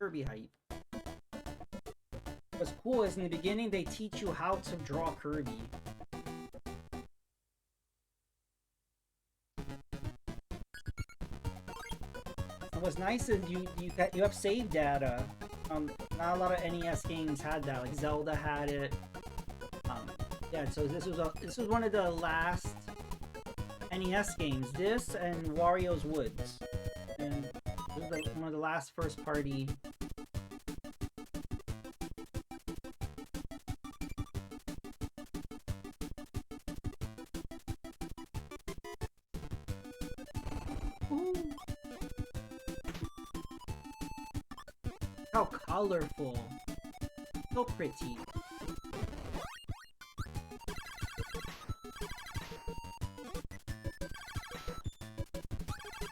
Kirby hype. What's cool is in the beginning they teach you how to draw Kirby. And what's nice is you have save data. Not a lot of NES games had that. Like Zelda had it. Yeah, so this was one of the last NES games. This and Wario's Woods, and this was one of the last first party. Ooh. How colorful, so pretty.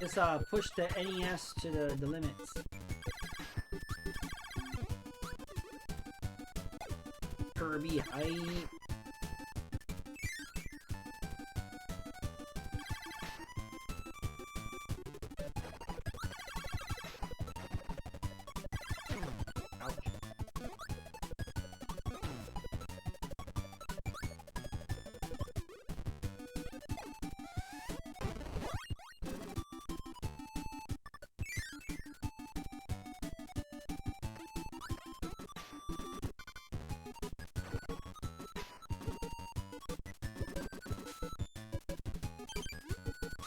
Just push the NES to the limits. Kirby hype.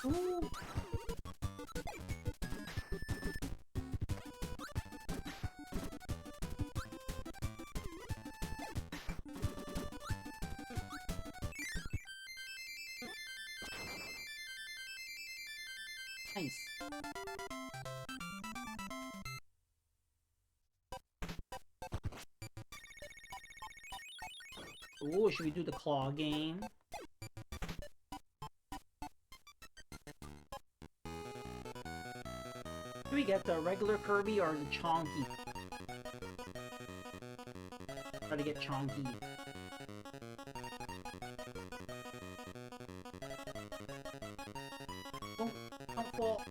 Ooh. Nice. Ooh, should we do the claw game? Do we get the regular Kirby or the Chonky? Try to get Chonky. Oh, don't fall.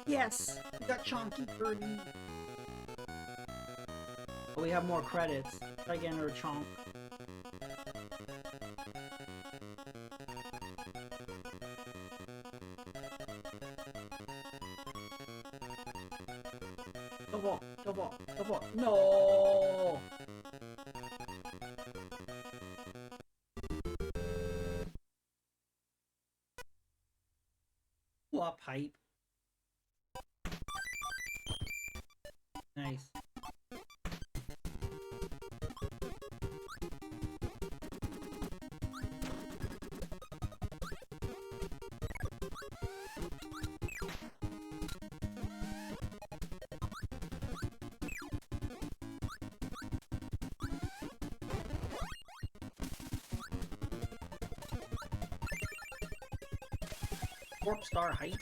Yes! We got Chonky Kirby. Oh, we have more credits. Try again or Chonk. Double. No! What pipe? Nice. Warp Star height.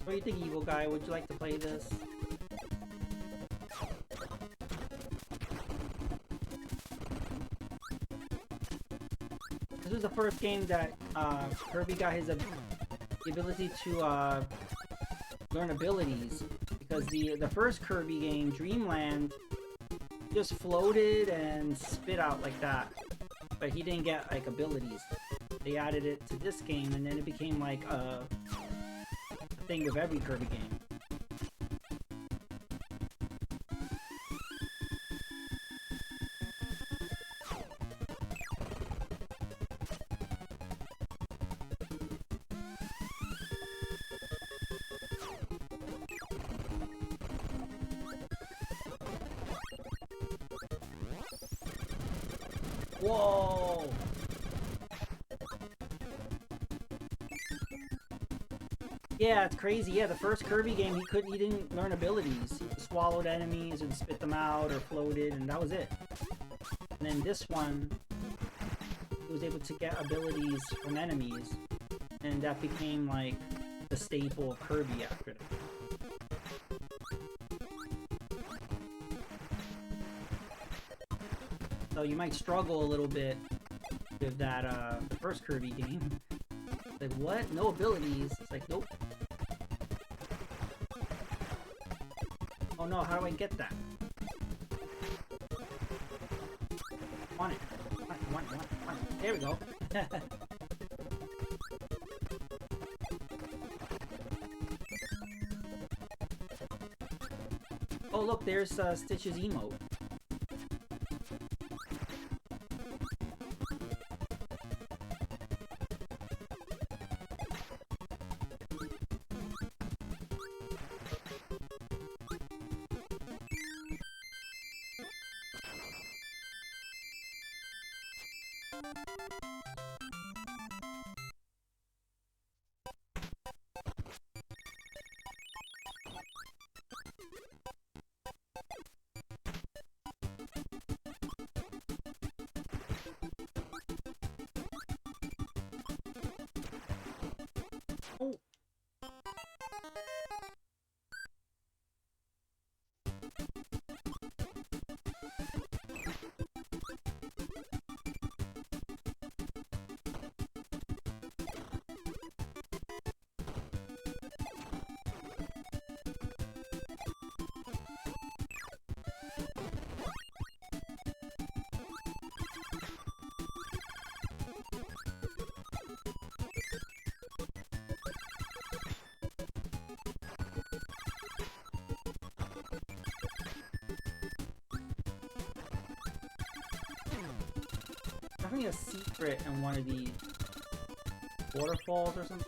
What do you think, evil guy? Would you like to play this? This was the first game that Kirby got his the ability to learn abilities. Because the first Kirby game, Dreamland, just floated and spit out like that. But he didn't get, like, abilities. They added it to this game, and then it became, like, a thing of every Kirby game. Whoa! Yeah, it's crazy. Yeah, the first Kirby game, he didn't learn abilities. He swallowed enemies and spit them out or floated, and that was it. And then this one, he was able to get abilities from enemies, and that became like the staple of Kirby after that. So you might struggle a little bit with that the first Kirby game. Like, what? No abilities? It's like, nope. Oh no, how do I get that? Want it. Want it. There we go. Oh look, there's Stitch's emote. Definitely a secret in one of these waterfalls or something.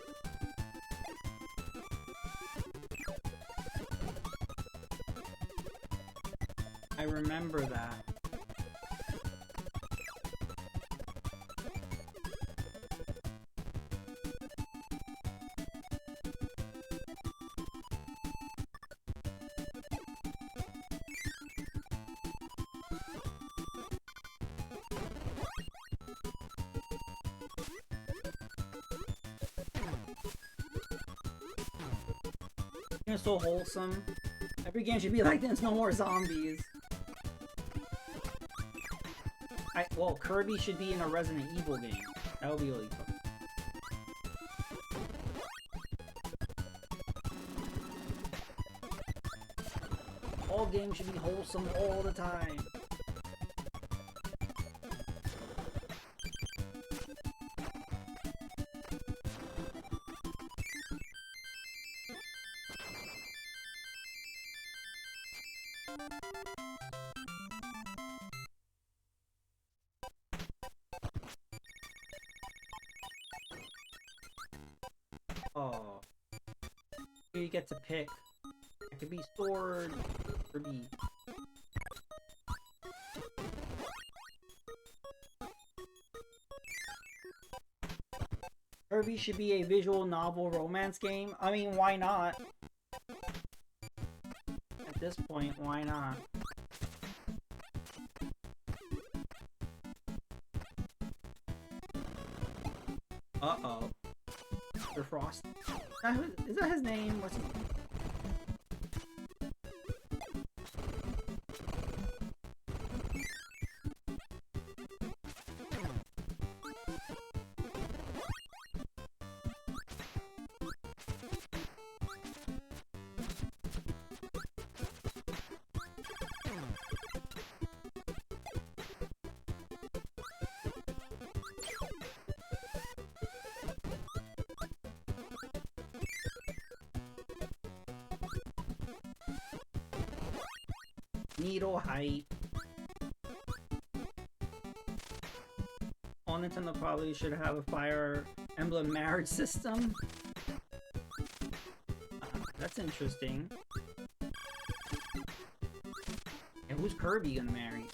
I remember that. It's so wholesome. Every game should be like this, no more zombies. Well, Kirby should be in a Resident Evil game. That would be really fun. All games should be wholesome all the time. Oh. Here you get to pick. It could be sword, or be... Kirby should be a visual novel romance game. I mean, why not? At this point, why not? Uh-oh. Mr. Frost. Is that his name? What's his name? Needle height. All Nintendo probably should have a Fire Emblem marriage system. That's interesting. And who's Kirby gonna marry?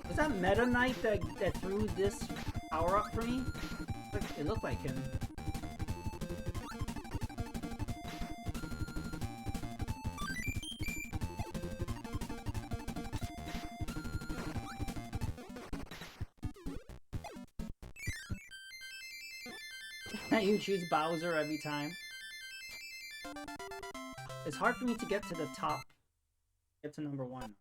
Was that Meta Knight that threw this power up for me? It looked like him. You choose Bowser every time. It's hard for me to get to the top. Get to number 1.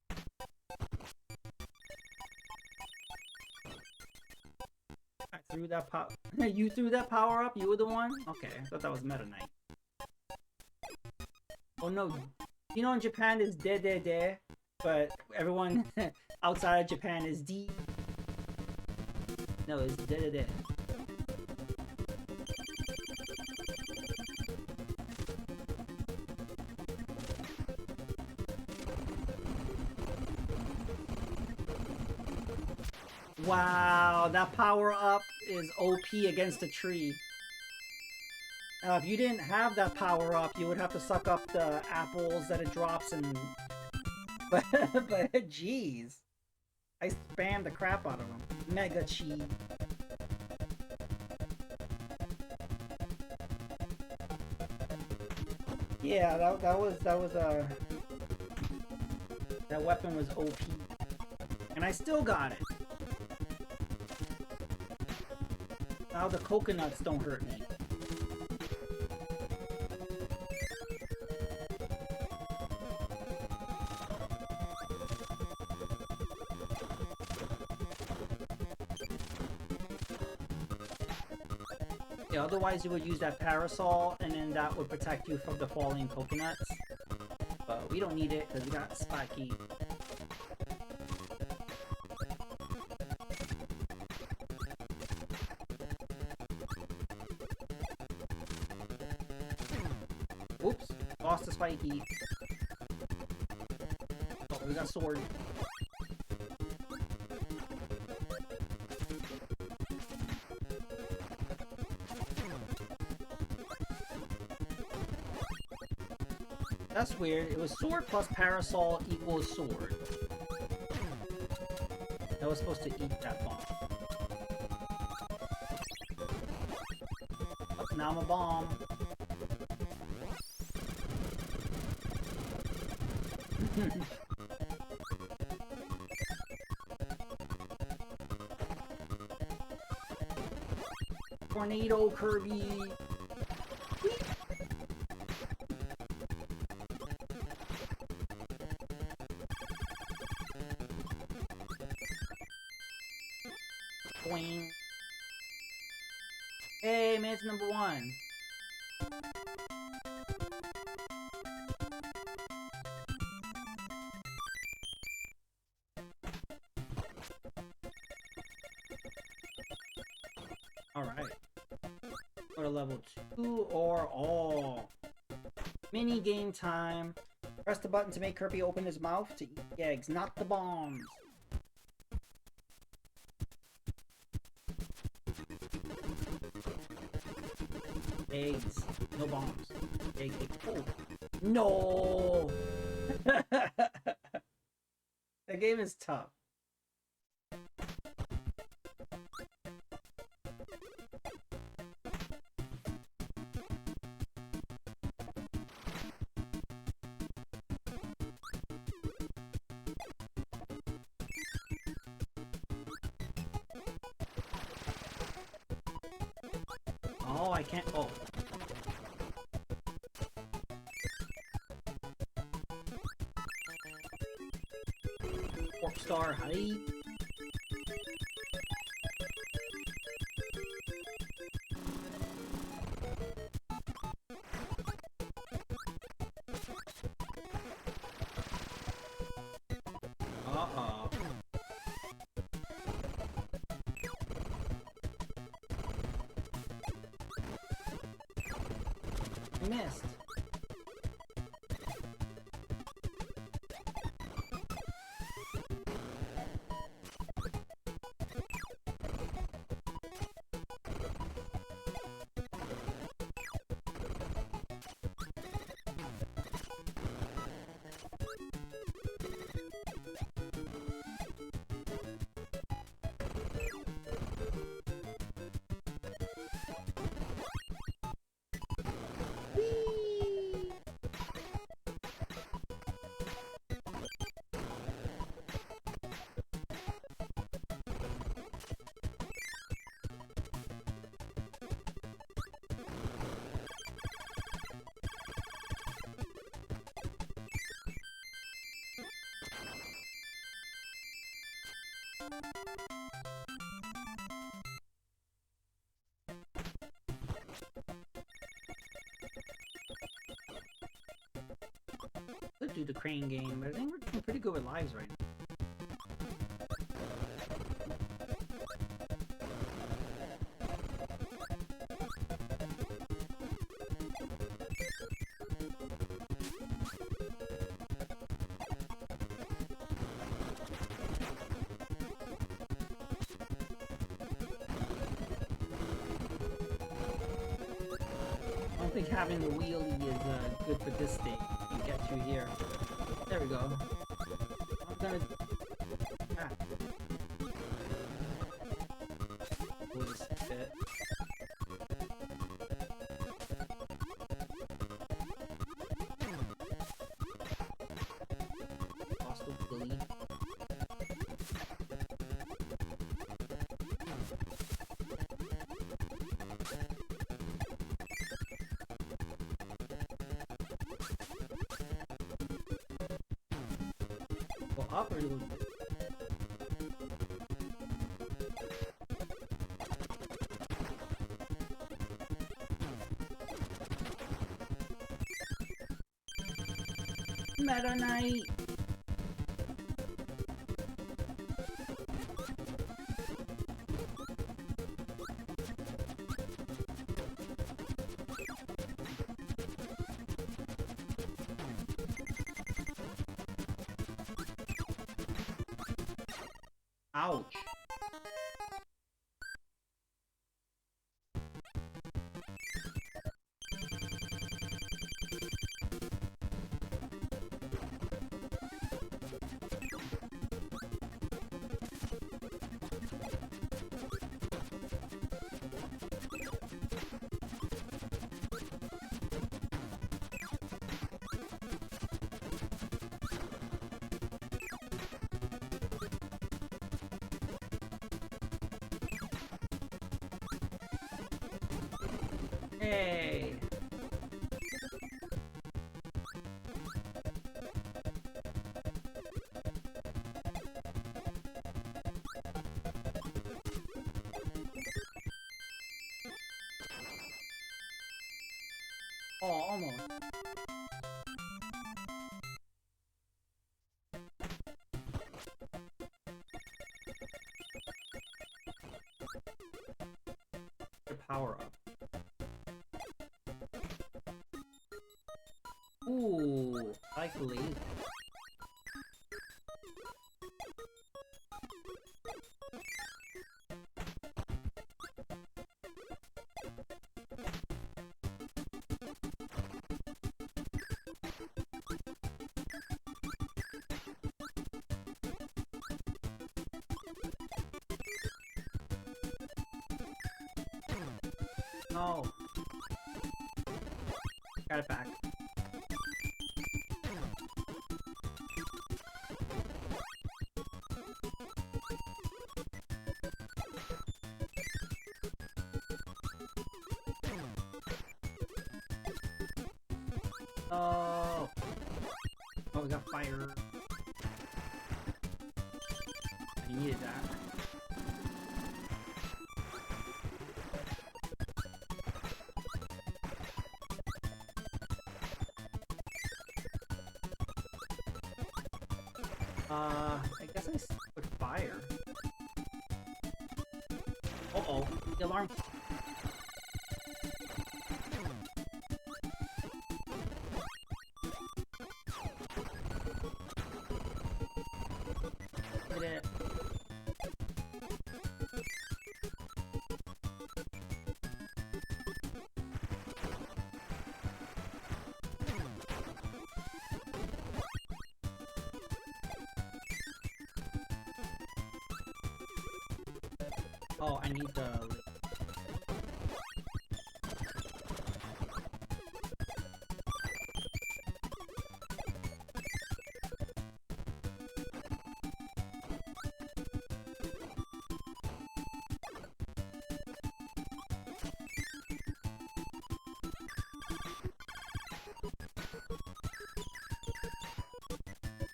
I threw that power. You threw that power up? You were the one? Okay, I thought that was Meta Knight. Oh no. You know in Japan is de, but everyone outside of Japan is D. No, it's de. Wow, that power up is OP against a tree. If you didn't have that power up, you would have to suck up the apples that it drops and... but jeez. I spammed the crap out of them. Mega Chi. Yeah, that was that weapon was OP. And I still got it. Now the coconuts don't hurt me. Yeah, otherwise you would use that parasol, and then that would protect you from the falling coconuts. But we don't need it, because we got Spiky. Oops, lost the Spiky. Oh, we got sword. That's weird. It was sword plus parasol equals sword. I was supposed to eat that bomb. Oh, now I'm a bomb. Tornado Kirby. Boing. Hey, man, it's number 1. Alright. Go to level 2 or all. Mini game time. Press the button to make Kirby open his mouth to eat the eggs, not the bombs. Eggs. No bombs. Egg. Oh. No! That game is tough. Oh, I can't. Oh. Warp Star hype. Uh-oh. I missed. Whee! Could do the crane game, but I think we're doing pretty good with lives right now. I don't think having the wheelie is good for this stage. You can get you here. There we go. I'm gonna... Ah. We'll just fit. Hostile bully. Go up or a little bit? Meta Knight! Ouch! Hey! Oh, almost. The power up. Ooh, I like the laser. No. Got it back. Oh. Oh, we got fire. I needed that. I guess I put fire. Uh-oh, the alarm. Hit it. Oh, I need the...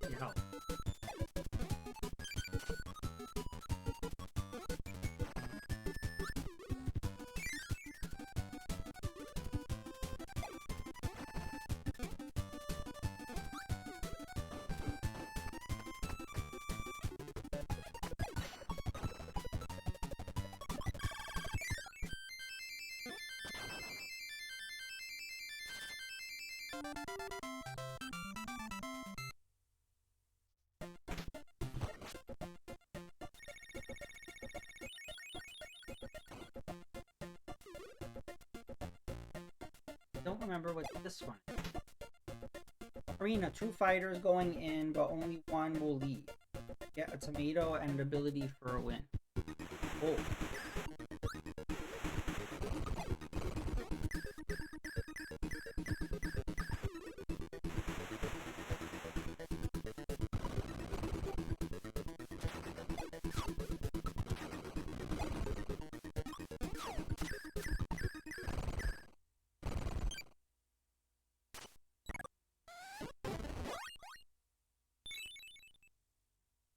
Yeah. Don't remember what this one is. Arena, 2 fighters going in, but only one will leave. Get a tomato and an ability for a win. Oh.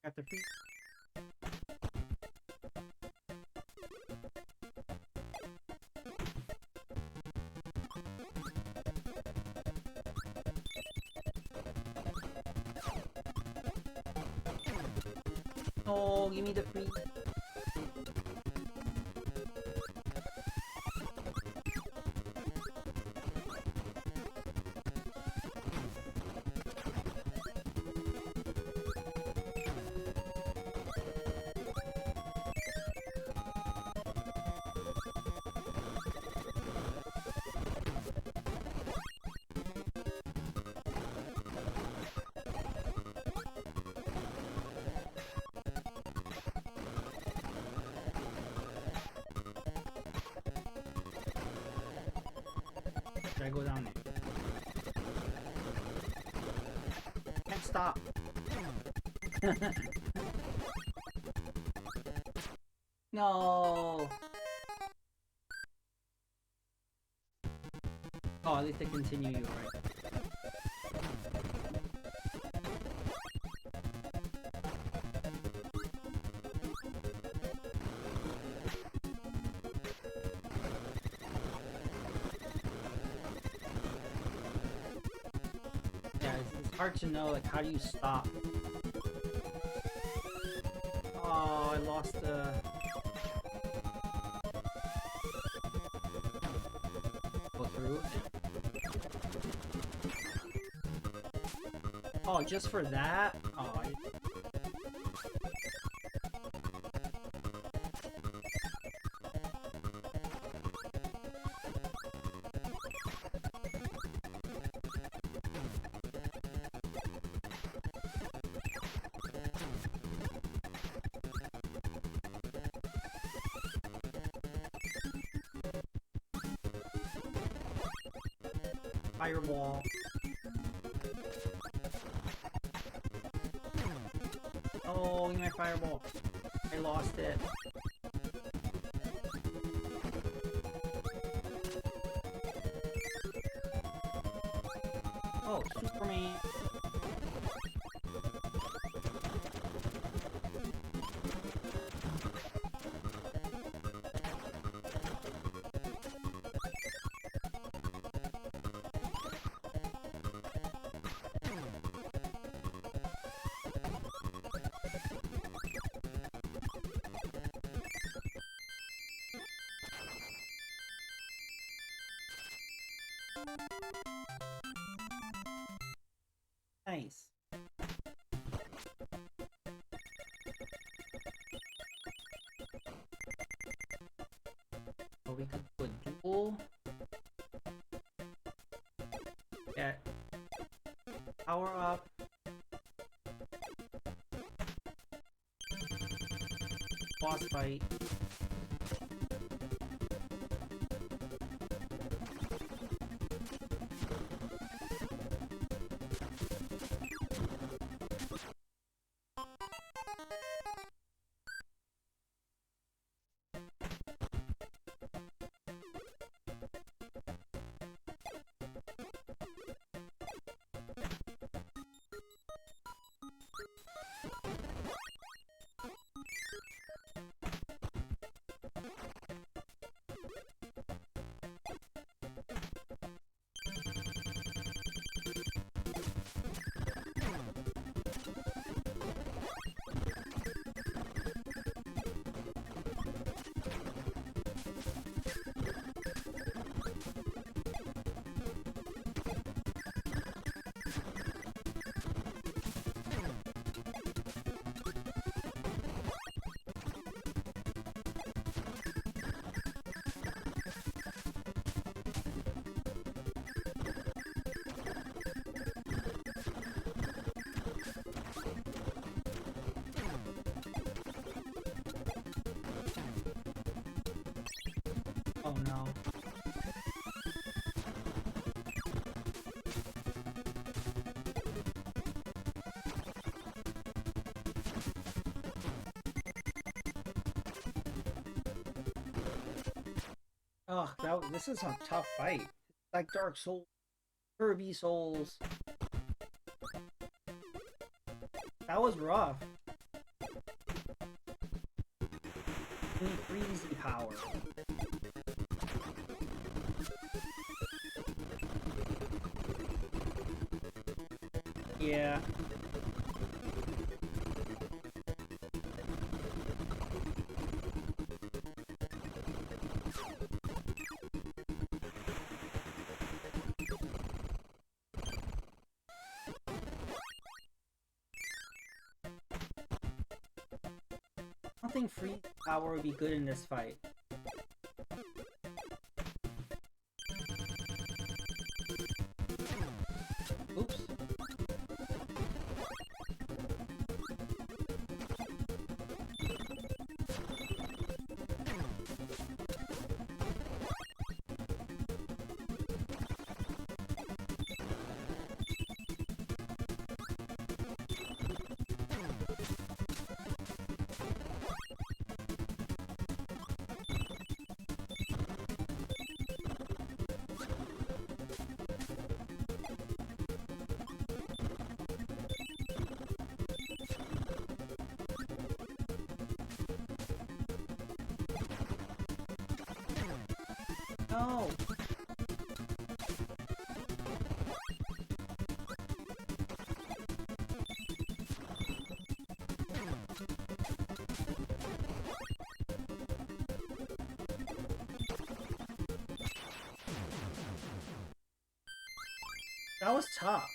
Got the free. Oh, give me the free. Should I go down there? Can't stop. No. Oh, at least they continue you, right? Yeah, it's hard to know, like, how do you stop? Oh, I lost the... Go through? Oh, just for that? Oh, Fireball. Oh, give me my fireball. I lost it. Oh, Superman. Nice. Oh, we could do a duel. Get power up. Boss fight. Oh, this is a tough fight. Like Dark Souls, Kirby Souls. That was rough. Need freezing power. Yeah. I don't think freeze power would be good in this fight. Oops. No! That was tough.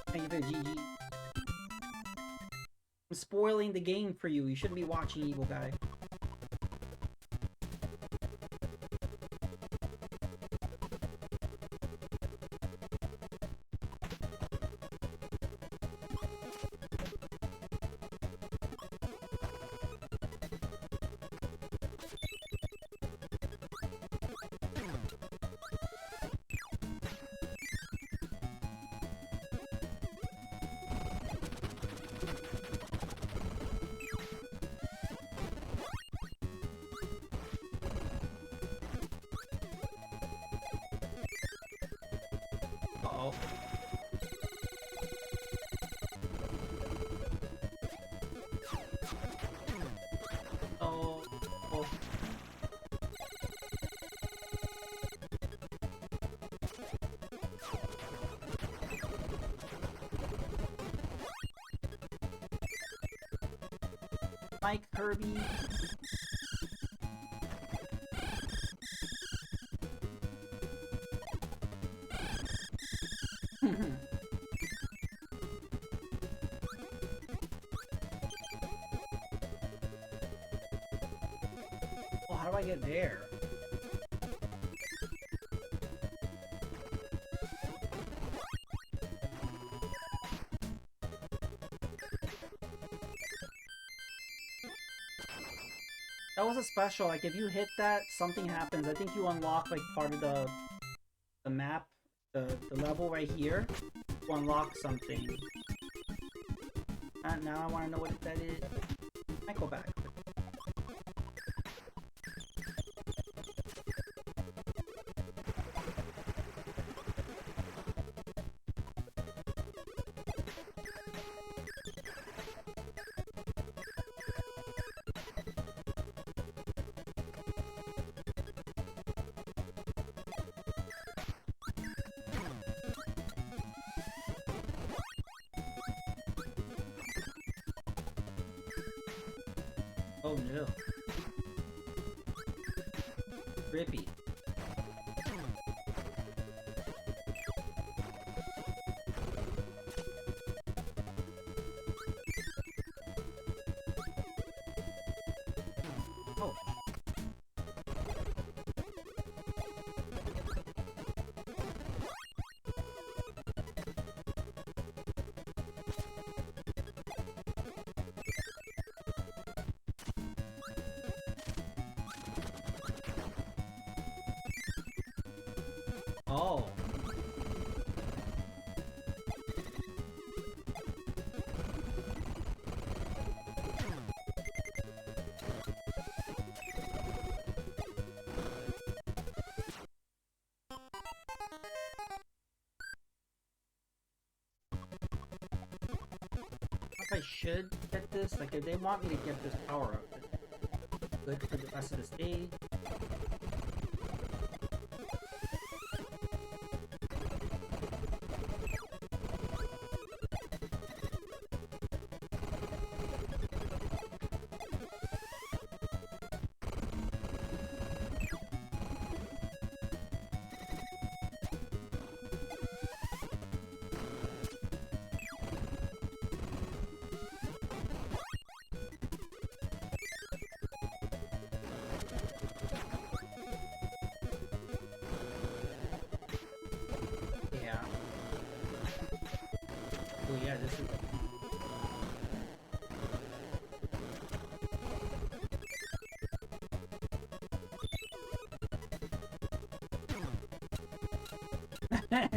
Thank you for the GG. I'm spoiling the game for you. You shouldn't be watching, evil guy. Uh-oh. Oh. Oh. Mike Kirby. Oh, how do I get there? That was a special, like if you hit that, something happens. I think you unlock like part of the map, the level right here, to unlock something. Now I want to know what that is. I might go back. Oh no. Grippy. Oh. Oh. I should get this. Like, if they want me to get this power up, it's good for the rest of the stage. Yeah, this is...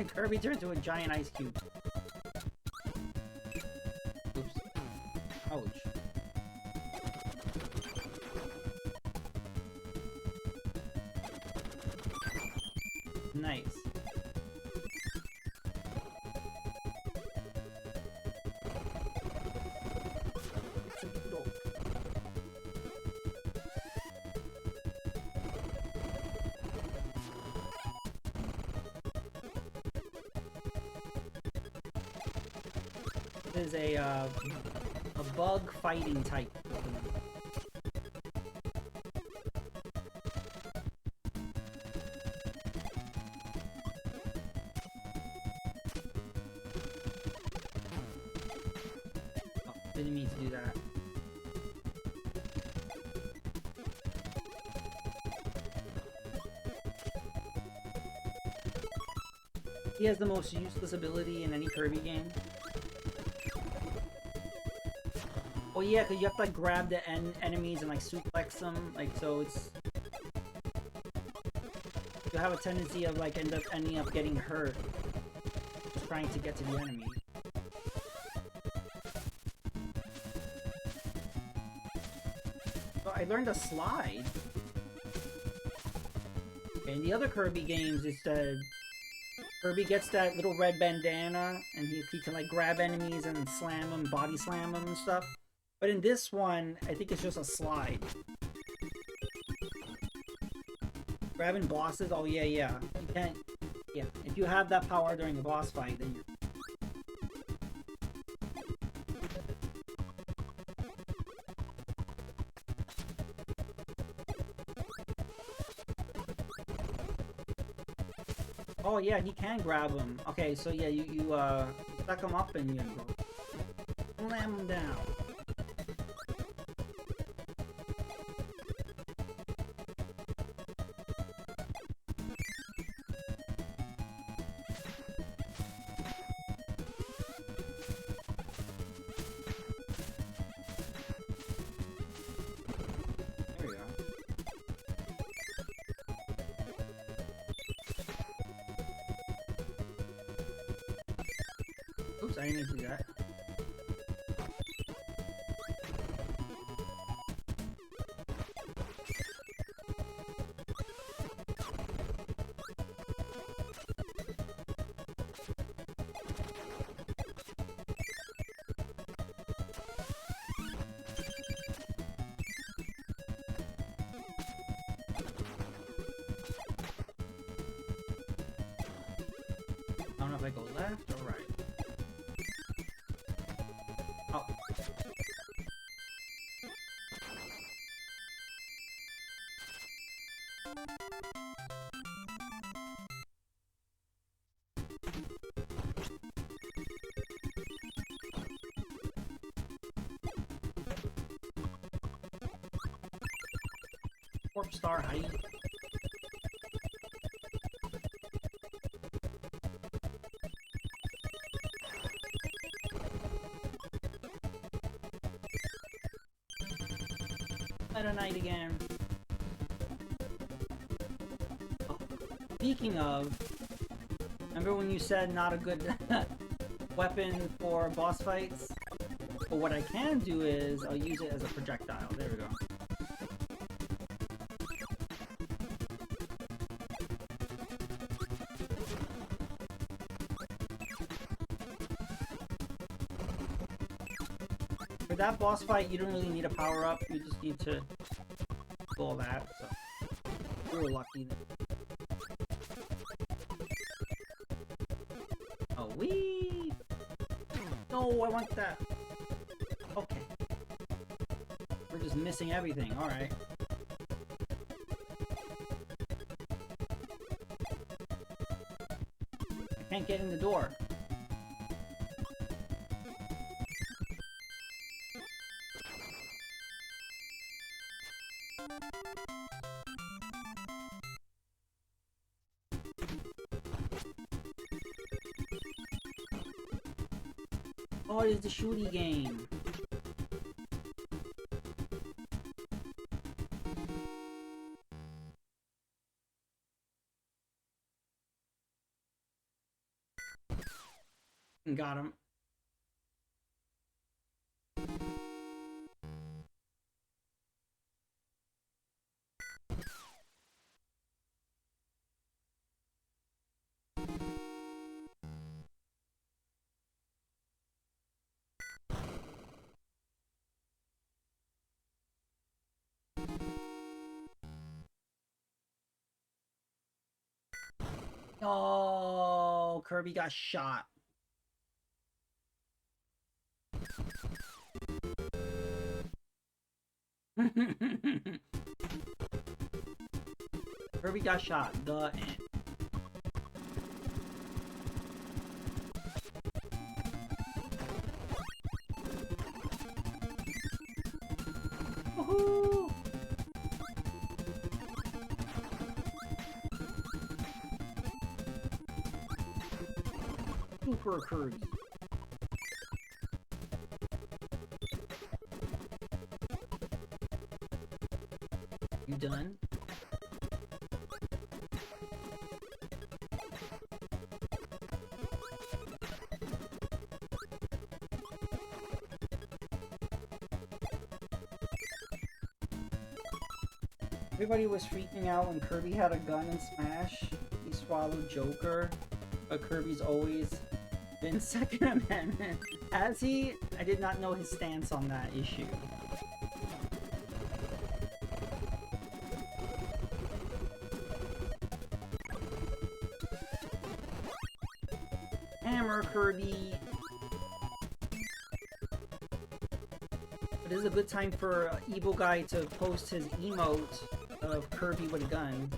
Kirby turns into a giant ice cube. Oops. Ouch. Nice. Is a bug fighting type. Oh, didn't mean to do that. He has the most useless ability in any Kirby game. Oh yeah, because you have to like grab the enemies and like suplex them, like so it's... You have a tendency of like ending up getting hurt trying to get to the enemy. So I learned a slide. In the other Kirby games, it's Kirby gets that little red bandana and he can like grab enemies and slam them, body slam them and stuff. But in this one, I think it's just a slide. Grabbing bosses? Oh yeah, yeah. You can't... Yeah, if you have that power during a boss fight, then you're... Oh yeah, he can grab him. Okay, so yeah, you suck him up and you slam him down. Oops, I didn't mean to do that. I don't know if I go left or right. Oh. Warp star height. Meta Knight again. Oh. Speaking of, remember when you said not a good weapon for boss fights? But what I can do is I'll use it as a projectile. There we go. for that boss fight, you don't really need a power-up. You just need to do all that, so we were lucky. Oh, wee! No, I want that. Okay. We're just missing everything. Alright. I can't get in the door. Oh, it is the shooty game. Got him. Oh, Kirby got shot. Kirby got shot. The end. Woohoo! Super Kirby. You done? Everybody was freaking out when Kirby had a gun in Smash. He swallowed Joker, but Kirby's always been Second Amendment. Has he? I did not know his stance on that issue. Hammer, Kirby! But this is a good time for Evil Guy to post his emote of Kirby with a gun.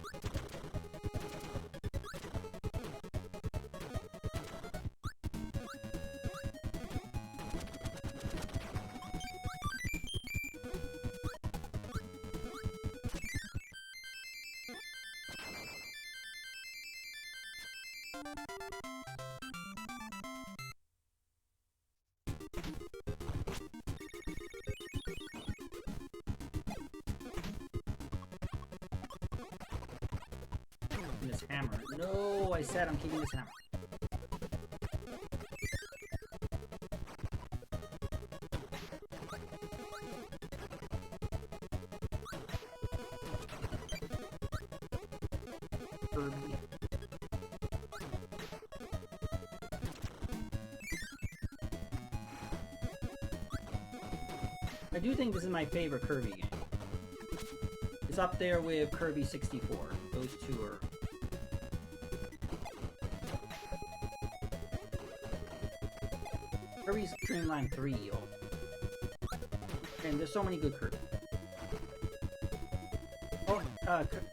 This hammer. No, I said I'm keeping this hammer. Kirby. I do think this is my favorite Kirby game. It's up there with Kirby 64. Those two are... Kirby's Dreamland 3, yo. And there's so many good Kirby. Oh,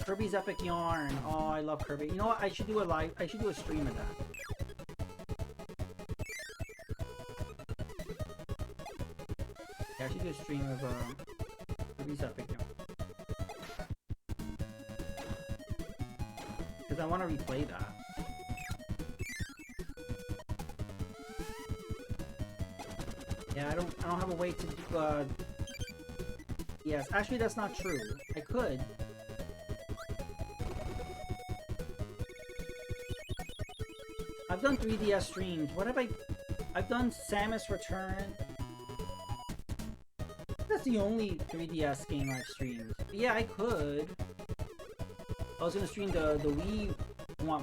Kirby's Epic Yarn. Oh, I love Kirby. You know what? I should do a stream of that. Yeah, I should do a stream of Kirby's Epic Yarn. Because I want to replay that. Yeah, I don't have a way to do, yes, actually that's not true. I could. I've done 3DS streams. What have I've done Samus Return. That's the only 3DS game I've streamed. But yeah, I could. I was gonna stream the Wii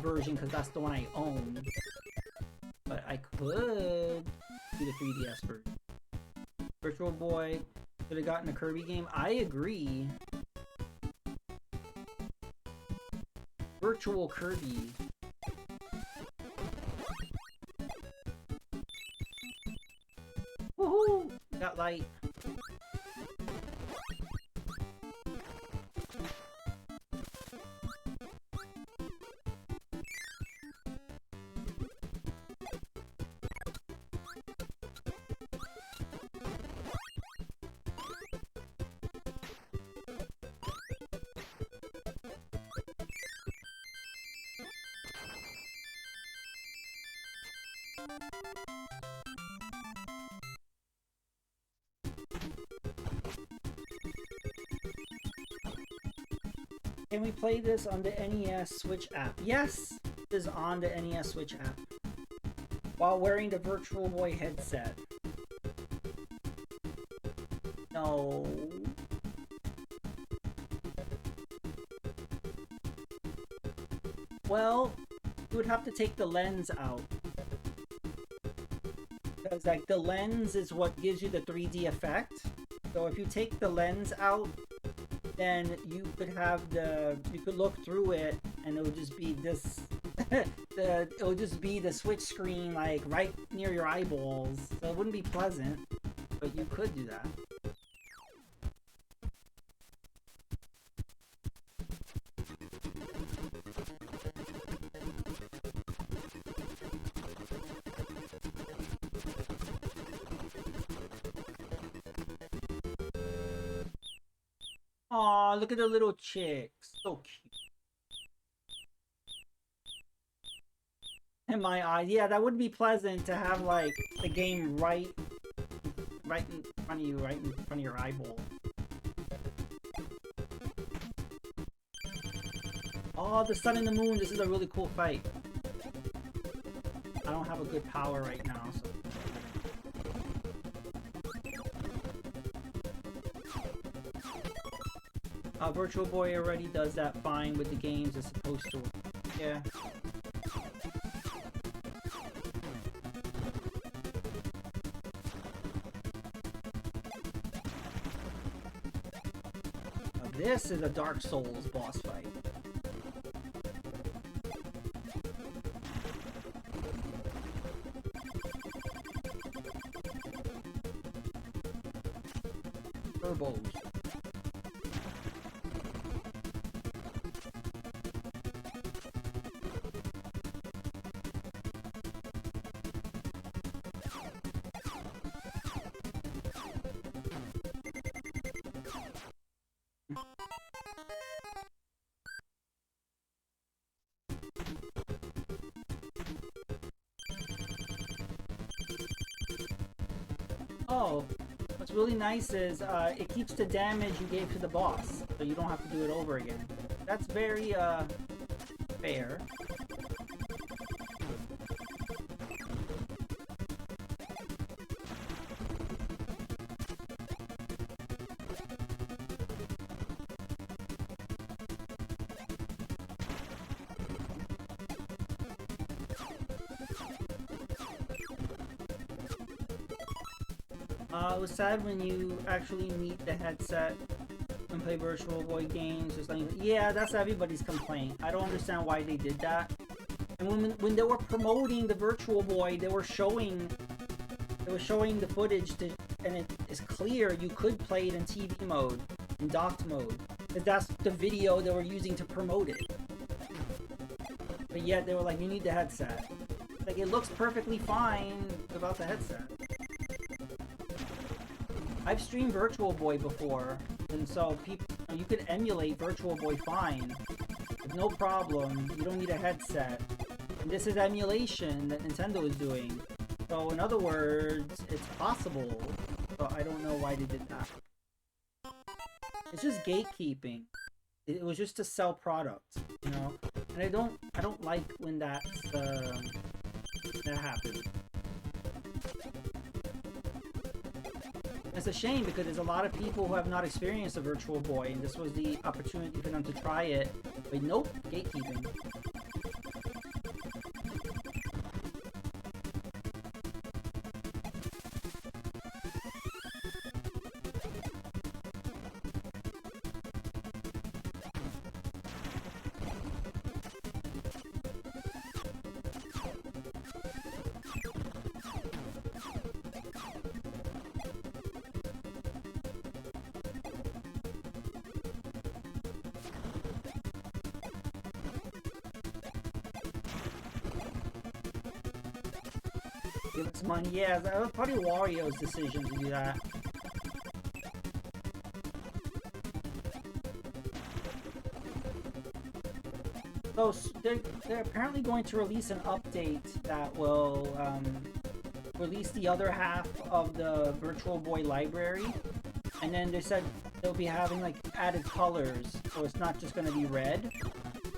version because that's the one I own. But I could do the 3DS version. Virtual Boy should have gotten a Kirby game. I agree. Virtual Kirby. Woohoo! Got light. Can we play this on the NES Switch app? Yes! It is on the NES Switch app. While wearing the Virtual Boy headset. No. Well, you would have to take the lens out. Because, like, the lens is what gives you the 3D effect. So if you take the lens out, then you could have you could look through it and it would just be this, it would just be the Switch screen, like, right near your eyeballs. So it wouldn't be pleasant, but you could do that. Aw, look at the little chicks. So cute. In my eyes. Yeah, that would be pleasant to have, like, the game right in front of you, right in front of your eyeball. Oh, the sun and the moon. This is a really cool fight. I don't have a good power right now, so... Virtual Boy already does that fine with the games it's supposed to. Yeah. Now this is a Dark Souls boss fight. Turbos. Oh, what's really nice is it keeps the damage you gave to the boss, so you don't have to do it over again. That's very fair. It was sad when you actually need the headset and play Virtual Boy games. It's like, yeah, that's everybody's complaint. I don't understand why they did that. And when they were promoting the Virtual Boy, they were showing the footage to, and it is clear you could play it in TV mode, in docked mode, because that's the video they were using to promote it. But yet they were like, you need the headset. Like, it looks perfectly fine without the headset. I've streamed Virtual Boy before, and so you could emulate Virtual Boy fine. With no problem. You don't need a headset. And this is emulation that Nintendo is doing. So in other words, it's possible. But I don't know why they did that. It's just gatekeeping. It was just to sell products, you know? And I don't like when that happens. It's a shame because there's a lot of people who have not experienced a Virtual Boy, and this was the opportunity for them to try it. But nope, gatekeeping. Give us money. Yeah, that was probably Wario's decision to do that. So they're apparently going to release an update that will release the other half of the Virtual Boy library, and then they said they'll be having like added colors, so it's not just going to be red.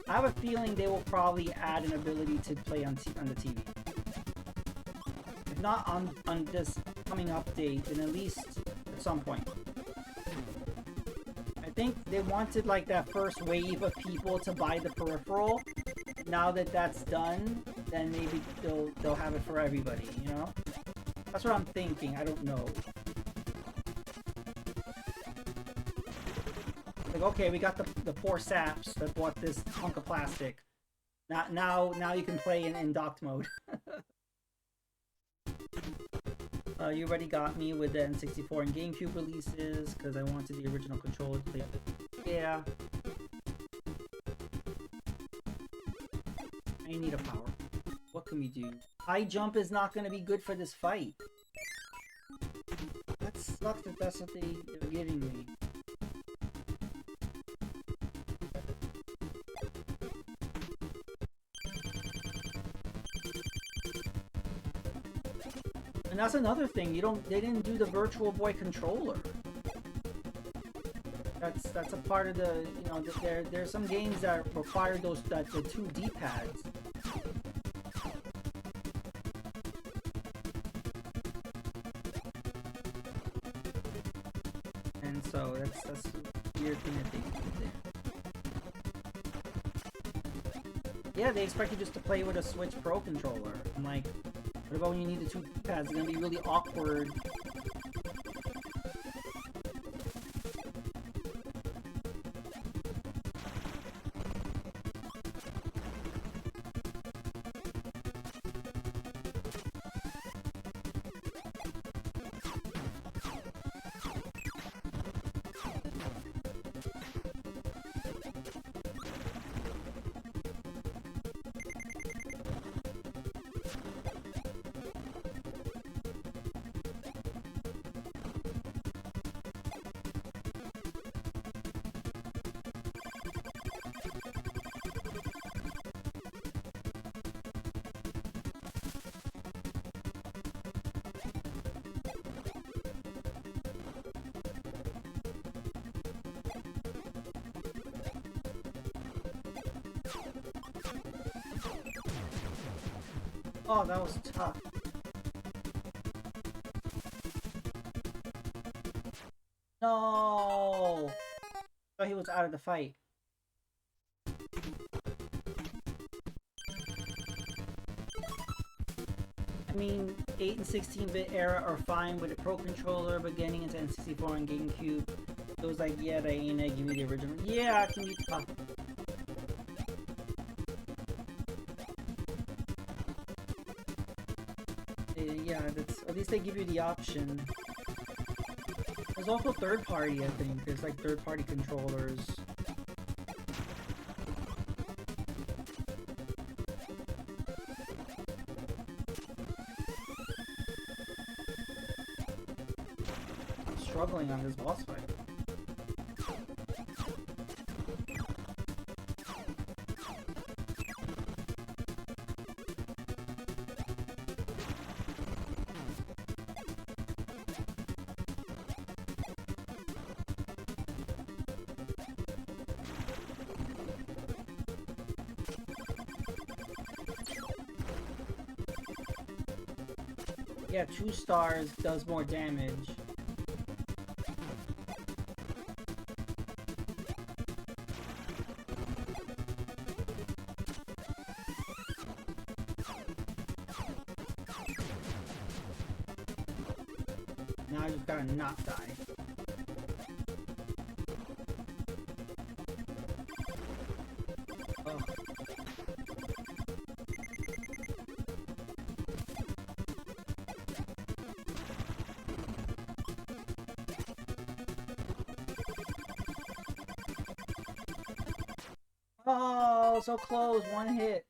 I have a feeling they will probably add an ability to play on the TV. If not on this coming update, then at least at some point. I think they wanted like that first wave of people to buy the peripheral. Now that that's done, then maybe they'll have it for everybody, you know? That's what I'm thinking. I don't know. Like, okay, we got the poor saps that bought this hunk of plastic. Now you can play in docked mode. You already got me with the N64 and GameCube releases because I wanted the original controller to play up. Yeah. I need a power. What can we do? High jump is not going to be good for this fight. That sucks that that's what they're giving me. And that's another thing. They didn't do the Virtual Boy controller. That's a part of the, you know, there's some games that require the two D-pads. And so that's a weird thing that they did. Yeah, they expect you just to play with a Switch Pro controller. I'm like, what about when you need the two D-pads? It's gonna be really awkward. Oh, that was tough. No! I thought he was out of the fight. I mean, 8 and 16-bit era are fine with a Pro Controller, but getting into N64 and GameCube, it was like, yeah, Diana, give me the original. Yeah, it can be tough. Yeah, at least they give you the option. There's also third-party, I think. There's like third-party controllers. I'm struggling on this boss fight. Yeah, 2 stars does more damage. Now you've gotta not die. Oh. Oh, so close. One hit.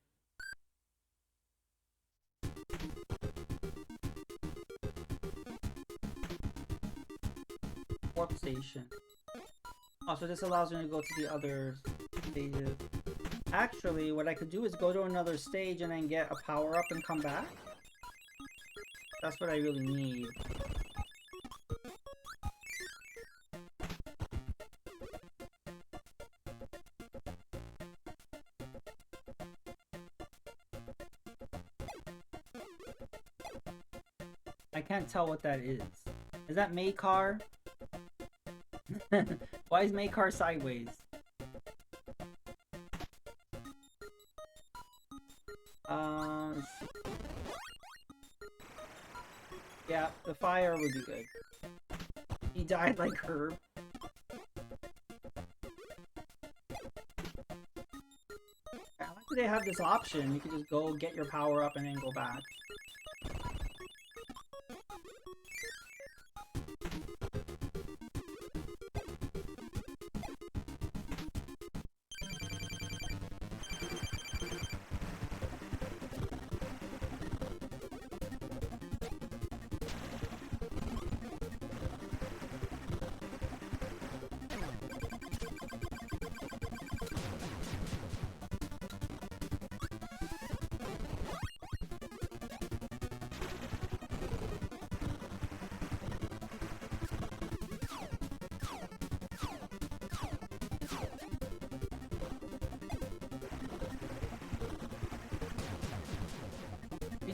Warp station. Oh, so this allows me to go to the other stages. Actually, what I could do is go to another stage and then get a power-up and come back. That's what I really need. I can't tell what that is. Is that Maykar? Why is Maykar sideways? Yeah, the fire would be good. He died like Herb. I like that they have this option. You can just go get your power up and then go back.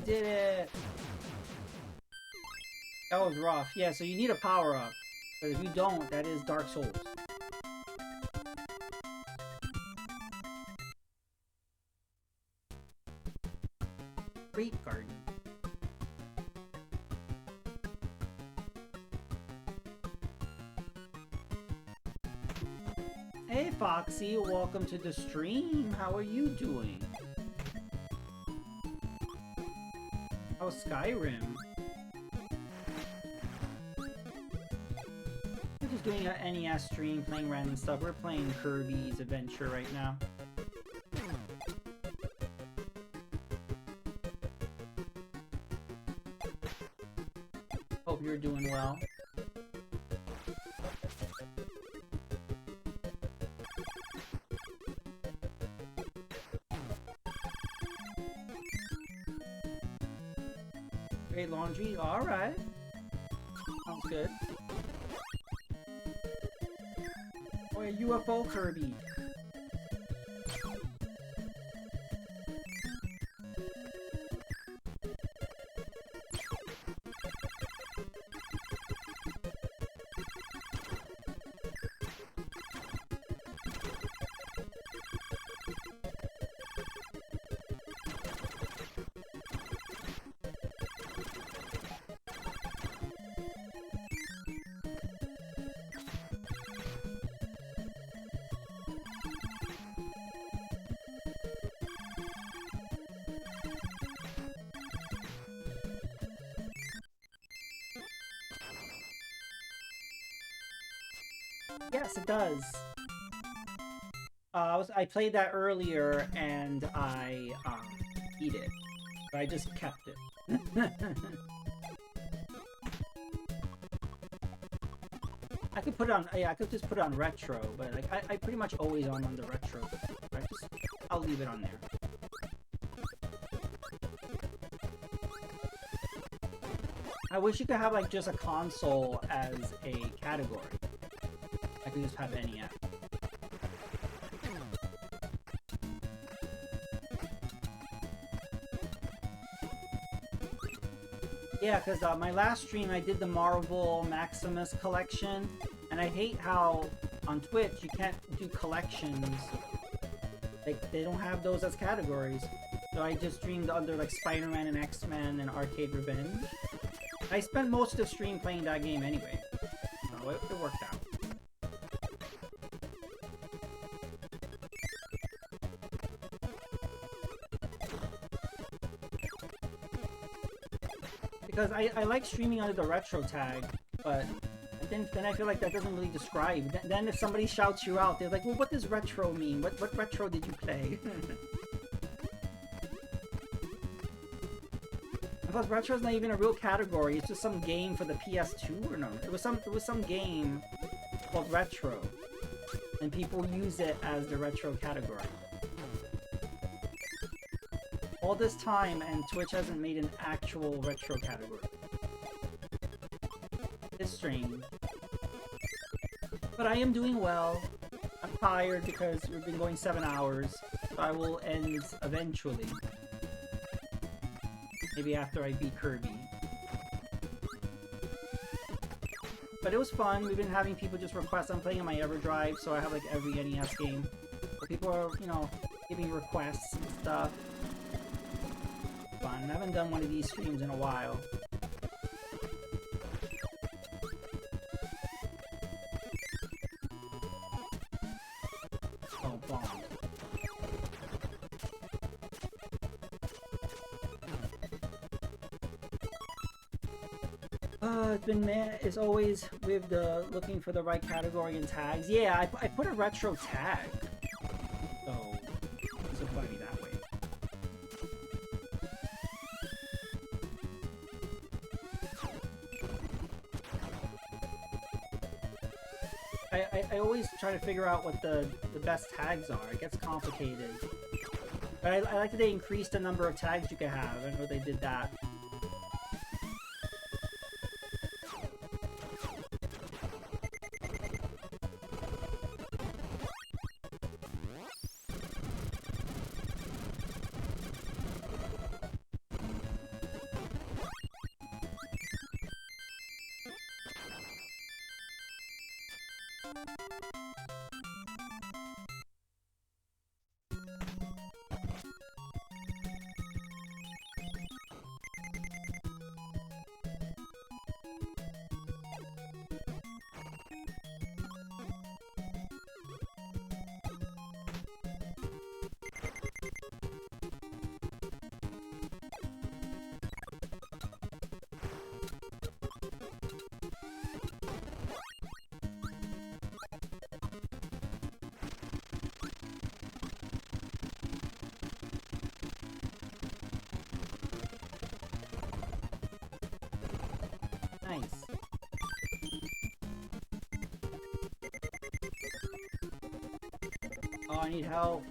Did it! That was rough. Yeah, so you need a power-up. But if you don't, that is Dark Souls. Grape Garden. Hey Foxy, welcome to the stream. How are you doing? Oh, Skyrim. We're just doing an NES stream, playing random stuff. We're playing Kirby's Adventure right now. Hope you're doing well. Great laundry, alright. Sounds good. Oh, a UFO Kirby. Yes, it does. I played that earlier and I beat it, but I just kept it. I could put it on. Yeah, I could just put it on retro, but like I pretty much always on the retro. Right? I'll leave it on there. I wish you could have like just a console as a category. I could just have NES. Yeah, because my last stream I did the Marvel Maximus collection, and I hate how on Twitch you can't do collections. They don't have those as categories. So I just streamed under like Spider-Man and X-Men and Arcade Revenge. I spent most of the stream playing that game anyway, so it worked out. Because I like streaming under the retro tag, but then I feel like that doesn't really describe. Then if somebody shouts you out, they're like, well, what does retro mean? What retro did you play? Plus, retro is not even a real category. It's just some game for the PS2 or no. It was some game called retro, and people use it as the retro category. All this time, and Twitch hasn't made an actual retro category. It's strange. But I am doing well. I'm tired because we've been going 7 hours. So I will end eventually. Maybe after I beat Kirby. But it was fun. We've been having people just request. I'm playing on my EverDrive, so I have like every NES game. So people are, you know, giving requests and stuff. Fun. I haven't done one of these streams in a while. Oh, bomb. It's been it's always with the looking for the right category and tags. Yeah, I put a retro tag. So, this will probably be that way. I always try to figure out what the best tags are. It gets complicated. But I like that they increased the number of tags you can have. I know they did that. Nice. Oh, I need help.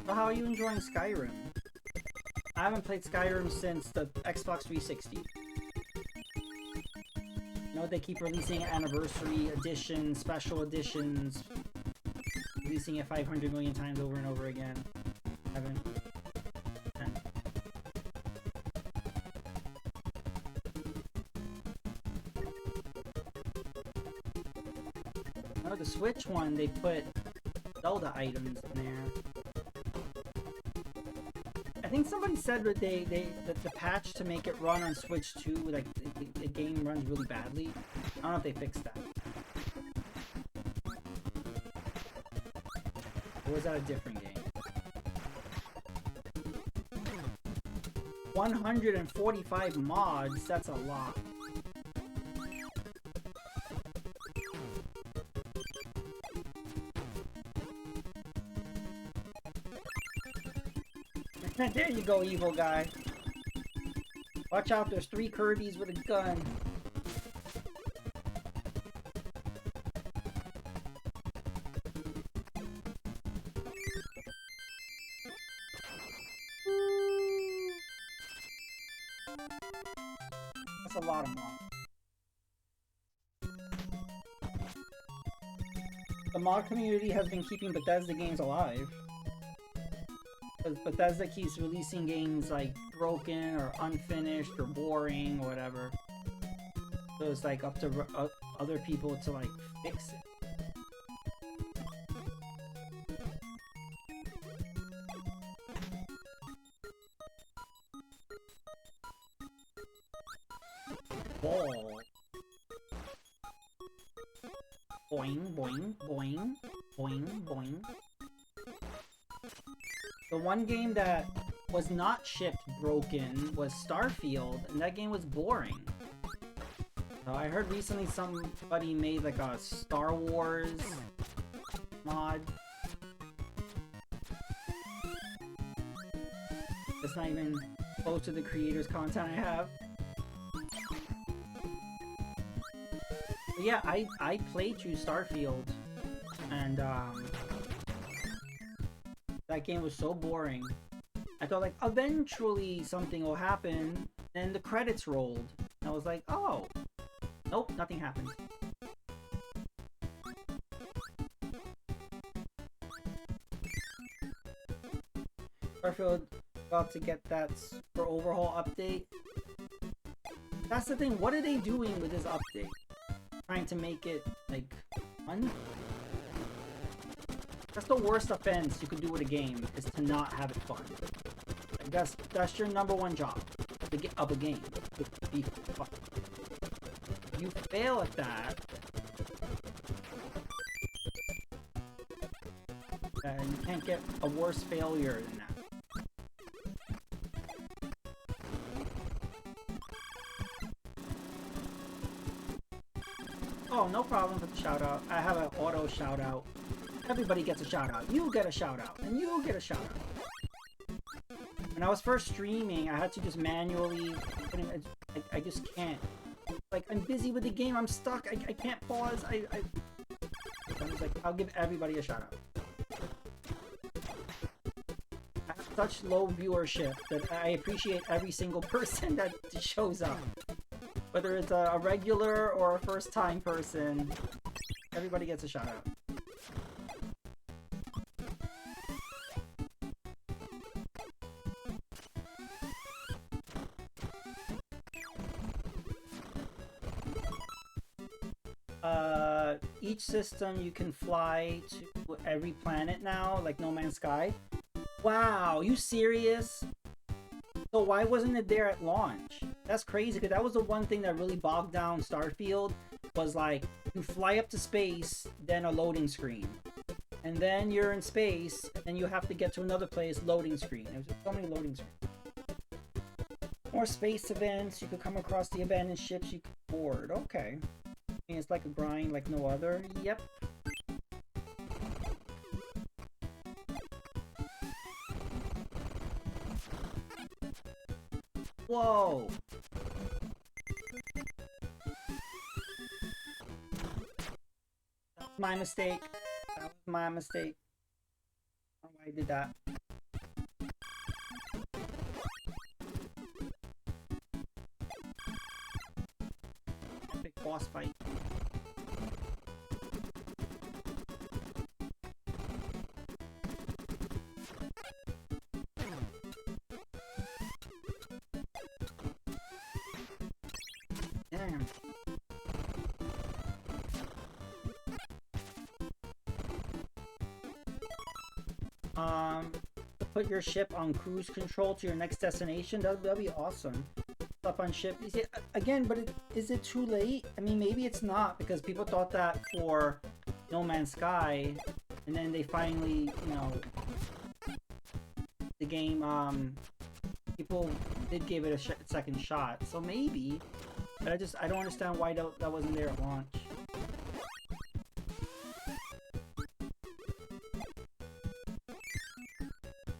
So how are you enjoying Skyrim? I haven't played Skyrim since the Xbox 360. You know, they keep releasing anniversary editions, special editions, releasing it 500 million times over and over again. Haven't. Oh, the Switch one, they put Zelda items in there. I think somebody said that that the patch to make it run on Switch 2, like the game runs really badly. I don't know if they fixed that. Or was that a different game? 145 mods, that's a lot. There you go, evil guy. Watch out, there's 3 Kirbys with a gun. That's a lot of mods. The mod community has been keeping Bethesda games alive. Because Bethesda keeps releasing games like broken or unfinished or boring or whatever. So it's like up to other people to like fix it. Ball. Boing, boing, boing, boing, boing. The one game that was not shipped broken was Starfield, and that game was boring. So I heard recently somebody made like a Star Wars mod. It's not even close to the creator's content I have. But yeah, I played through Starfield, and that game was so boring. I thought like eventually something will happen, and the credits rolled. And I was like, oh, nope, nothing happened. Starfield about to get that super overhaul update. That's the thing. What are they doing with this update? Trying to make it like fun? That's the worst offense you could do with a game, is to not have it fun. Like that's your number one job of a game, to be fun. If you fail at that, you can't get a worse failure than that. Oh, no problem for the shout out. I have an auto shout out. Everybody gets a shout out. You get a shout out, and you get a shout out. When I was first streaming, I had to just manually put in. I just can't. Like, I'm busy with the game. I'm stuck. I can't pause. I was like, I'll give everybody a shout out. I have such low viewership that I appreciate every single person that shows up. Whether it's a regular or a first-time person, everybody gets a shout-out. Each system you can fly to every planet now, like No Man's Sky. Wow, you serious? So why wasn't it there at launch? That's crazy, because that was the one thing that really bogged down Starfield, was like, you fly up to space, then a loading screen. And then you're in space, and you have to get to another place, loading screen. There's so many loading screens. More space events, you could come across the abandoned ships you could board. Okay. I mean, it's like a grind like no other. Yep. Whoa! That was my mistake. That was my mistake. I don't know why I did that. Epic boss fight. Damn. Put your ship on cruise control to your next destination. That'll be awesome. Up on ship. Is it, again, but is it too late? I mean, maybe it's not, because people thought that for No Man's Sky, and then they finally, you know, the game, people did give it a second shot. So maybe, but I don't understand why that wasn't there at launch.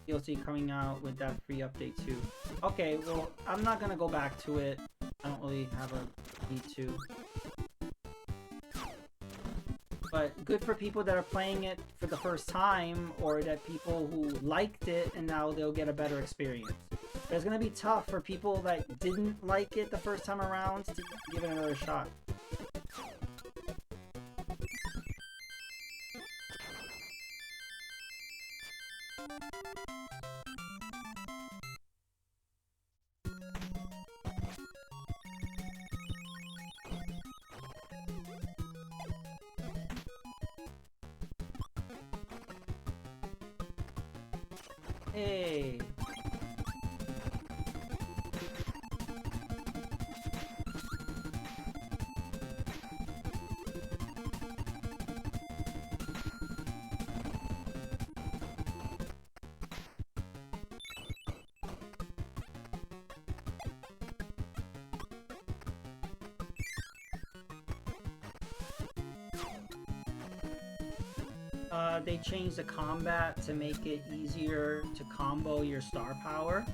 DLC coming out with that free update too. Okay, well, I'm not gonna go back to it. I don't really have a need to. But good for people that are playing it for the first time, or that people who liked it and now they'll get a better experience. But it's gonna be tough for people that didn't like it the first time around to give it another shot. Hey. they changed the combat to make it easier to combo your star power.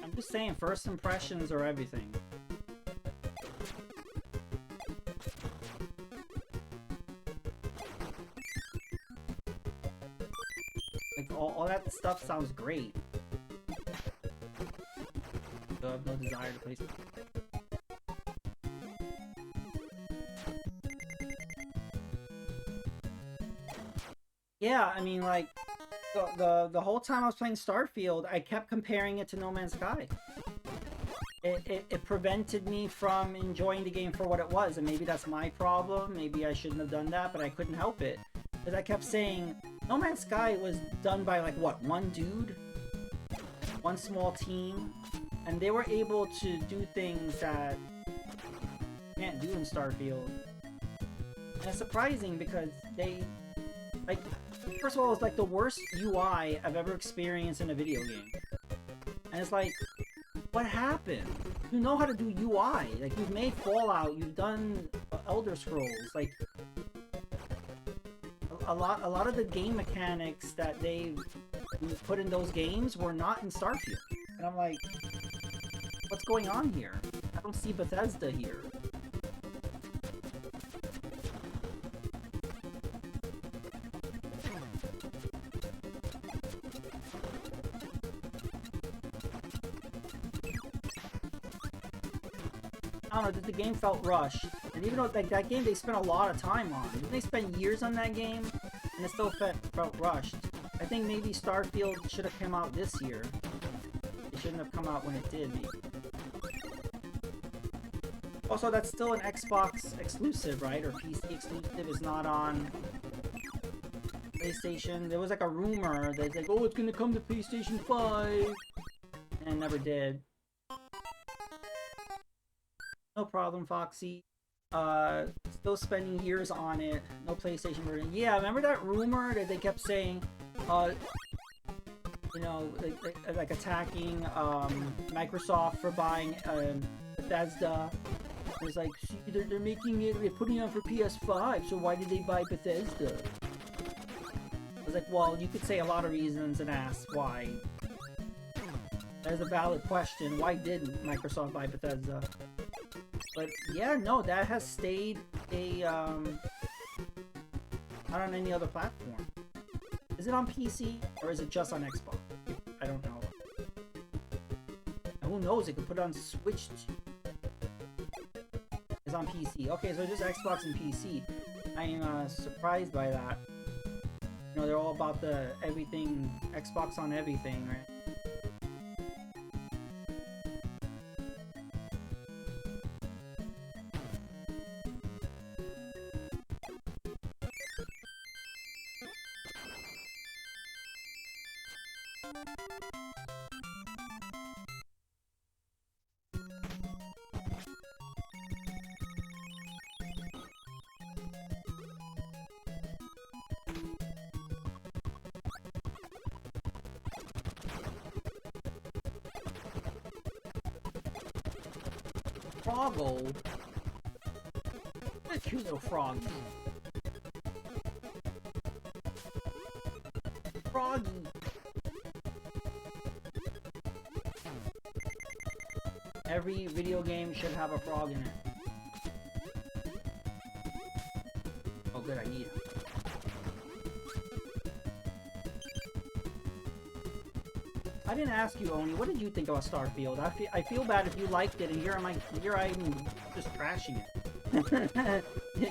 I'm just saying, first impressions are everything. Like, all that stuff sounds great. I have no desire to play. Yeah, I mean, like, the whole time I was playing Starfield, I kept comparing it to No Man's Sky. It prevented me from enjoying the game for what it was, and maybe that's my problem. Maybe I shouldn't have done that, but I couldn't help it. Because I kept saying, No Man's Sky was done by, like, what, one dude? One small team? And they were able to do things that you can't do in Starfield. And it's surprising because they, like, first of all, it's like the worst UI I've ever experienced in a video game. And it's like, what happened? You know how to do UI. Like, you've made Fallout, you've done Elder Scrolls. Like, a lot of the game mechanics that they've put in those games were not in Starfield. And I'm like, what's going on here? I don't see Bethesda here. I don't know, the game felt rushed. And even though like, that game they spent a lot of time on. They spent years on that game, and it still felt rushed. I think maybe Starfield should have come out this year. It shouldn't have come out when it did, maybe. Also, that's still an Xbox exclusive, right? Or PC exclusive. Is not on PlayStation. There was like a rumor that like, oh, it's gonna come to PlayStation 5, and it never did. No problem, Foxy. Still spending years on it. No PlayStation version. Yeah, remember that rumor that they kept saying, you know, like attacking Microsoft for buying Bethesda. It's like, see, they're making it, they're putting it on for PS5, so why did they buy Bethesda? I was like, well, you could say a lot of reasons and ask why. That is a valid question. Why did Microsoft buy Bethesda? But yeah, no, that has stayed a, not on any other platform. Is it on PC, or is it just on Xbox? I don't know. And who knows, it could put it on Switch too. It's on PC. Okay, so just Xbox and PC. I am surprised by that. You know, they're all about the everything, Xbox on everything, right? Froggle? What a cute little frog. Froggy. Every video game should have a frog in it. Oh good, I need it. I didn't ask you, Oni. What did you think about Starfield? I feel bad if you liked it, and here I'm just trashing it.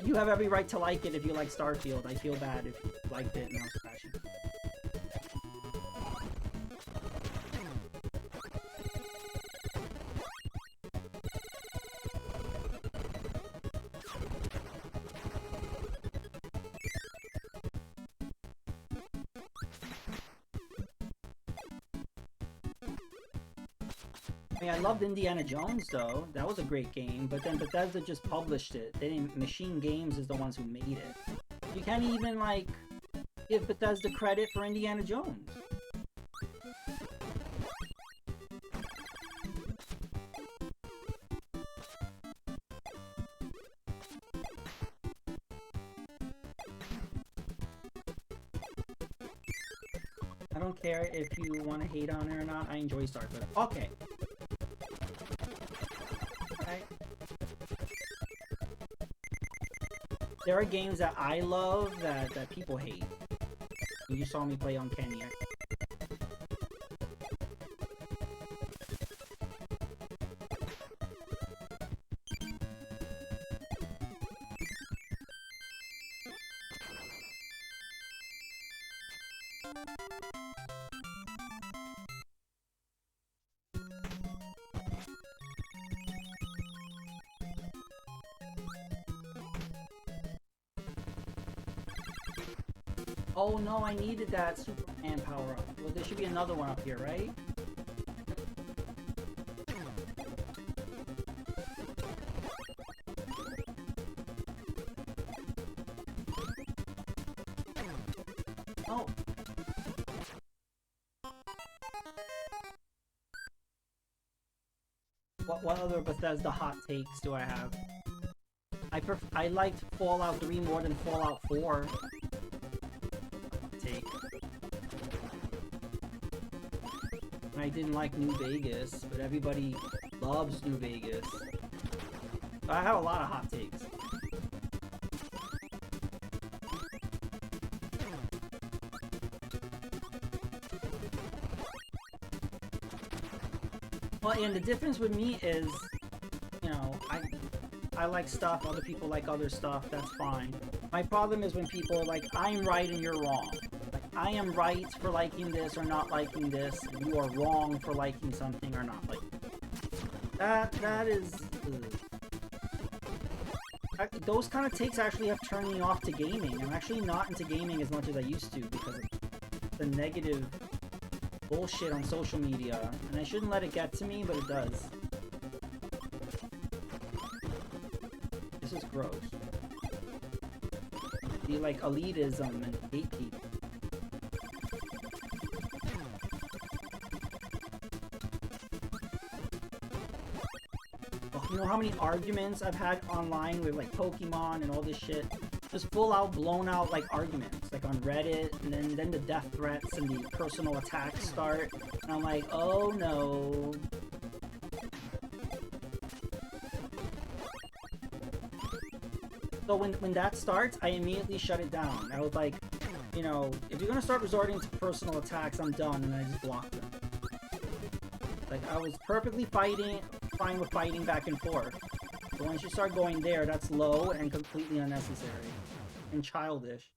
You have every right to like it if you like Starfield. I feel bad if you liked it and I was trashing it. I mean, I loved Indiana Jones, though. That was a great game, but then Bethesda just published it. They didn't... Machine Games is the ones who made it. You can't even, like, give Bethesda credit for Indiana Jones. I don't care if you want to hate on it or not. I enjoy Star Fox. Okay. Right. There are games that I love that people hate. You saw me play on Kenny. Oh no, I needed that Superman power-up. Well, there should be another one up here, right? Oh. What other Bethesda hot takes do I have? I liked Fallout 3 more than Fallout 4. I didn't like New Vegas, but everybody loves New Vegas. So I have a lot of hot takes. Well, and the difference with me is, you know, I like stuff, other people like other stuff, that's fine. My problem is when people are like, I'm right and you're wrong. I am right for liking this or not liking this. You are wrong for liking something or not liking it. That is... those kind of takes actually have turned me off to gaming. I'm actually not into gaming as much as I used to because of the negative bullshit on social media. And I shouldn't let it get to me, but it does. This is gross. Be like elitism and hate people. You know how many arguments I've had online with like Pokemon and all this shit? Just full out blown out like arguments, like on Reddit, and then the death threats and the personal attacks start, and I'm like, oh no. So when that starts, I immediately shut it down. I was like, you know, if you're gonna start resorting to personal attacks, I'm done, and I just blocked them. Like, I was perfectly fine with fighting back and forth. But once you start going there, that's low and completely unnecessary. And childish.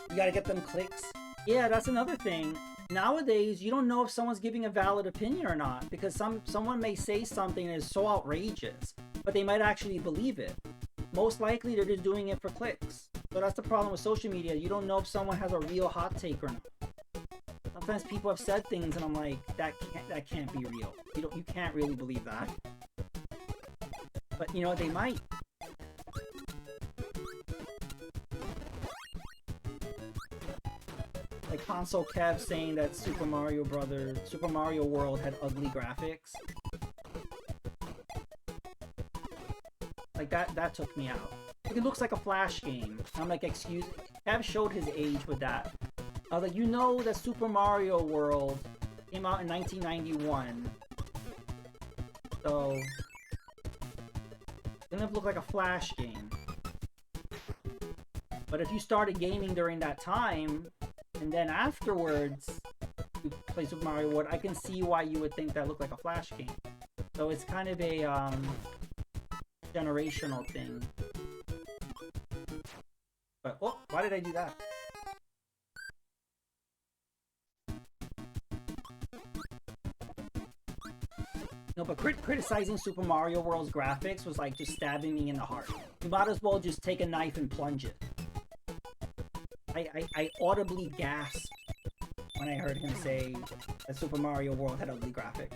You gotta get them clicks. Yeah, that's another thing. Nowadays, you don't know if someone's giving a valid opinion or not, because someone may say something that is so outrageous, but they might actually believe it. Most likely, they're just doing it for clicks. So that's the problem with social media. You don't know if someone has a real hot take or not. Sometimes people have said things and I'm like, that can't be real. You can't really believe that. But you know, they might. Like Console Kev saying that Super Mario World had ugly graphics. Like that took me out. Like, it looks like a Flash game. I'm like, excuse me. Kev showed his age with that. I was like, you know that Super Mario World came out in 1991. So it didn't look like a Flash game. But if you started gaming during that time, and then afterwards you play Super Mario World, I can see why you would think that looked like a Flash game. So it's kind of a generational thing. But, oh, why did I do that? No, but criticizing Super Mario World's graphics was like just stabbing me in the heart. You might as well just take a knife and plunge it. I audibly gasped when I heard him say that Super Mario World had ugly graphics.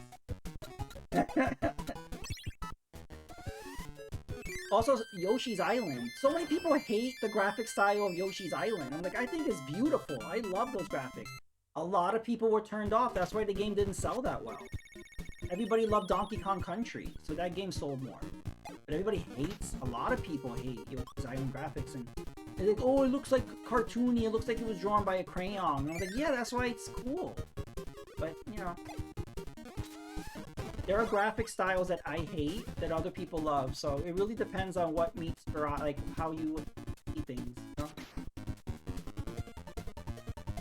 Also, Yoshi's Island. So many people hate the graphic style of Yoshi's Island. I'm like, I think it's beautiful. I love those graphics. A lot of people were turned off. That's why the game didn't sell that well. Everybody loved Donkey Kong Country, so that game sold more. But everybody hates, a lot of people hate Yoshi's Island graphics, and They're like, oh, it looks like cartoony, it looks like it was drawn by a crayon. And I was like, yeah, that's why it's cool. But, you know, there are graphic styles that I hate that other people love, so it really depends on what meets, or like, how you see things, you know?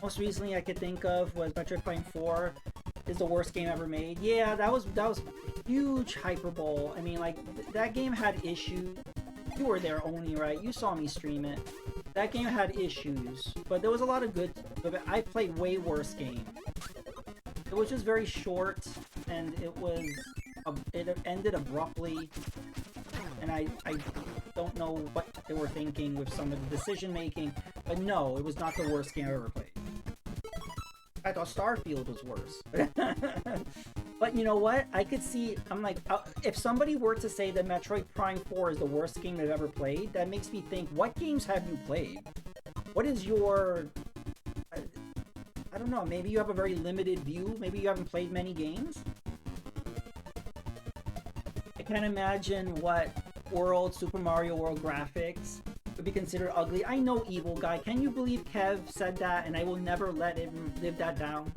Most recently I could think of was Metroid Prime 4 is the worst game ever made. Yeah, that was huge hyperbole. I mean, like, that game had issues. You were there, Oni, right? You saw me stream it. That game had issues, but there was a lot of good. I played way worse games. It was just very short, and it ended abruptly, and I don't know what they were thinking with some of the decision making, but no, it was not the worst game I ever played. I thought Starfield was worse. But you know what? I could see, I'm like, if somebody were to say that Metroid Prime 4 is the worst game they've ever played, that makes me think, what games have you played? What is your... I don't know, maybe you have a very limited view? Maybe you haven't played many games? I can't imagine what Super Mario World graphics would be considered ugly. I know, Evil Guy. Can you believe Kev said that and I will never let him live that down?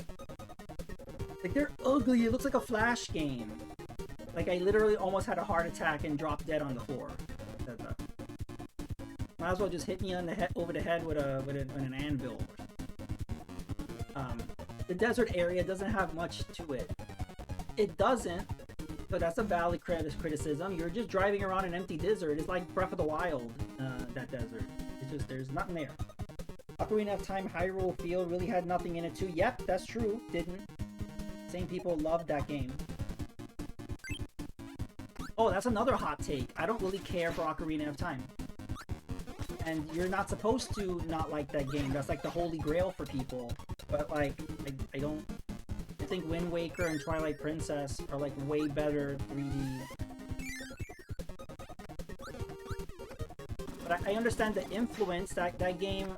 Like, they're ugly. It looks like a Flash game. Like, I literally almost had a heart attack and dropped dead on the floor. Said that. Might as well just hit me on the head, over the head with an anvil. The desert area doesn't have much to it. It doesn't, but that's a valid criticism. You're just driving around an empty desert. It's like Breath of the Wild, that desert. It's just, there's nothing there. Ocarina of Time Hyrule Field really had nothing in it too. Yep, that's true. Didn't. Same people loved that game. Oh, that's another hot take. I don't really care for Ocarina of Time. And you're not supposed to not like that game. That's like the holy grail for people. But like, I don't... I think Wind Waker and Twilight Princess are like way better 3D. But I understand the influence. That game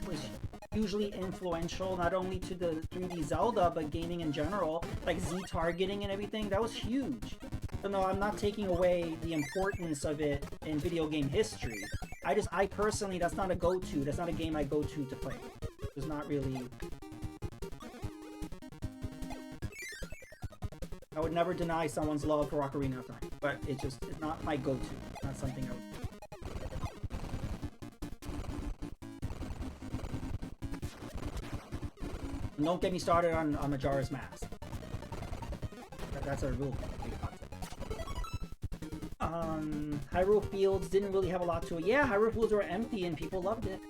was hugely influential, not only to the 3D Zelda, but gaming in general. Like Z-targeting and everything, that was huge. So no, I'm not taking away the importance of it in video game history. I personally, that's not a go-to. That's not a game I go to play. It's not really... I would never deny someone's love for Ocarina of Time, but it's not my go-to. It's not something I would... And don't get me started on Majora's Mask. That's a real big concept. Hyrule Fields didn't really have a lot to it. Yeah, Hyrule Fields were empty and people loved it.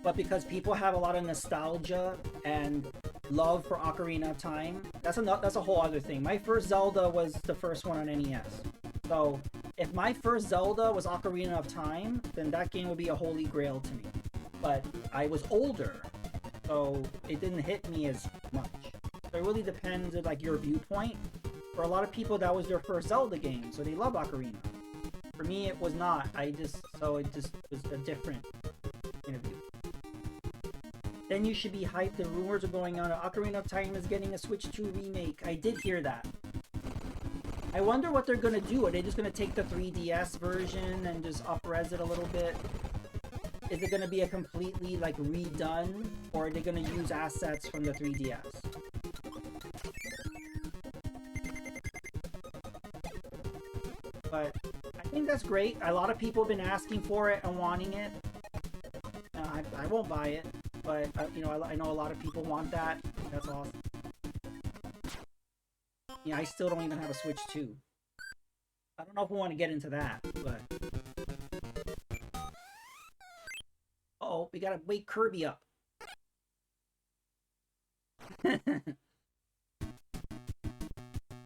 But because people have a lot of nostalgia and love for Ocarina of Time, that's a whole other thing. My first Zelda was the first one on NES. So, if my first Zelda was Ocarina of Time, then that game would be a holy grail to me. But I was older, so it didn't hit me as much. So it really depends on like your viewpoint. For a lot of people, that was their first Zelda game, so they love Ocarina. For me, it was not. It just was a different interview. Then you should be hyped. The rumors are going on. Ocarina of Time is getting a Switch 2 remake. I did hear that. I wonder what they're gonna do. Are they just gonna take the 3DS version and just up-res it a little bit? Is it gonna be a completely, like, redone? Or are they gonna use assets from the 3DS? But I think that's great. A lot of people have been asking for it and wanting it. I won't buy it, but you know, I know a lot of people want that. That's awesome. Yeah, I still don't even have a Switch 2. I don't know if we want to get into that, but... Uh-oh, we gotta wake Kirby up.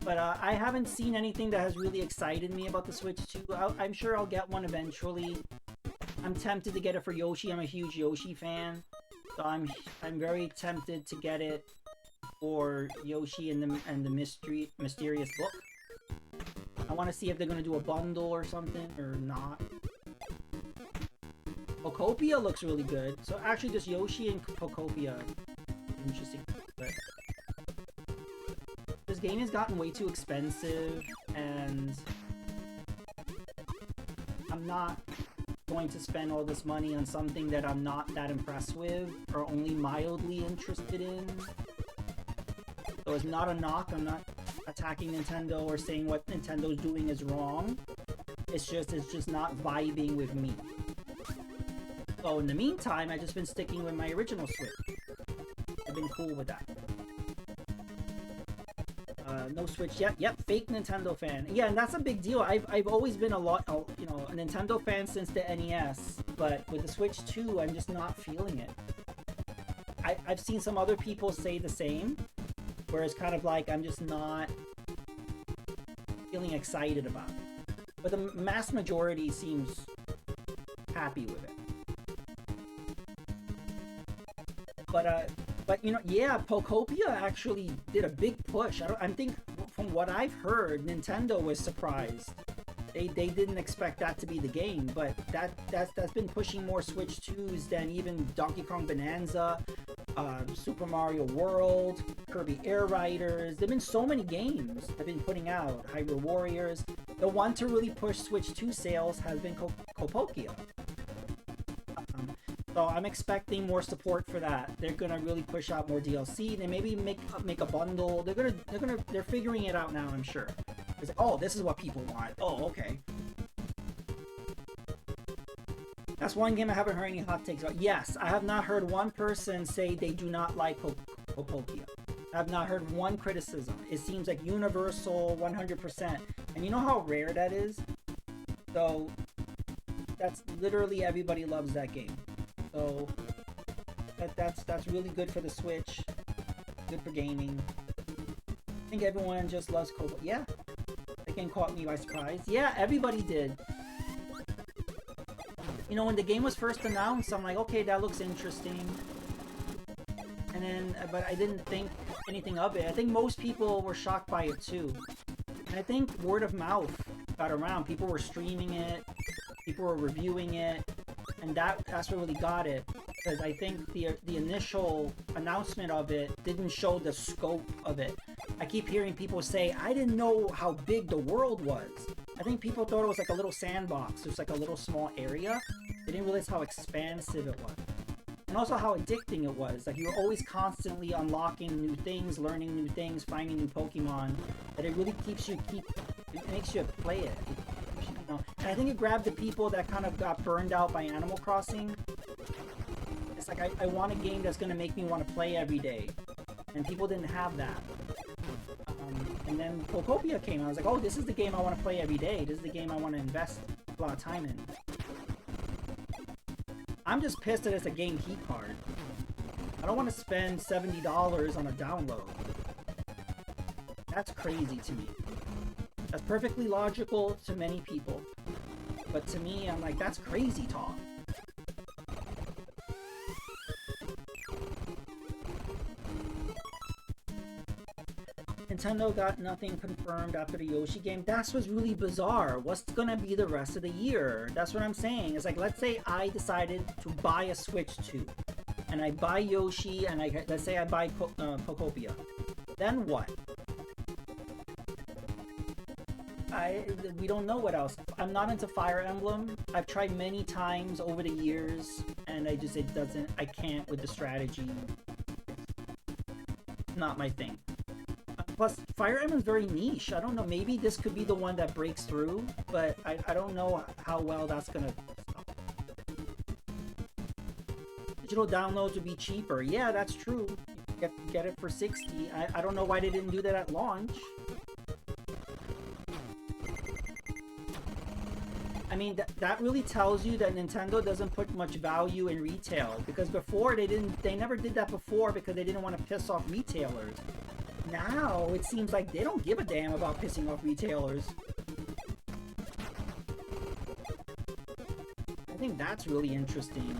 But I haven't seen anything that has really excited me about the Switch 2. I'm sure I'll get one eventually. I'm tempted to get it for Yoshi. I'm a huge Yoshi fan. So I'm very tempted to get it for Yoshi and the mysterious book. I want to see if they're going to do a bundle or something or not. Pokopia looks really good. So actually just Yoshi and Pokopia. Interesting. But this game has gotten way too expensive and I'm not going to spend all this money on something that I'm not that impressed with or only mildly interested in. So it's not a knock. I'm not attacking Nintendo or saying what Nintendo's doing is wrong. It's just not vibing with me. So in the meantime, I've just been sticking with my original Switch. I've been cool with that. No Switch yet. Yep, fake Nintendo fan. Yeah, and that's a big deal. I've always been a Nintendo fan since the NES, but with the Switch 2, I'm just not feeling it. I've seen some other people say the same, where it's kind of like I'm just not feeling excited about it. But the mass majority seems happy with it. But you know, yeah, Pokopia actually did a big push. I think from what I've heard, Nintendo was surprised. They didn't expect that to be the game, but that's been pushing more Switch 2s than even Donkey Kong Bonanza, Super Mario World, Kirby Air Riders. There've been so many games they've been putting out. Hyrule Warriors. The one to really push Switch 2 sales has been Pokopia. So I'm expecting more support for that. They're gonna really push out more DLC. They maybe make a bundle. They're figuring it out now, I'm sure. It's like, oh, this is what people want. Oh, okay. That's one game I haven't heard any hot takes about. Yes, I have not heard one person say they do not like Pokopia. I have not heard one criticism. It seems like universal, 100%. And you know how rare that is? So that's literally everybody loves that game. So that's really good for the Switch, good for gaming. I think everyone just loves Kobo. Yeah, that game caught me by surprise. Yeah, everybody did. You know, when the game was first announced, I'm like, okay, that looks interesting. And then, but I didn't think anything of it. I think most people were shocked by it too. And I think word of mouth got around. People were streaming it, people were reviewing it. And that's what really got it, because I think the initial announcement of it didn't show the scope of it. I keep hearing people say, I didn't know how big the world was. I think people thought it was like a little sandbox, just like a little small area. They didn't realize how expansive it was. And also how addicting it was. Like, you were always constantly unlocking new things, learning new things, finding new Pokemon. That it really it makes you play it. And I think it grabbed the people that kind of got burned out by Animal Crossing. It's like, I want a game that's going to make me want to play every day. And people didn't have that. And then Pokopia came out. I was like, oh, this is the game I want to play every day. This is the game I want to invest a lot of time in. I'm just pissed that it's a game key card. I don't want to spend $70 on a download. That's crazy to me. That's perfectly logical to many people. But to me, I'm like, that's crazy talk. Nintendo got nothing confirmed after the Yoshi game. That's what's really bizarre. What's gonna be the rest of the year? That's what I'm saying. It's like, let's say I decided to buy a Switch 2. And I buy Yoshi, and let's say I buy Pokopia. Then what? We don't know what else. I'm not into Fire Emblem. I've tried many times over the years, and I can't with the strategy. Not my thing. Plus, Fire Emblem's very niche. I don't know, maybe this could be the one that breaks through, but I don't know how well that's gonna stop. Digital downloads would be cheaper. Yeah, that's true. Get it for $60. I don't know why they didn't do that at launch. I mean, that really tells you that Nintendo doesn't put much value in retail, because before they never did that before because they didn't want to piss off retailers. Now it seems like they don't give a damn about pissing off retailers. I think that's really interesting.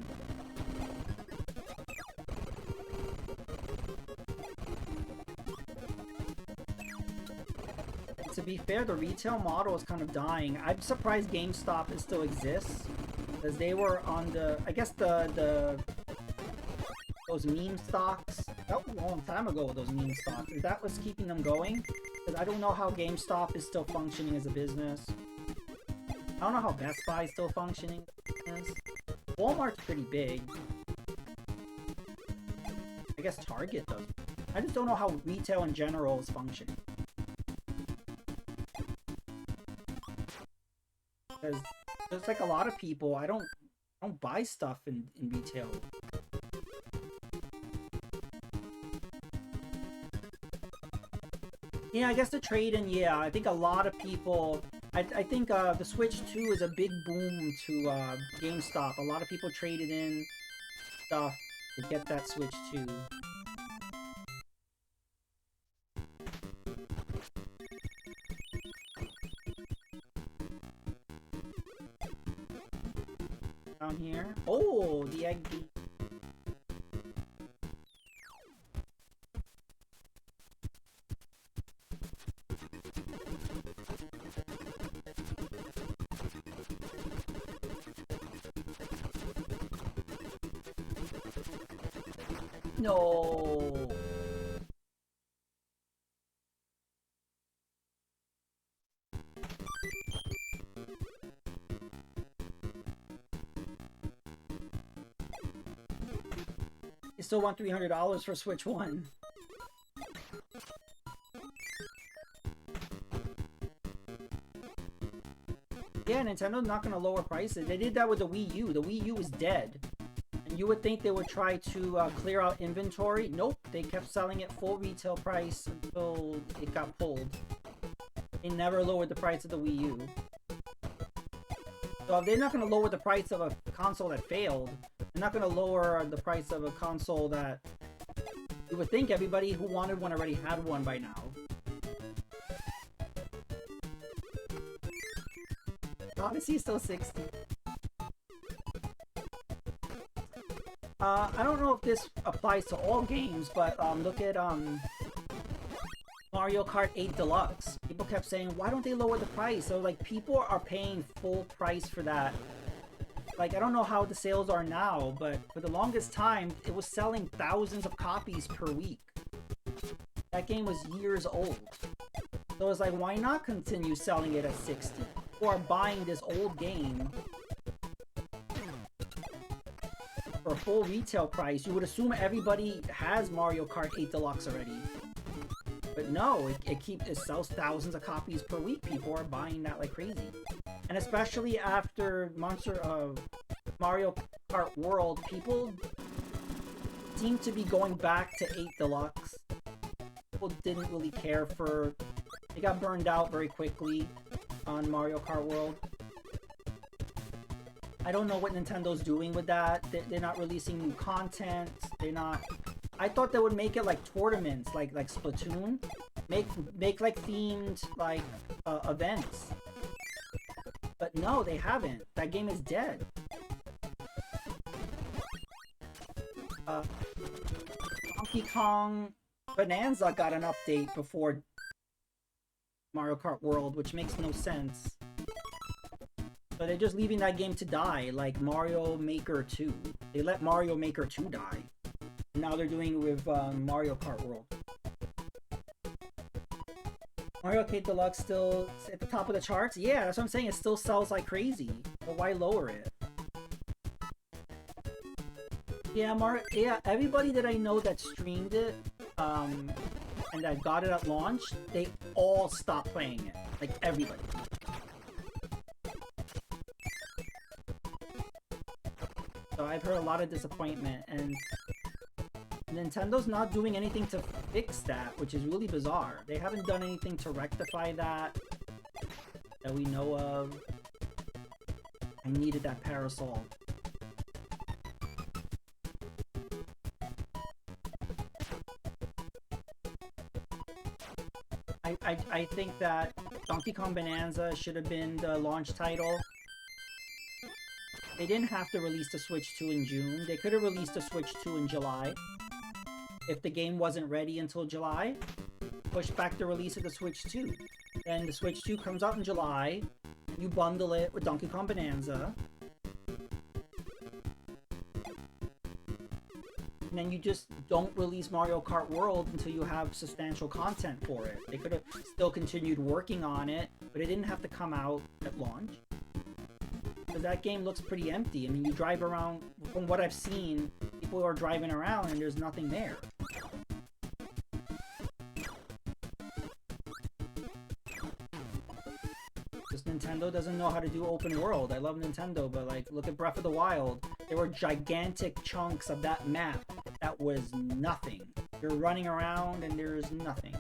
To be fair, the retail model is kind of dying. I'm surprised GameStop still exists, because they were on I guess those meme stocks. That was a long time ago, those meme stocks. Is that what's keeping them going? Because I don't know how GameStop is still functioning as a business. I don't know how Best Buy is still functioning. Walmart's pretty big. I guess Target does. I just don't know how retail in general is functioning. Because there's like a lot of people, I don't buy stuff in retail. Yeah, I guess the trade-in, yeah, I think a lot of people... I think the Switch 2 is a big boom to GameStop. A lot of people traded in stuff to get that Switch 2. Down here. Oh, the egg. No. You still want $300 for Switch 1. Yeah, Nintendo's not gonna lower prices. They did that with the Wii U. The Wii U is dead. And you would think they would try to clear out inventory. Nope, they kept selling it full retail price until it got pulled. They never lowered the price of the Wii U. So if they're not gonna lower the price of a console that failed, they're not gonna lower the price of a console that... You would think everybody who wanted one already had one by now. Odyssey's still 60. I don't know if this applies to all games, but look at Mario Kart 8 Deluxe. People kept saying, why don't they lower the price? So like, people are paying full price for that. Like, I don't know how the sales are now, but for the longest time, it was selling thousands of copies per week. That game was years old. So it's like, why not continue selling it at 60? Or buying this old game for a full retail price. You would assume everybody has Mario Kart 8 Deluxe already. But no, it sells thousands of copies per week. People are buying that like crazy. And especially after Mario Kart World, people seem to be going back to 8 Deluxe. People didn't really care for... They got burned out very quickly on Mario Kart World. I don't know what Nintendo's doing with that. They're not releasing new content. They're not... I thought they would make it like tournaments, like Splatoon. Make like themed like events. But no, they haven't. That game is dead. Donkey Kong Bonanza got an update before Mario Kart World, which makes no sense. So they're just leaving that game to die, like Mario Maker 2. They let Mario Maker 2 die. And now they're doing it with Mario Kart World. Mario Kart Deluxe still at the top of the charts? Yeah, that's what I'm saying. It still sells like crazy. But why lower it? Yeah, everybody that I know that streamed it, and that got it at launch, they all stopped playing it. Like, everybody. So I've heard a lot of disappointment, and Nintendo's not doing anything to fix that, which is really bizarre. They haven't done anything to rectify that we know of. I needed that parasol. I think that Donkey Kong Bonanza should have been the launch title. They didn't have to release the Switch 2 in June. They could have released the Switch 2 in July. If the game wasn't ready until July, push back the release of the Switch 2. Then the Switch 2 comes out in July. You bundle it with Donkey Kong Bonanza. And then you just don't release Mario Kart World until you have substantial content for it. They could have still continued working on it, but it didn't have to come out at launch. Because that game looks pretty empty. I mean, you drive around, from what I've seen, people are driving around and there's nothing there. Just Nintendo doesn't know how to do open world. I love Nintendo, but like, look at Breath of the Wild. There were gigantic chunks of that map that was nothing. You're running around and there's nothing.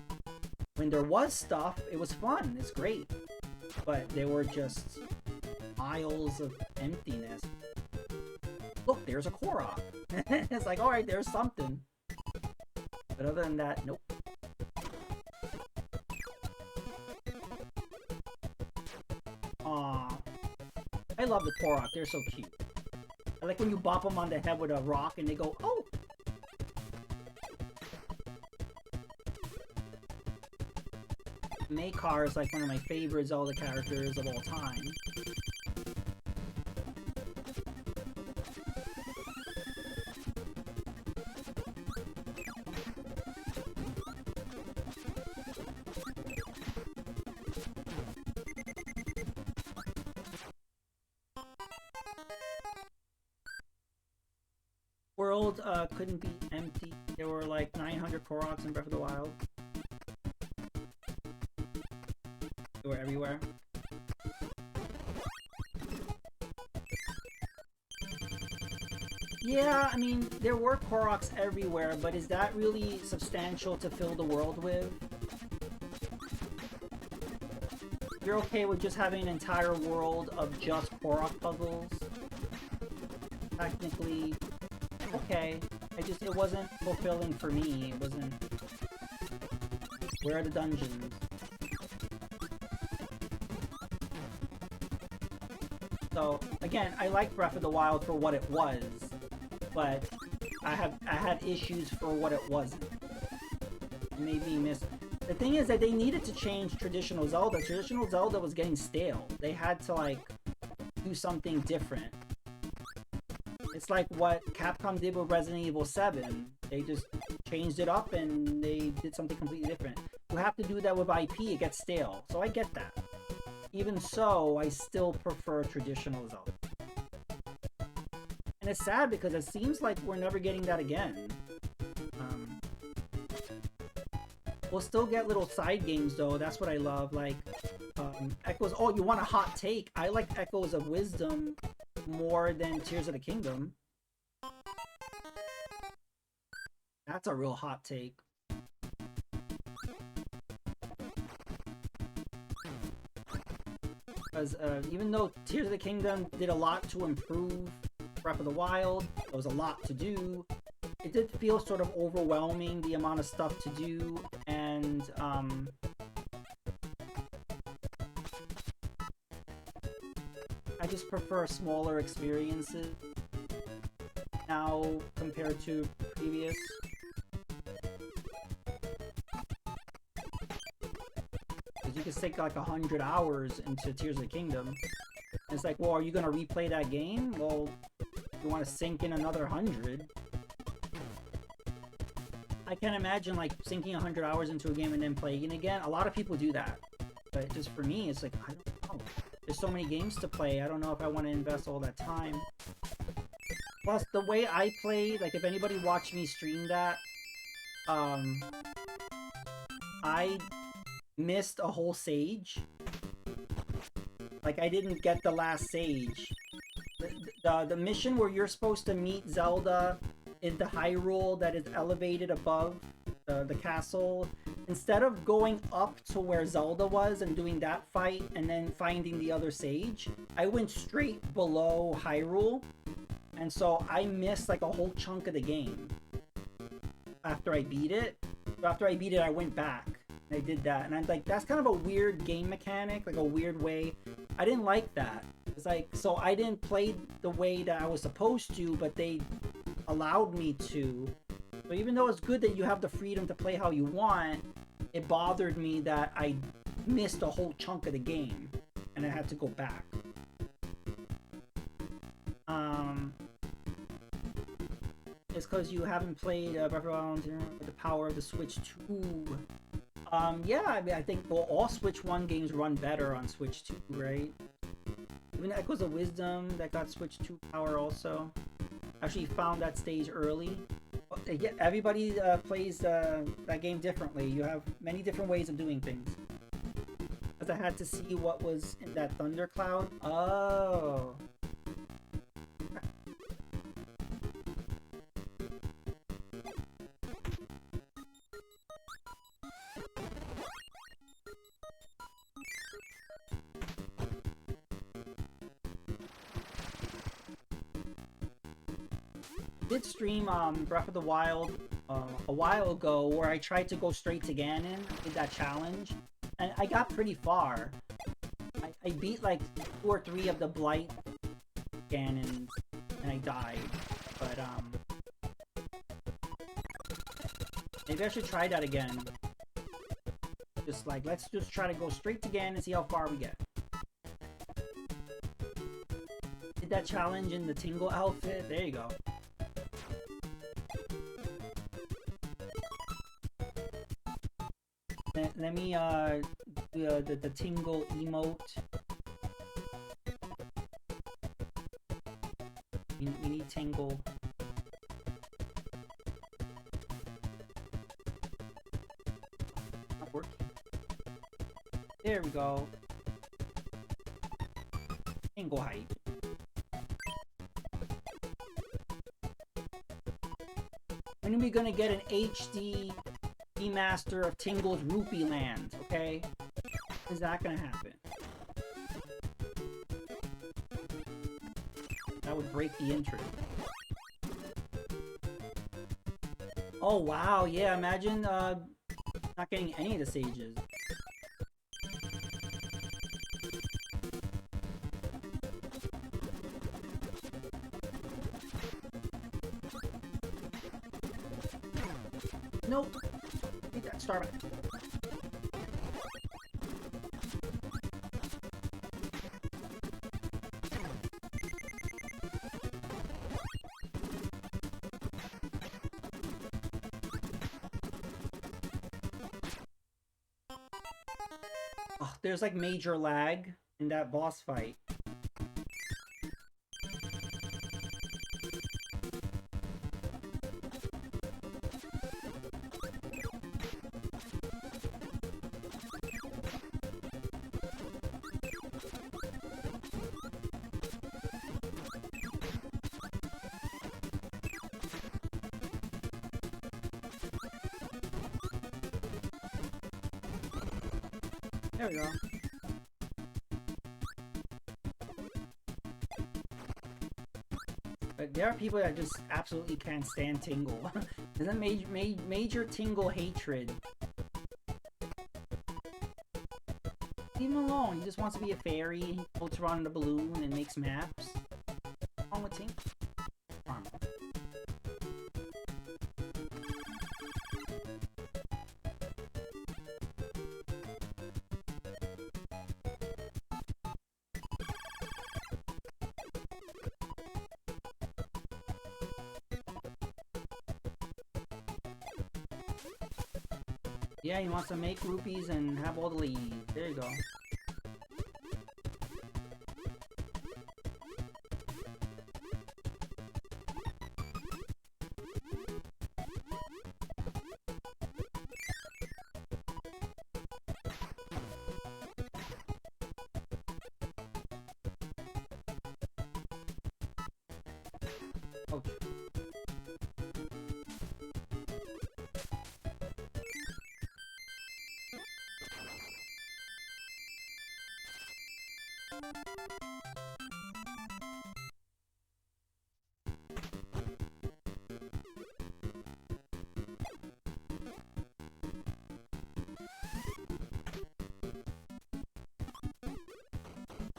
When there was stuff, it was fun. It's great. But there were just miles of emptiness. Look, there's a Korok. It's like, alright, there's something. But other than that, nope. Aww. I love the Korok. They're so cute. I like when you bop them on the head with a rock and they go, oh! Makar is like one of my favorite Zelda characters of all time. World couldn't be empty. There were like 900 Koroks in Breath of the Wild. They were everywhere. Yeah, I mean, there were Koroks everywhere, but is that really substantial to fill the world with? You're okay with just having an entire world of just Korok puzzles? Technically, okay. It wasn't fulfilling for me. It wasn't... Where are the dungeons? So, again, I like Breath of the Wild for what it was, but I had issues for what it wasn't. It made me miss... The thing is that they needed to change traditional Zelda. Traditional Zelda was getting stale. They had to, like, do something different. It's like what Capcom did with Resident Evil 7. They just changed it up and they did something completely different. You have to do that with IP, it gets stale. So I get that. Even so, I still prefer traditional Zelda. And it's sad because it seems like we're never getting that again. We'll still get little side games though, that's what I love, like Echoes. Oh, you want a hot take? I like Echoes of Wisdom more than Tears of the Kingdom. That's a real hot take. Because even though Tears of the Kingdom did a lot to improve Breath of the Wild, there was a lot to do, it did feel sort of overwhelming, the amount of stuff to do, and I just prefer smaller experiences now compared to previous. Because you can sink like 100 hours into Tears of the Kingdom. And it's like, well, are you going to replay that game? Well, you want to sink in another 100. I can't imagine like sinking 100 hours into a game and then playing it again. A lot of people do that. But just for me, it's like, I don't know. There's so many games to play, I don't know if I want to invest all that time. Plus, the way I played, like if anybody watched me stream that, I missed a whole sage. Like, I didn't get the last sage. The mission where you're supposed to meet Zelda in the Hyrule that is elevated above the castle, instead of going up to where Zelda was and doing that fight and then finding the other sage, I went straight below Hyrule, and so I missed like a whole chunk of the game after I beat it. So after I beat it, I went back and I did that, and I'm like, that's kind of a weird game mechanic, like a weird way. I didn't like that. It's like, so I didn't play the way that I was supposed to, but they allowed me to. So even though it's good that you have the freedom to play how you want, it bothered me that I missed a whole chunk of the game and I had to go back. It's because you haven't played Breath of the Wild with the power of the Switch 2. Yeah, I mean, I think, well, all Switch 1 games run better on Switch 2, right? Even Echoes of Wisdom that got switched to Power also. Actually found that stage early. Everybody plays that game differently. You have many different ways of doing things. Because I had to see what was in that thundercloud. Oh. Did stream Breath of the Wild a while ago where I tried to go straight to Ganon with that challenge, and I got pretty far. I beat like 2 or 3 of the Blight Ganons, and I died. But maybe I should try that again. Just like, let's just try to go straight to Ganon and see how far we get. Did that challenge in the Tingle outfit? There you go. Let me do the Tingle emote. We need Tingle. Not working. There we go. Tingle height. When are we gonna get an HD remaster of Tingle's Rupee Land, okay? Is that gonna happen? That would break the interest. Oh wow, yeah, imagine not getting any of the sages. Nope. Need that Starbuck. Oh, there's like major lag in that boss fight. There we go. But there are people that just absolutely can't stand Tingle. There's a major Tingle hatred. Leave him alone. He just wants to be a fairy. He floats around in a balloon and makes maps. What's wrong with Tingle? Yeah, he wants to make rupees and have all the leaves. There you go. Oh.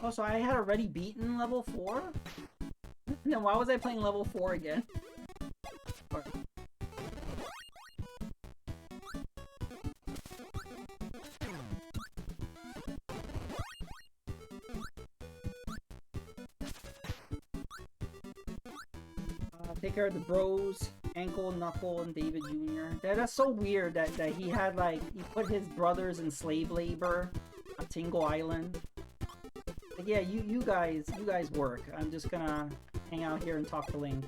Oh, so I had already beaten level 4? Then why was I playing level 4 again? Take care of the bros, Ankle, Knuckle, and David Jr. That's so weird that he had like, he put his brothers in slave labor on Tingle Island. But yeah, you guys work. I'm just gonna hang out here and talk to Link.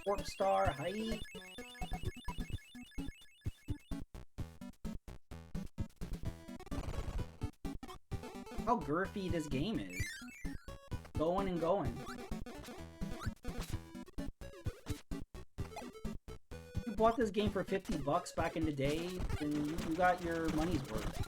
Warp Star, hi. How girthy this game is. Going and going. You bought this game for 50 bucks back in the day, then you got your money's worth.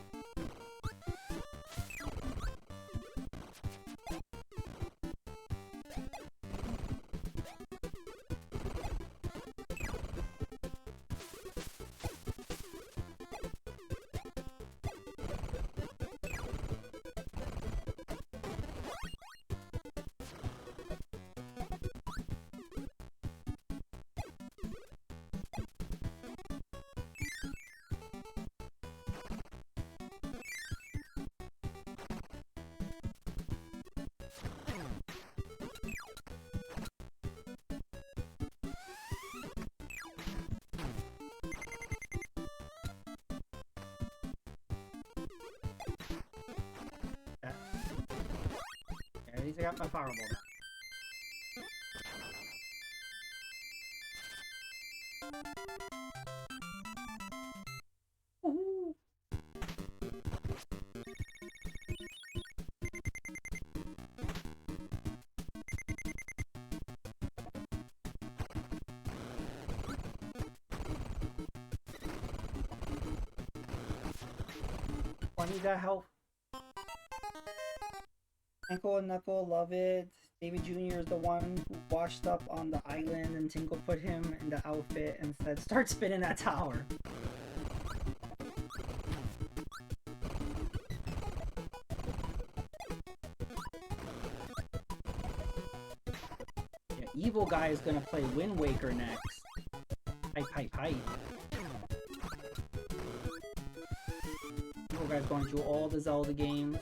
At least I got my fireball back. Woohoo! I need that help. Tinkle and Knuckle love it. David Jr. is the one who washed up on the island and Tinkle put him in the outfit and said, start spinning that tower. Yeah, Evil Guy is gonna play Wind Waker next. Hype. Evil Guy's going through all the Zelda games.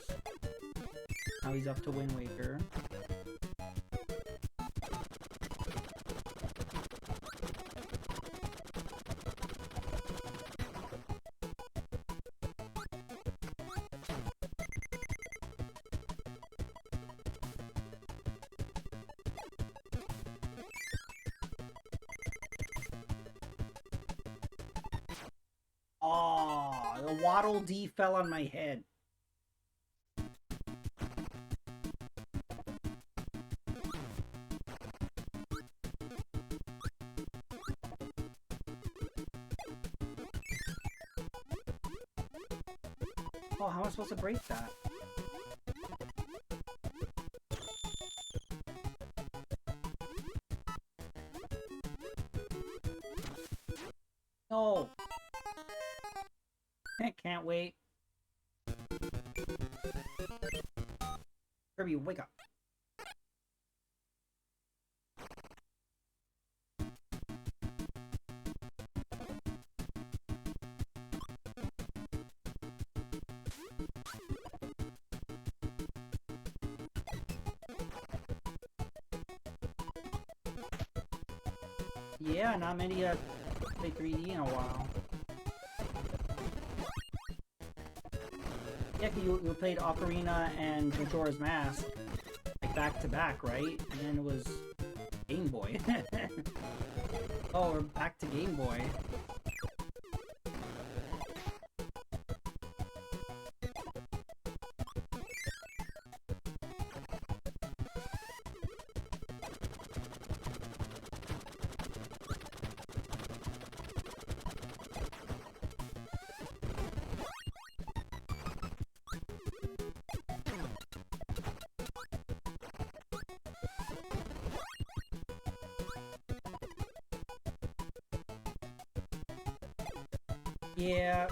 Now he's up to Wind Waker. Oh, the Waddle Dee fell on my head. Oh, how am I supposed to break that? No! Can't wait. Kirby, wake up. Yeah, not many play 3D in a while. Yeah, you played Ocarina and Majora's Mask like back to back, right? And then it was Game Boy. Oh, we're back to Game Boy. Yeah.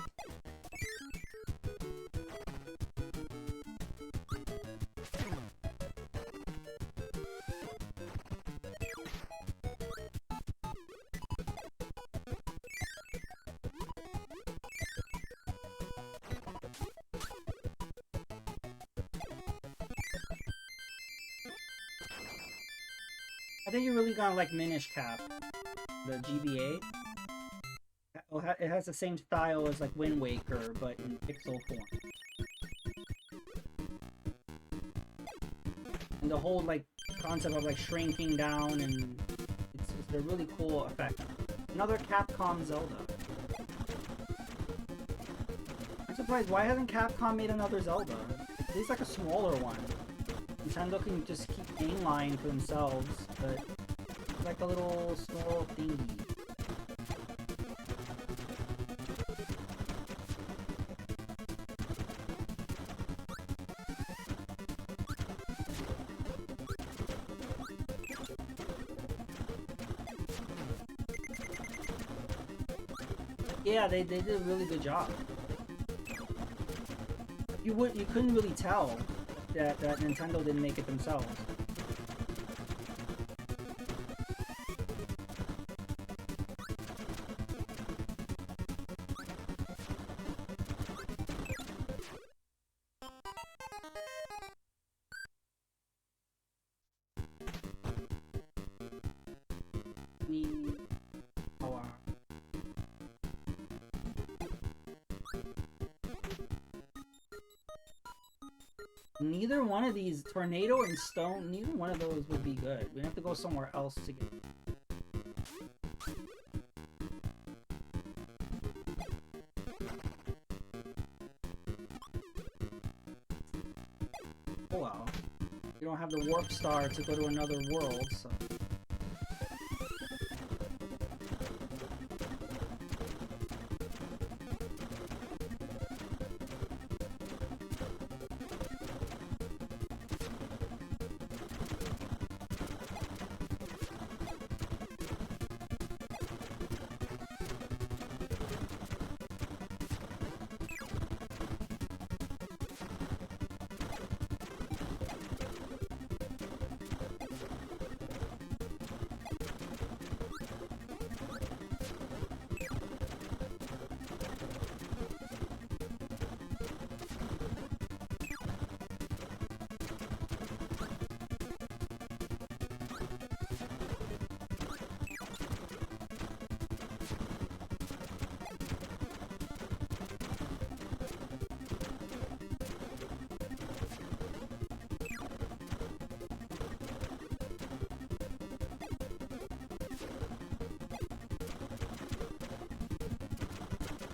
I think you're really gonna like Minish Cap, the GBA. it has the same style as like Wind Waker, but in pixel form. And the whole like concept of like shrinking down, and it's a really cool effect. Another Capcom Zelda. I'm surprised, why hasn't Capcom made another Zelda? At least like a smaller one. Nintendo can just keep mainline for themselves, but it's like a little small thingy. Yeah, they did a really good job. You couldn't really tell that Nintendo didn't make it themselves. Neither one of these, Tornado and Stone, neither one of those would be good. We'd have to go somewhere else to get it. Oh well. You don't have the Warp Star to go to another world, so...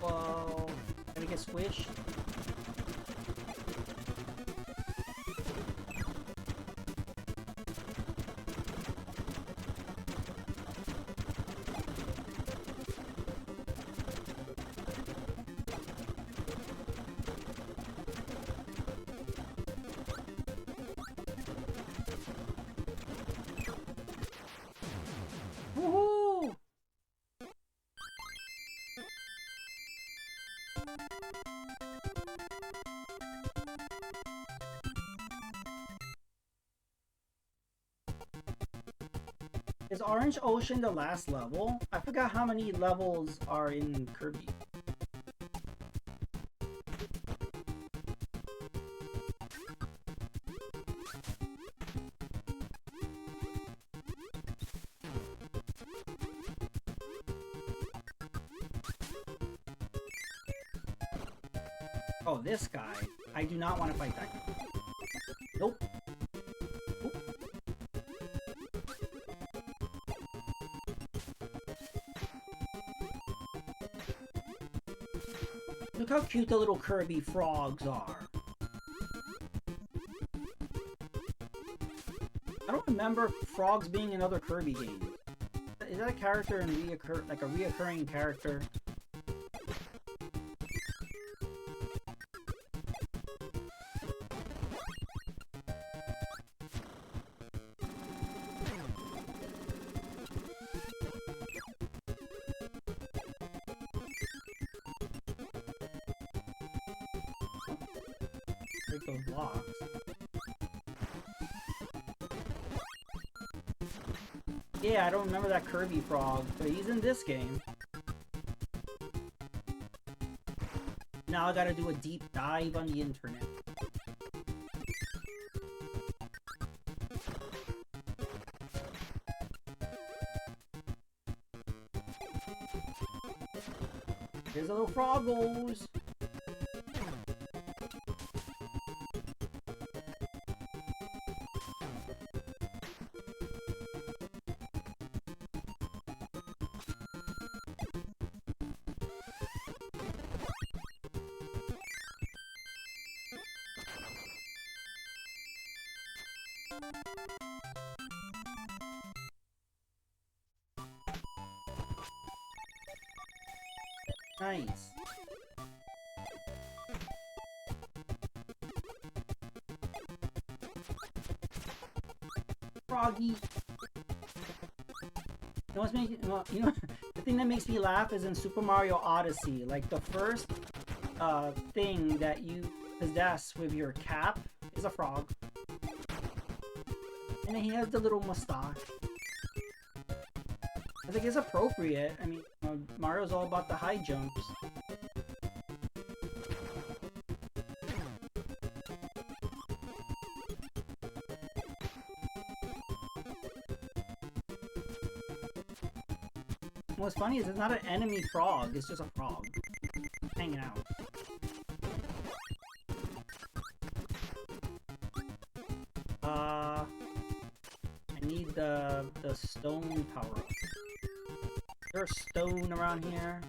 Whoa, let me get squished. Woohoo! Is Orange Ocean the last level? I forgot how many levels are in Kirby. Oh, this guy. I do not want to fight that guy. Nope. Look how cute the little Kirby frogs are. I don't remember frogs being in other Kirby games. Is that a character in like a reoccurring character? Break those blocks. Yeah, I don't remember that Kirby frog, but he's in this game. Now I gotta do a deep dive on the internet. Here's the little froggles. Nice. Froggy. You know what's making, well, you know, the thing that makes me laugh is in Super Mario Odyssey, like the first thing that you possess with your cap is a frog. And then he has the little mustache. I think it's appropriate. I mean, Mario's all about the high jumps. What's funny is it's not an enemy frog, it's just a frog hanging out. I need the stone power-up. Is there a stone around here?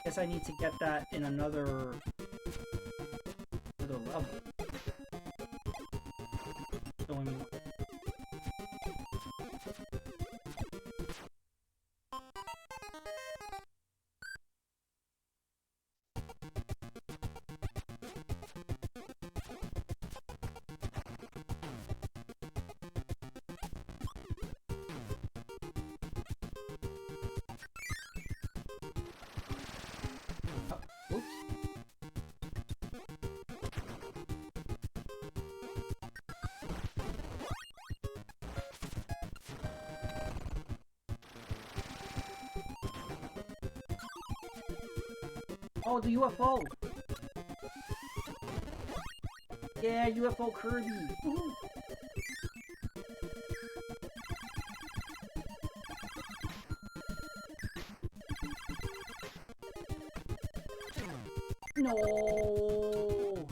Guess I need to get that in another level. Showing me. Oh, the UFO! Yeah, UFO Kirby! Woohoo! No!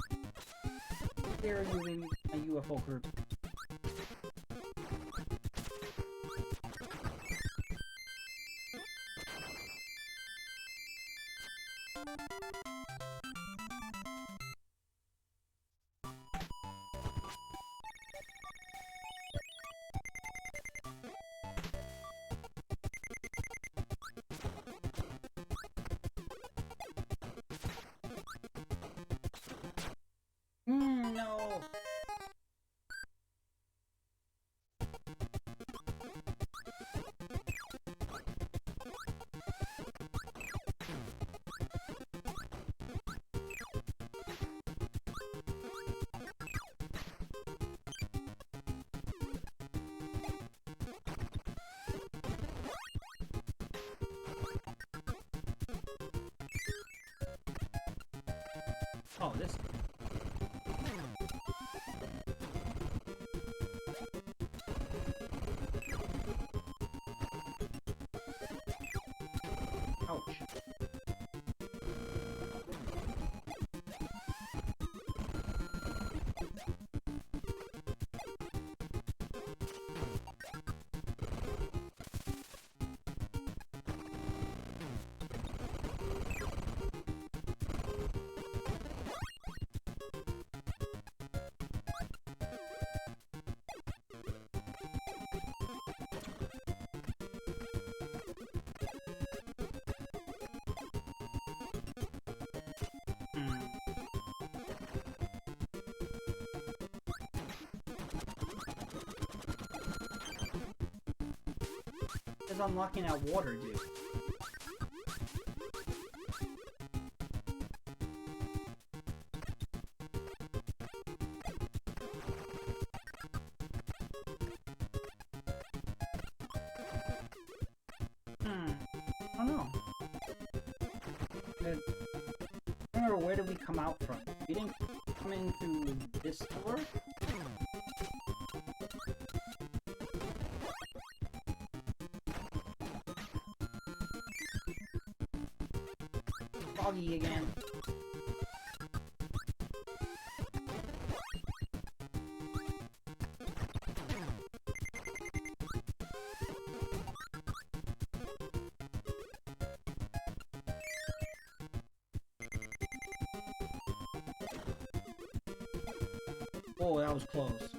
There you moving a UFO Kirby. No! Oh, this. Ouch. What does unlocking that water do? I don't know. I remember, where did we come out from? We didn't come in through this door? doggy again. Oh, that was close.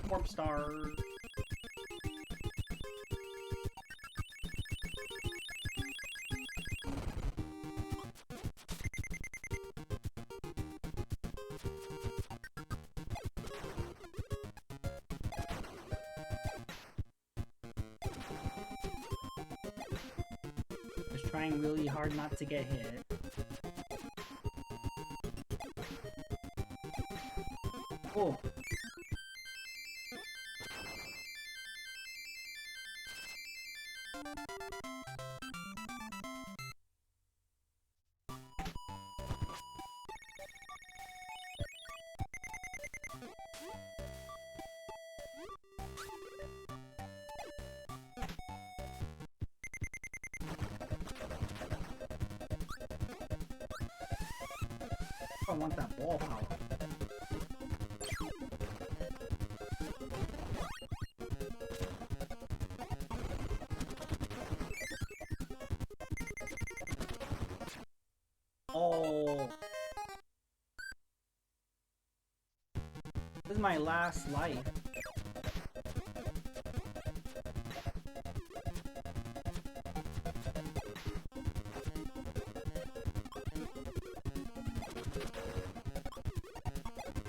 Warp star. Just trying really hard not to get hit. Oh. I want that ball power. Oh. This is my last life.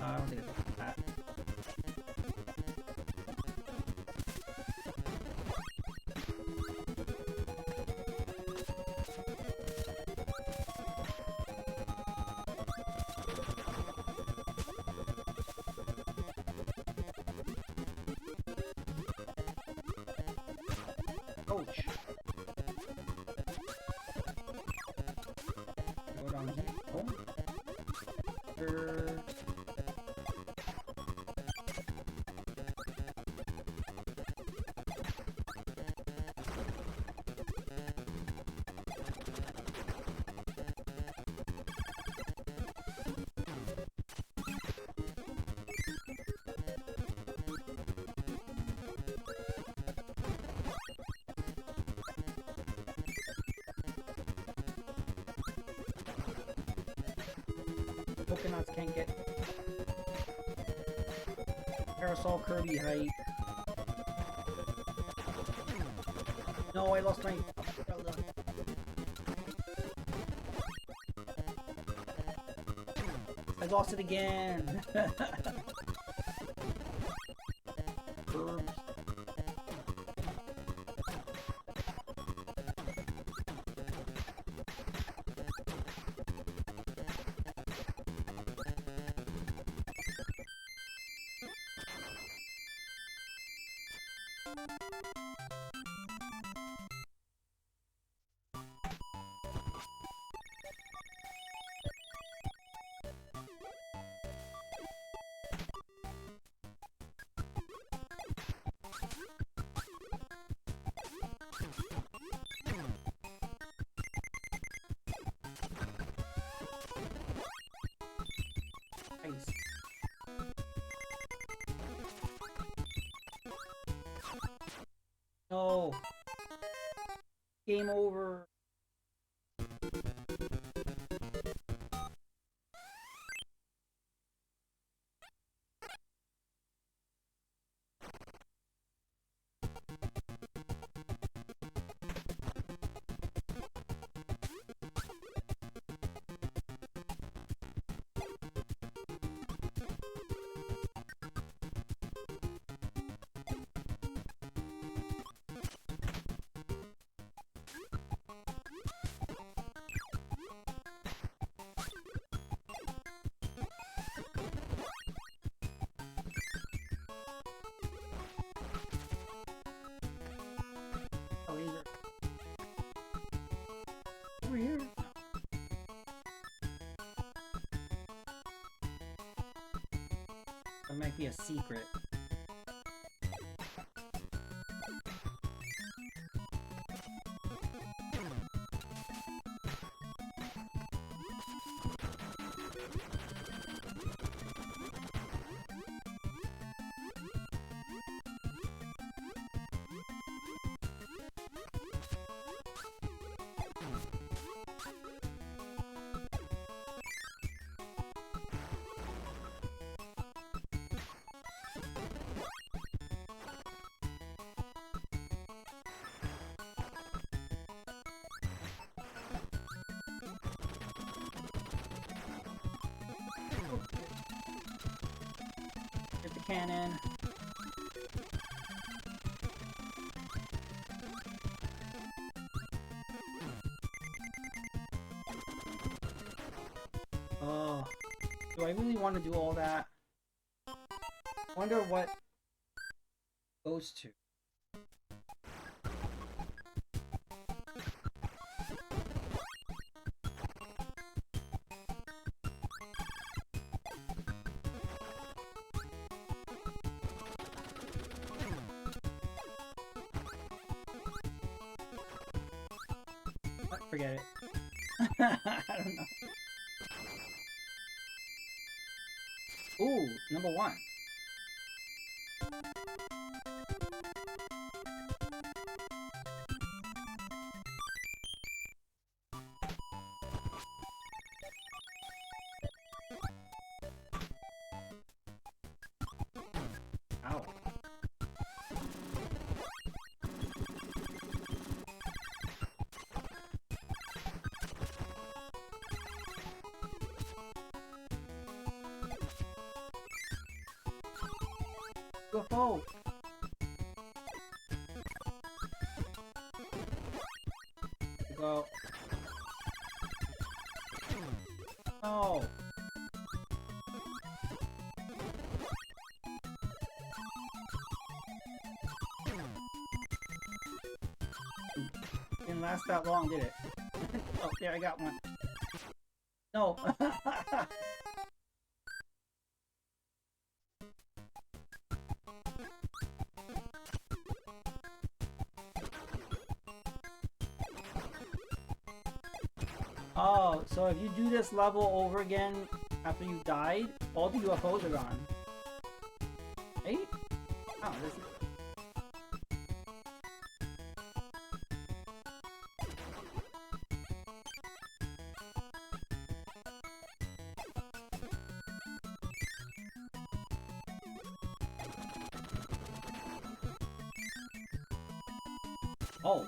I don't think it's that. Ouch. Go down here. Oh. Coconuts can't get Parasol Kirby height. No, I lost my umbrella. I lost it again. Herbs. Nice. No. Game over. Over here. There might be a secret. Get the cannon. Oh, do I really want to do all that? Wonder what goes to. Forget it. I don't know. Ooh, number 1. Ow. UFO! Go. Oh. Didn't last that long, did it? Oh, there, I got one. No. Oh, so if you do this level over again after you died, all the UFOs are gone. Right? Oh, this is... Oh.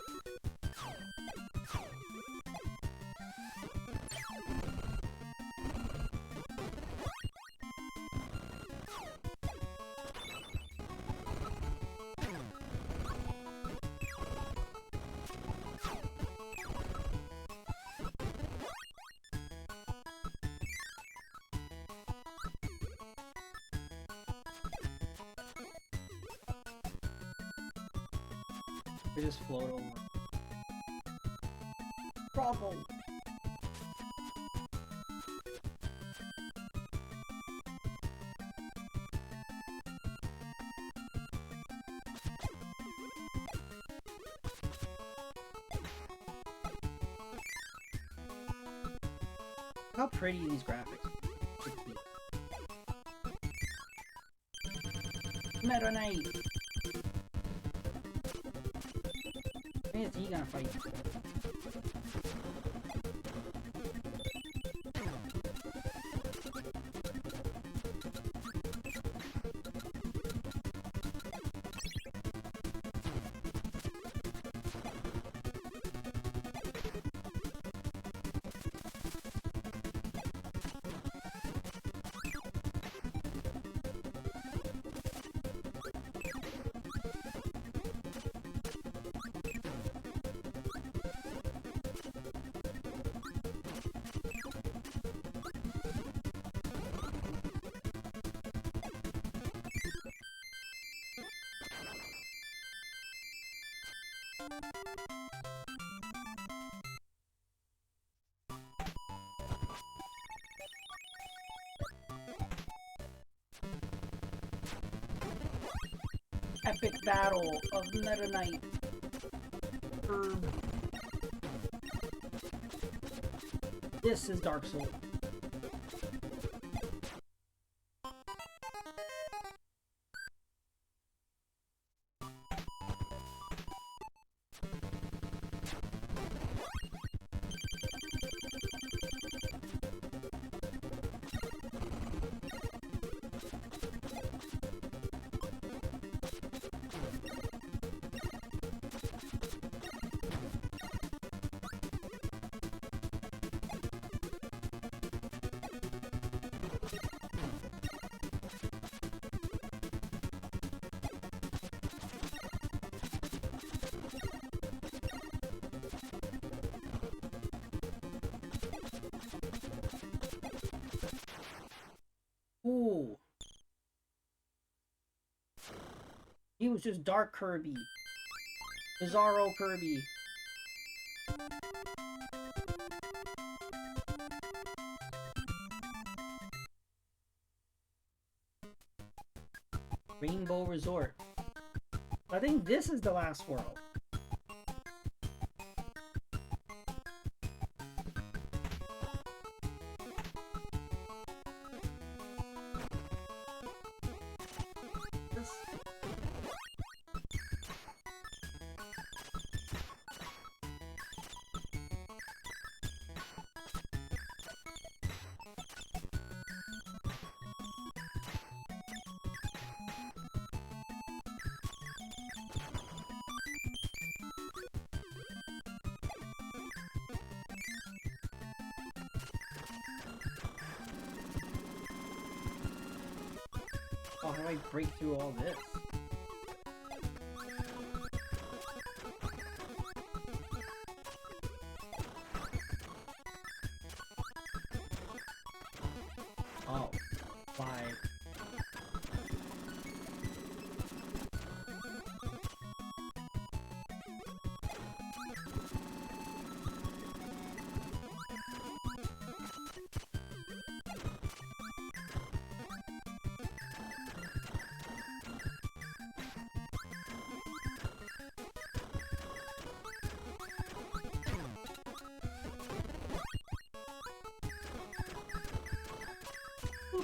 They just float over. Bravo! How pretty these graphics are. Meta Knight! When is he gonna fight? Epic battle of Meta Knight. This is Dark Souls. Ooh. He was just Dark Kirby. Bizarro Kirby. Rainbow Resort. I think this is the last world. Oh, how do I break through all this? Oh, bye.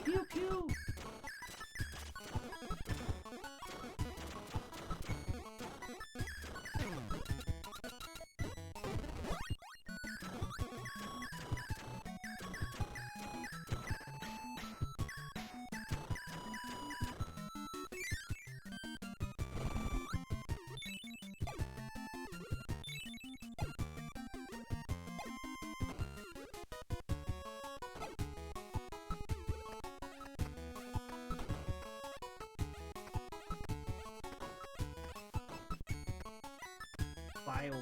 Pew pew! Bio.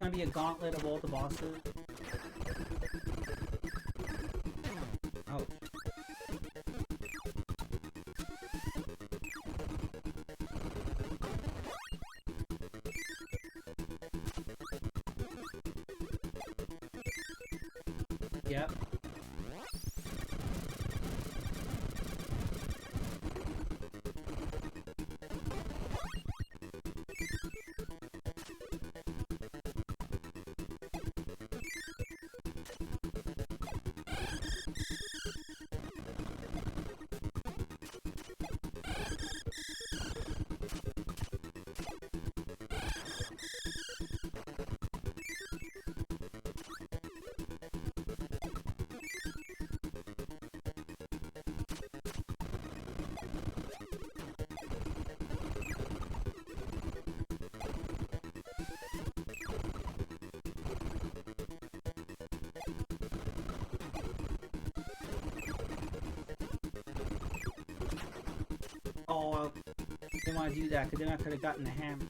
Gonna be a gauntlet of all the bosses. Ouch. Yep. Oh, I didn't want to do that because then I could have gotten the hammer.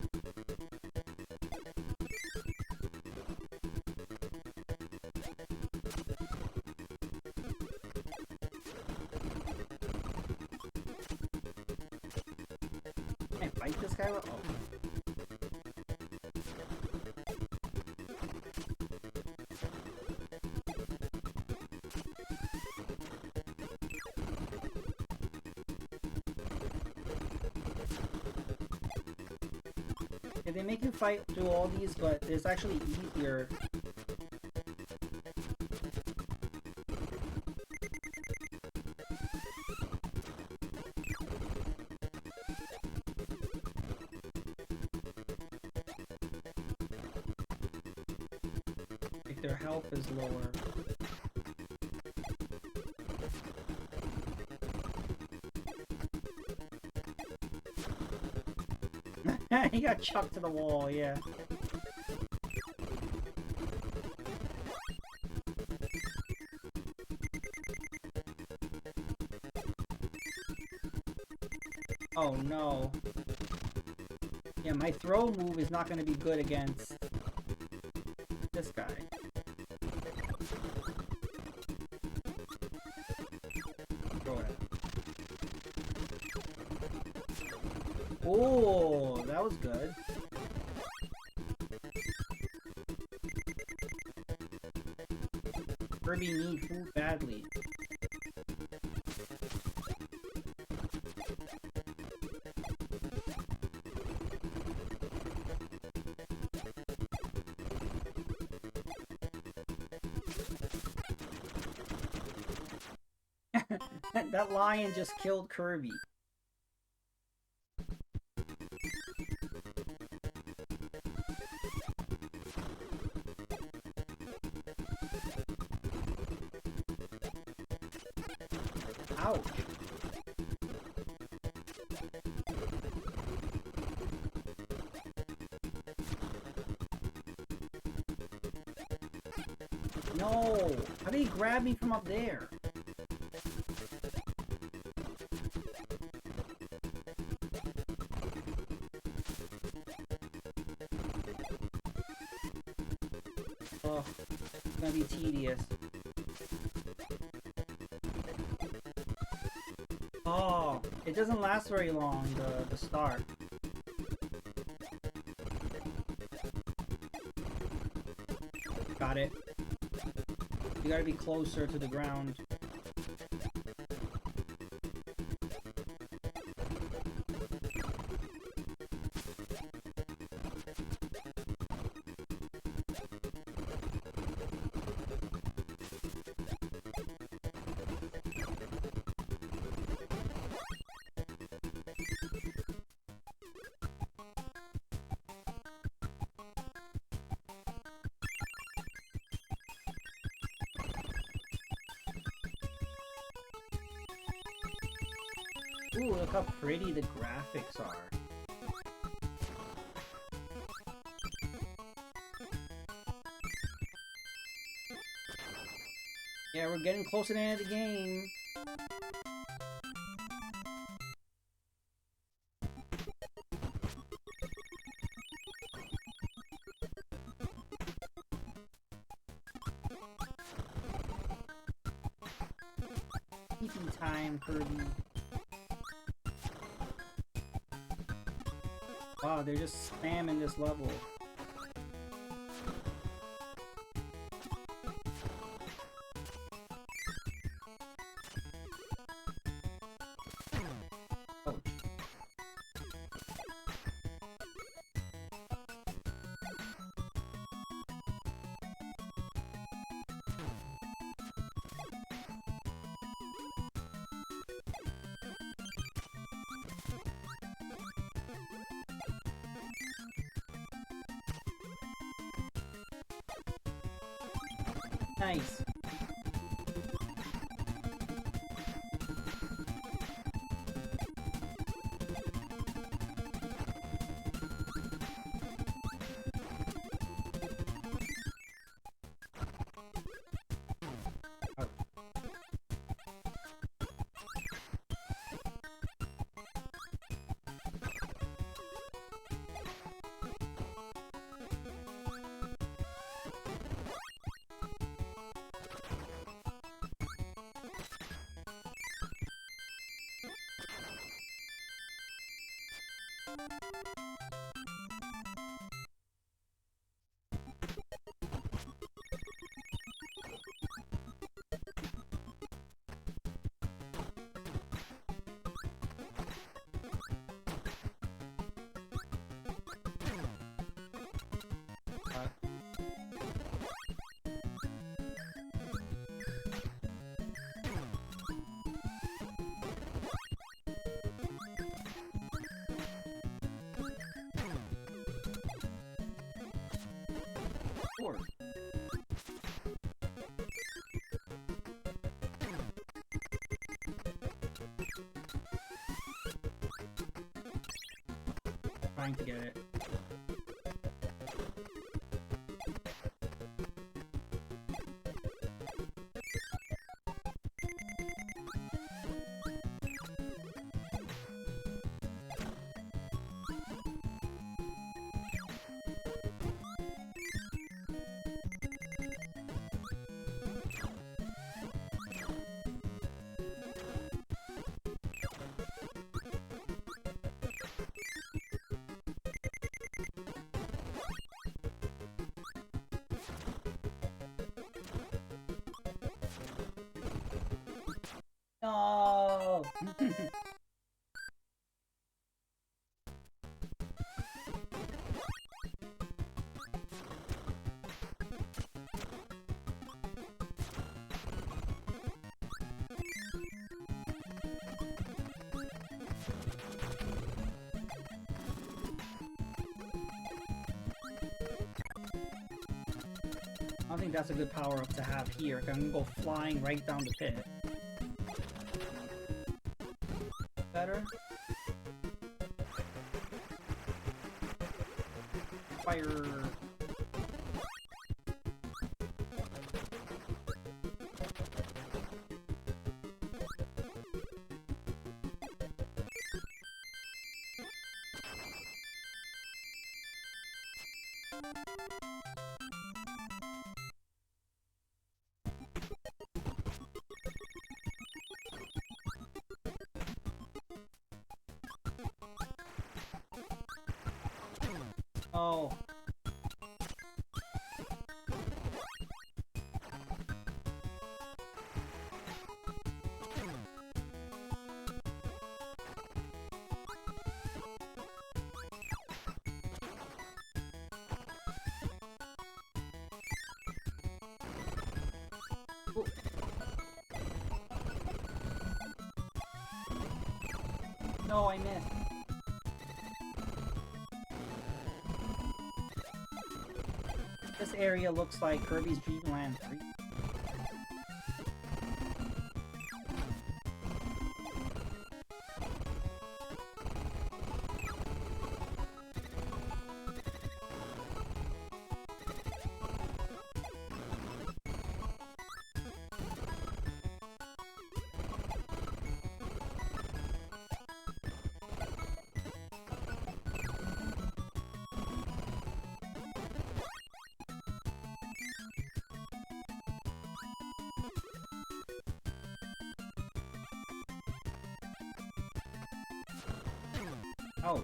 Can I fight this guy? Oh. Yeah, they make you fight through all these, but it's actually easier. If their health is lower. He got chucked to the wall, yeah. Oh no. Yeah, my throw move is not going to be good against this guy. Throw it. Oh, that was good. Kirby needs food badly. That lion just killed Kirby. Ouch. No! How did he grab me from up there? Oh, it's gonna be tedious. Oh, it doesn't last very long, the start. Got it. You gotta be closer to the ground. Ooh, look how pretty the graphics are. Yeah, we're getting close to the end of the game. Eating time, Kirby. Wow, they're just spamming this level. Oh. Nice. Trying to get it. No. I don't think that's a good power-up to have here. I'm gonna go flying right down the pit. Better? Fire! Oh. Ooh. No, I missed. This area looks like Kirby's Dream Land 3. Ouch.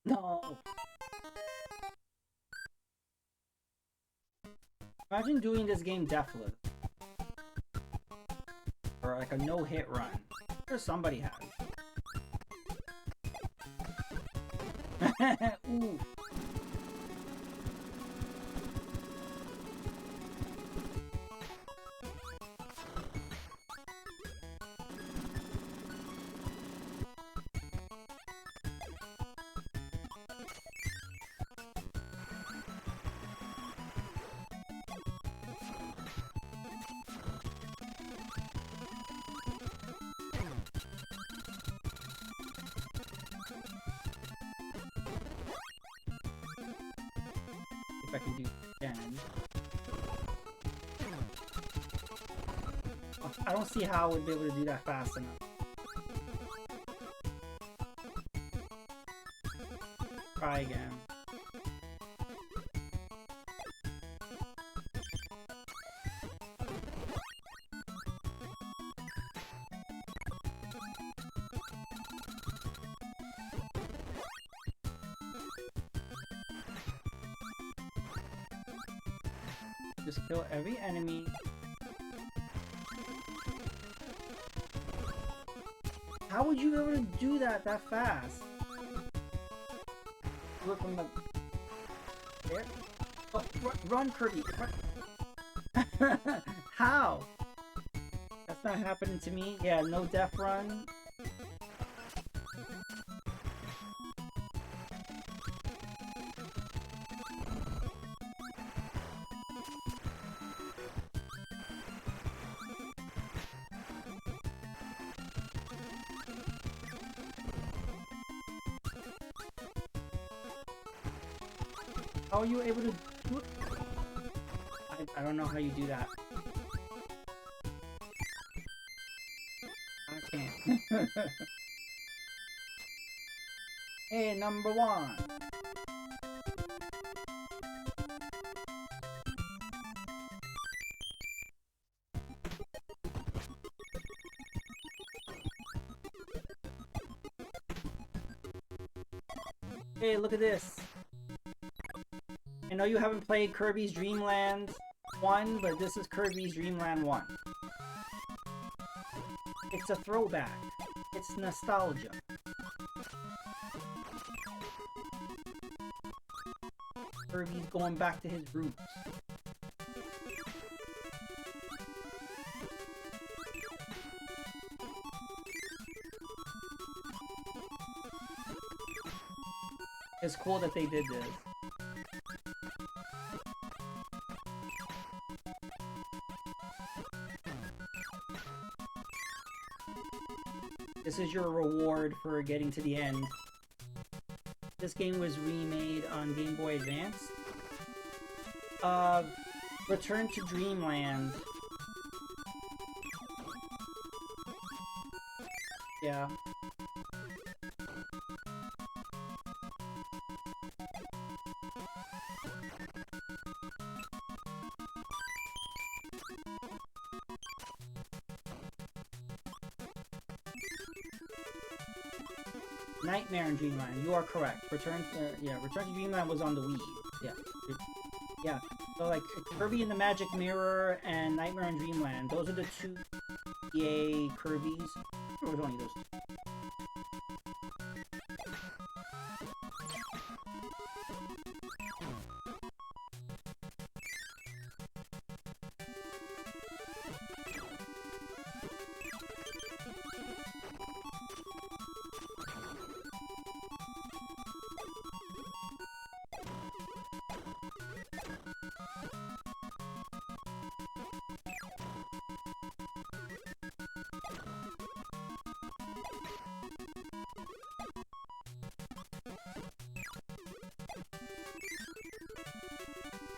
No. Imagine doing this game deathless. Or like a no-hit run. I'm sure somebody has. Ooh. If I can do it again. I don't see how I would be able to do that fast enough. Try again. Just kill every enemy. How would you be able to do that fast? Do it from the... There? Oh, run, Kirby! Run. How? That's not happening to me. Yeah, no death run. How are you able to do it? I don't know how you do that. I can't. Hey, number one. Hey, look at this. I know you haven't played Kirby's Dream Land 1, but this is Kirby's Dream Land 1. It's a throwback. It's nostalgia. Kirby's going back to his roots. It's cool that they did this. This is your reward for getting to the end. This game was remade on Game Boy Advance. Return to Dreamland. Yeah. Nightmare in Dreamland, you are correct. Return to Dreamland was on the Wii. Yeah. So like Kirby and the Magic Mirror and Nightmare in Dreamland, those are the two EA Kirbys. Or was only those two.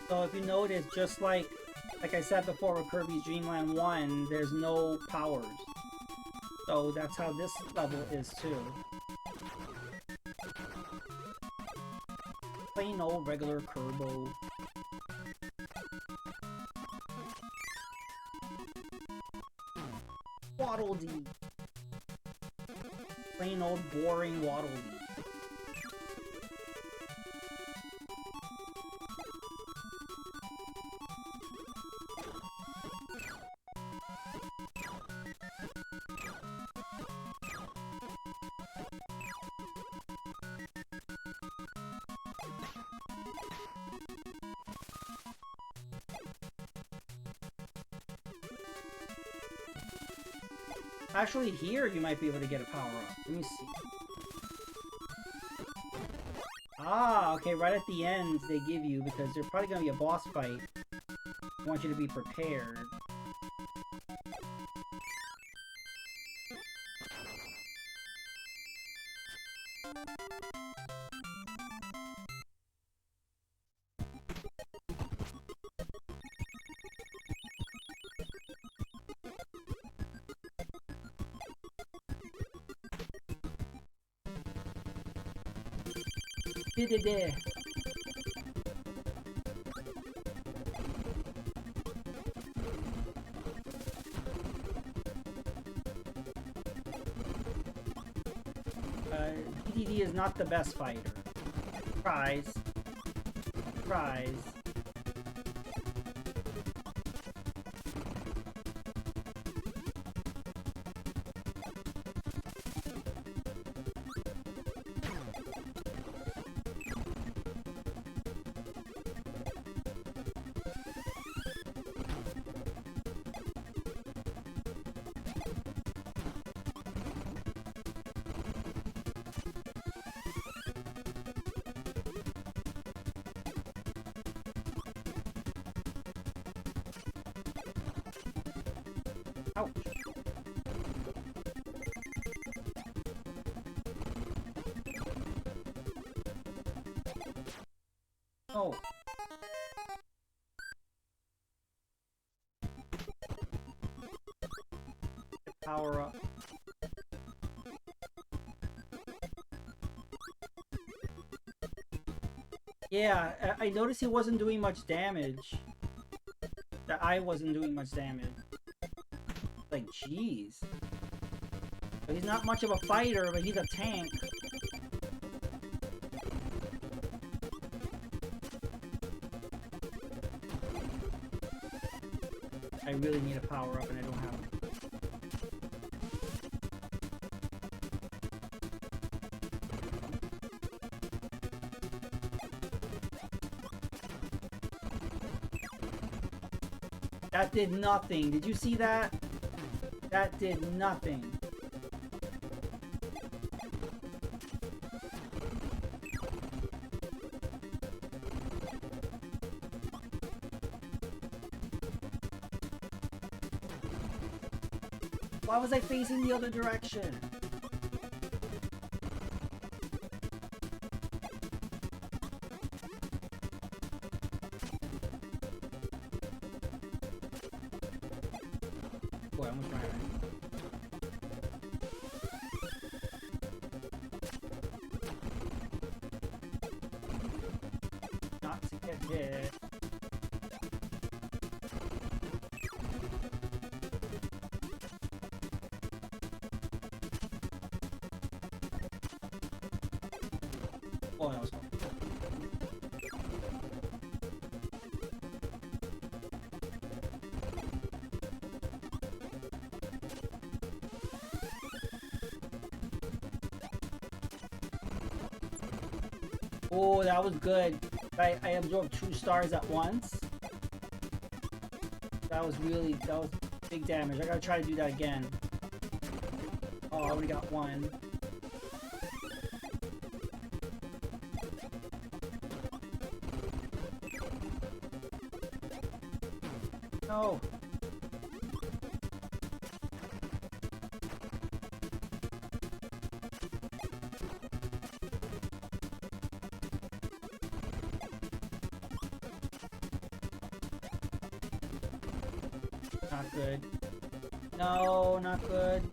So if you notice, just like I said before with Kirby's Dream Land 1, there's no powers. So that's how this level is too. Plain old regular Kirby. Waddle Dee. Plain old boring Waddle Dee. Actually, here you might be able to get a power-up. Let me see. Ah, okay, right at the end they give you, because there's probably going to be a boss fight. I want you to be prepared. There. PDD is not the best fighter. Surprise. Surprise. Ouch. Oh. Power up. Yeah, I noticed he wasn't doing much damage. That I wasn't doing much damage. Like, jeez. He's not much of a fighter, but he's a tank. I really need a power up and I don't have it. That did nothing. Did you see that? That did nothing. Why was I facing the other direction? Boy, I almost ran out. Not to get hit. Oh, that was fun. Oh, that was good. I absorbed 2 stars at once. That was big damage. I gotta try to do that again. Oh, I already got 1. No. Not good. No, not good.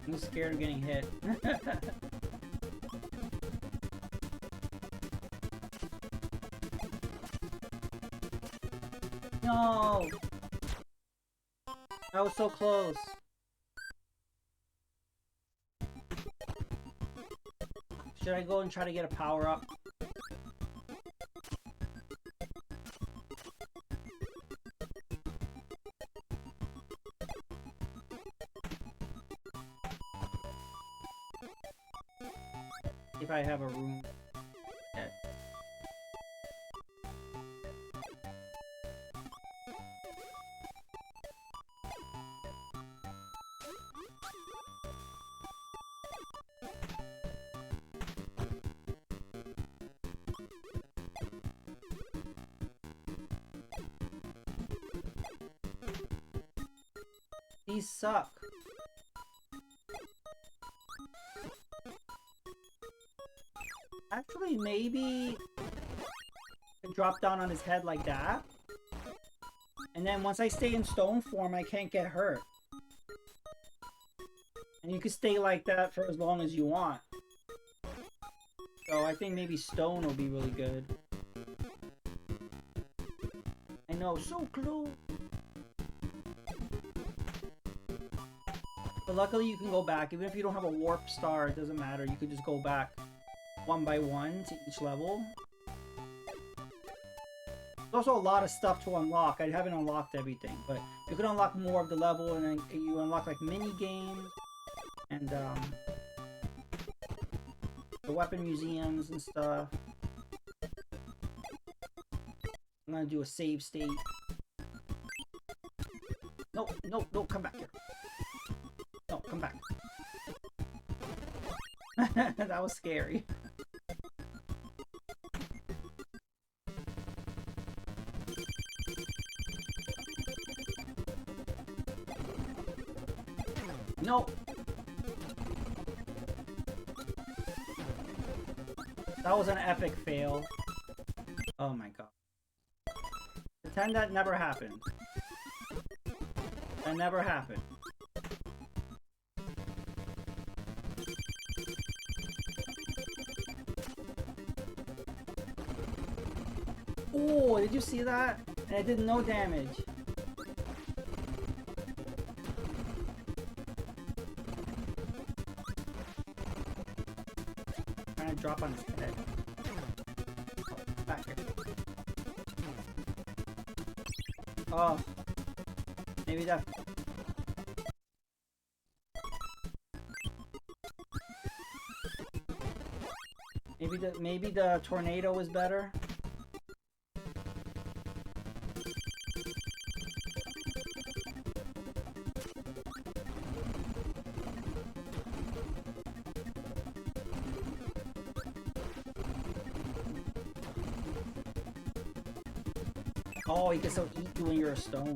I'm scared of getting hit. No! That was so close. Should I go and try to get a power up? If I have a room. Yeah. These suck. Actually, maybe I drop down on his head like that. And then once I stay in stone form, I can't get hurt. And you can stay like that for as long as you want. So I think maybe stone will be really good. I know, so close. But luckily you can go back. Even if you don't have a warp star, it doesn't matter. You could just go back 1 by 1 to each level. There's also a lot of stuff to unlock. I haven't unlocked everything, but you can unlock more of the level, and then you unlock like mini games and the weapon museums and stuff. I'm gonna do a save state. No, no, no, come back here. No, come back. That was scary. No! That was an epic fail. Oh my god. Pretend that never happened. That never happened. Oh, did you see that? And it did no damage. Trying to drop on his head. Oh, back here. Oh. Maybe that... Maybe the tornado was better. Oh, you can still eat you when you're a stone.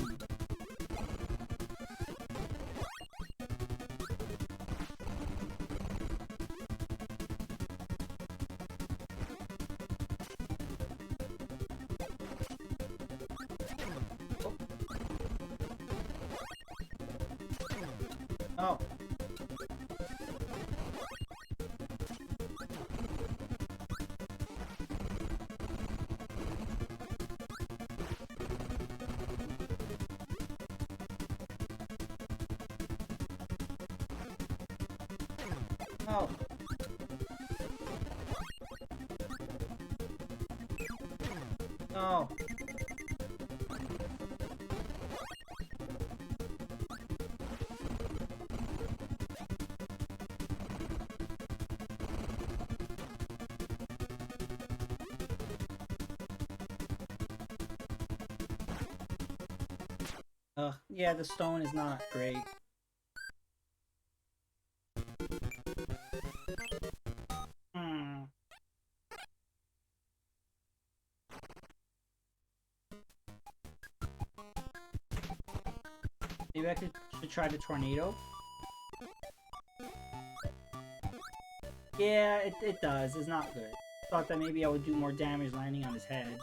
Oh. Oh. No. Yeah, the stone is not great. Maybe I should try the tornado. Yeah, it does. It's not good. Thought that maybe I would do more damage landing on his head.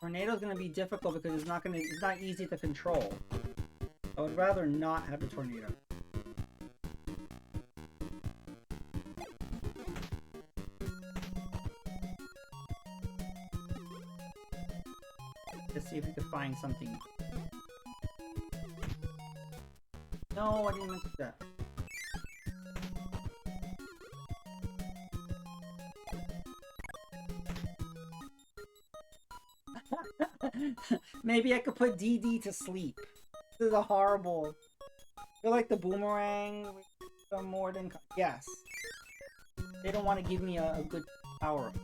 Tornado's gonna be difficult because it's not easy to control. I would rather not have a tornado. Let's see if we can find something. No, I didn't mean to do that. Maybe I could put DD to sleep. This is a horrible... I feel like the boomerang... more than... Yes. They don't want to give me a good power-up.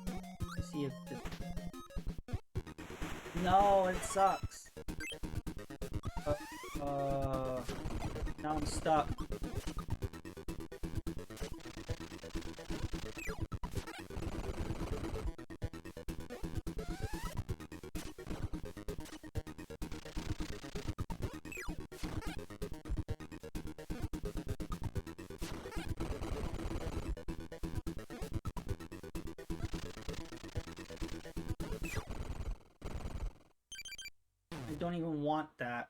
Let's see if this... No, it sucks. Now I'm stuck. I don't even want that.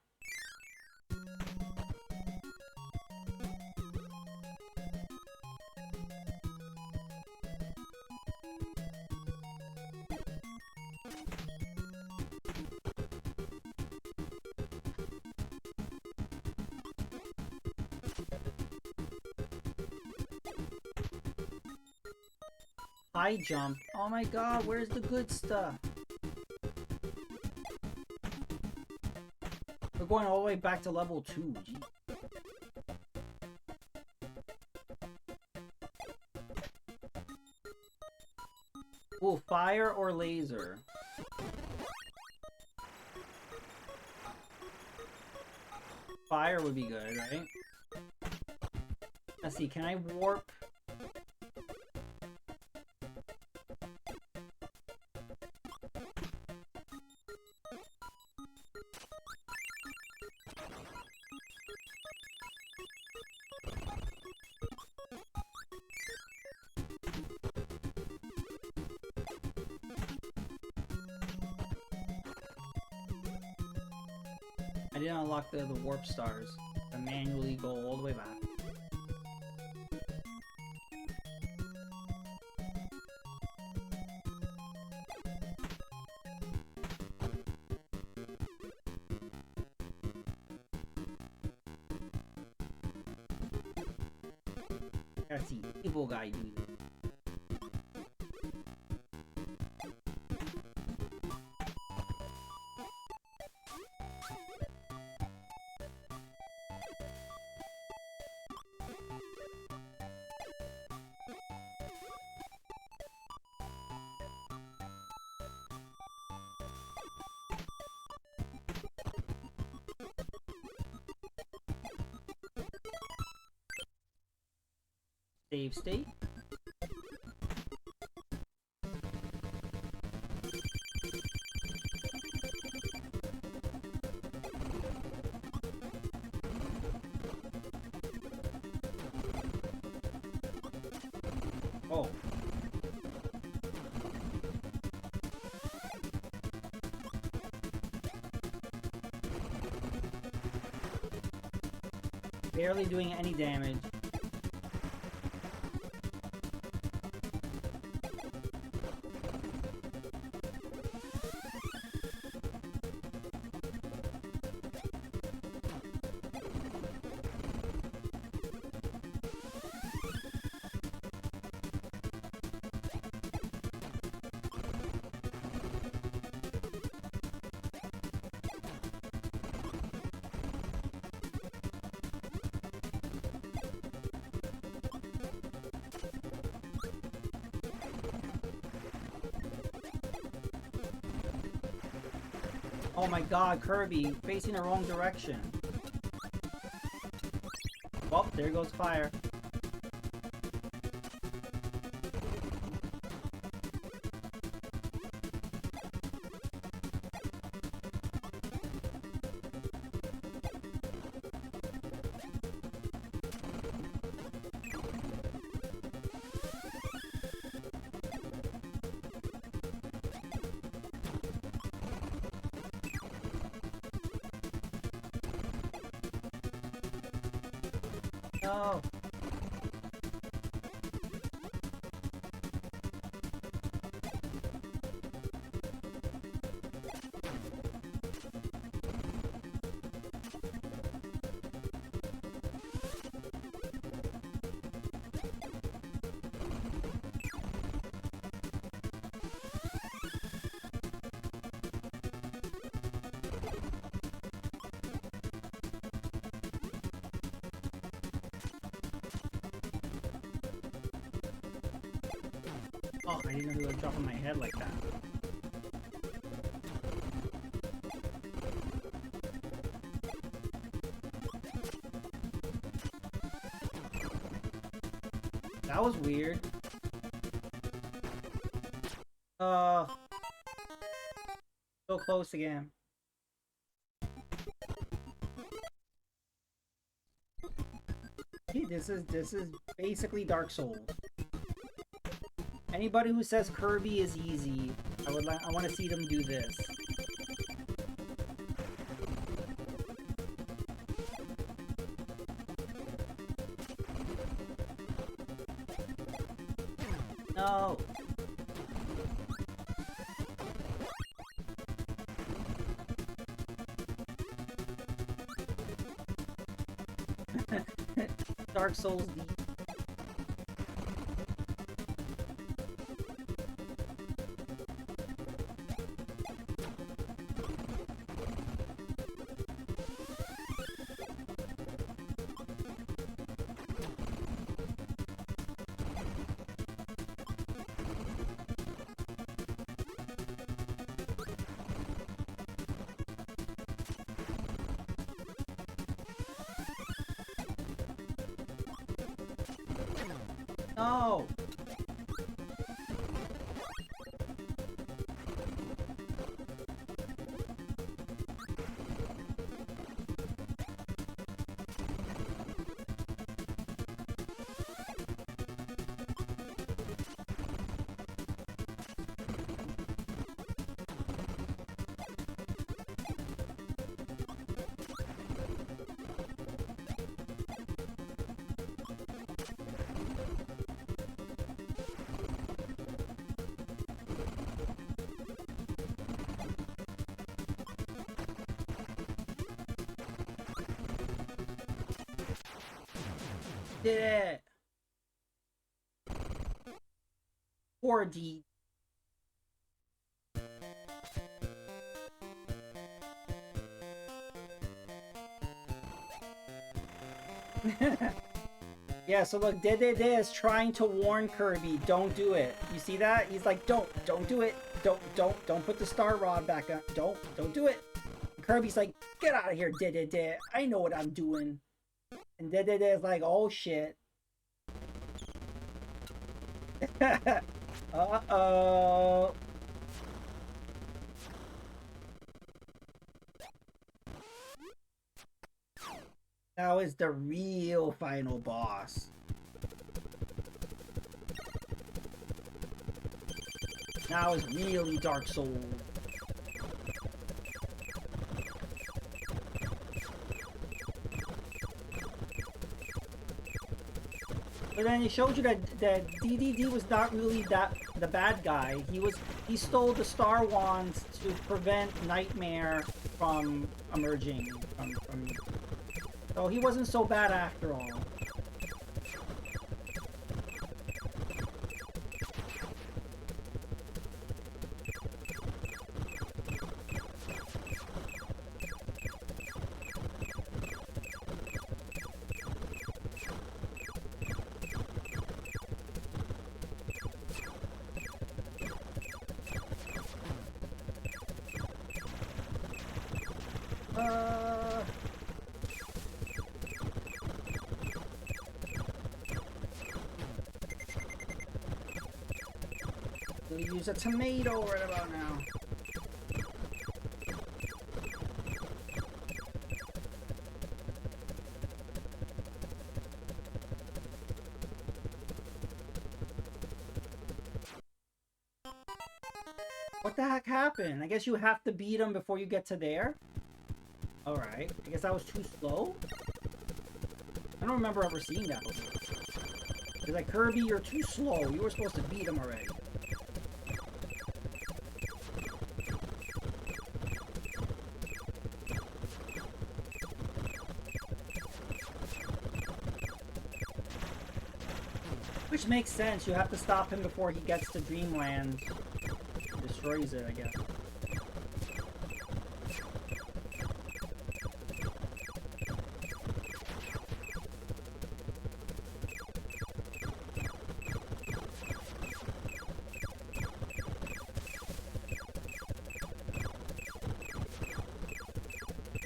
High jump. Oh my god, where's the good stuff? We're going all the way back to level 2. Jeez. Ooh, fire or laser? Fire would be good, right? Let's see, can I warp? I didn't unlock the warp stars. I manually go all the way back. That's the evil guy dude. Save state. Oh. Barely doing any damage. Oh my god, Kirby, facing the wrong direction. Oh, there goes fire. No. Oh, I didn't know he would drop on my head like that. That was weird. So close again. See, this is basically Dark Souls. Anybody who says Kirby is easy, I want to see them do this. No. Dark Souls deep. No! Did it! 4D. Yeah, so look, Dede is trying to warn Kirby, don't do it. You see that? He's like, don't do it. Don't put the star rod back up. Don't do it. And Kirby's like, get out of here, Dede. I know what I'm doing. And Dede is like, oh shit. Uh-oh. Now is the real final boss. Now is really Dark Souls. But then it showed you that DDD was not really the bad guy. He stole the Star Wands to prevent Nightmare from emerging. So he wasn't so bad after all. We'll use a tomato right about now. What the heck happened? I guess you have to beat him before you get to there? Alright. I guess I was too slow? I don't remember ever seeing that before. It's like, Kirby, you're too slow. You were supposed to beat him already. Which makes sense. You have to stop him before he gets to Dreamland. Destroys it, I guess.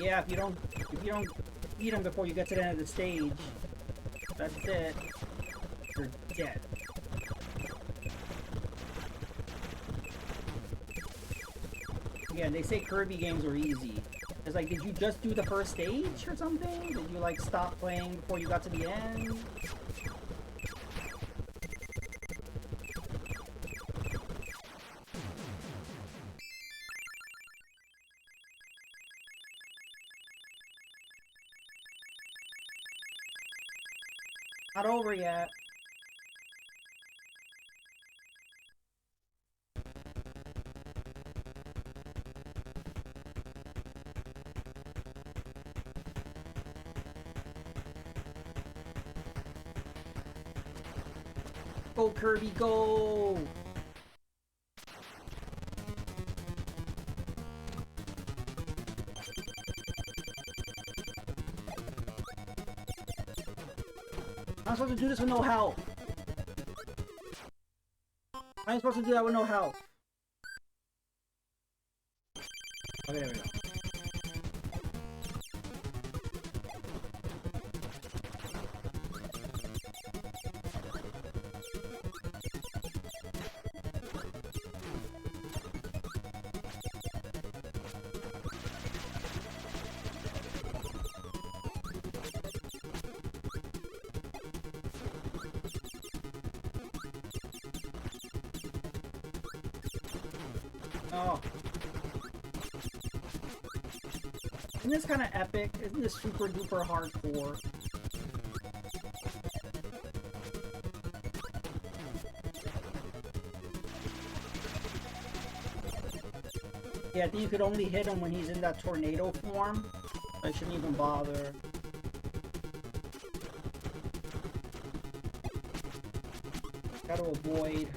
Yeah, if you don't beat him before you get to the end of the stage, that's it. You're dead. Again, they say Kirby games are easy. It's like, did you just do the first stage or something? Did you like stop playing before you got to the end? Not over yet. Go, Kirby, go! I'm supposed to do this with no health. I'm supposed to do that with no health. Okay, there we go. Oh. Isn't this kind of epic? Isn't this super duper hardcore? Yeah, I think you could only hit him when he's in that tornado form. I shouldn't even bother. Gotta avoid.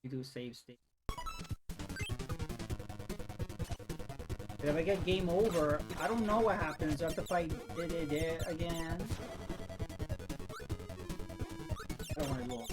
You do save state. If I get game over, I don't know what happens. I have to fight it again. I don't want to go.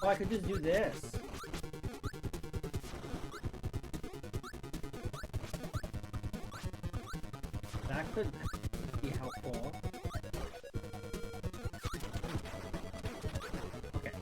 Oh, I could just do this. That could be helpful. Okay.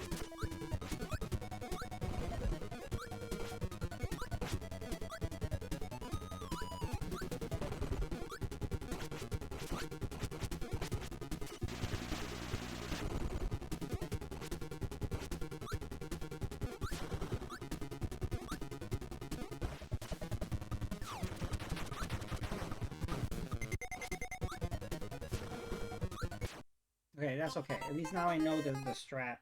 Okay, that's okay. At least now I know the strat.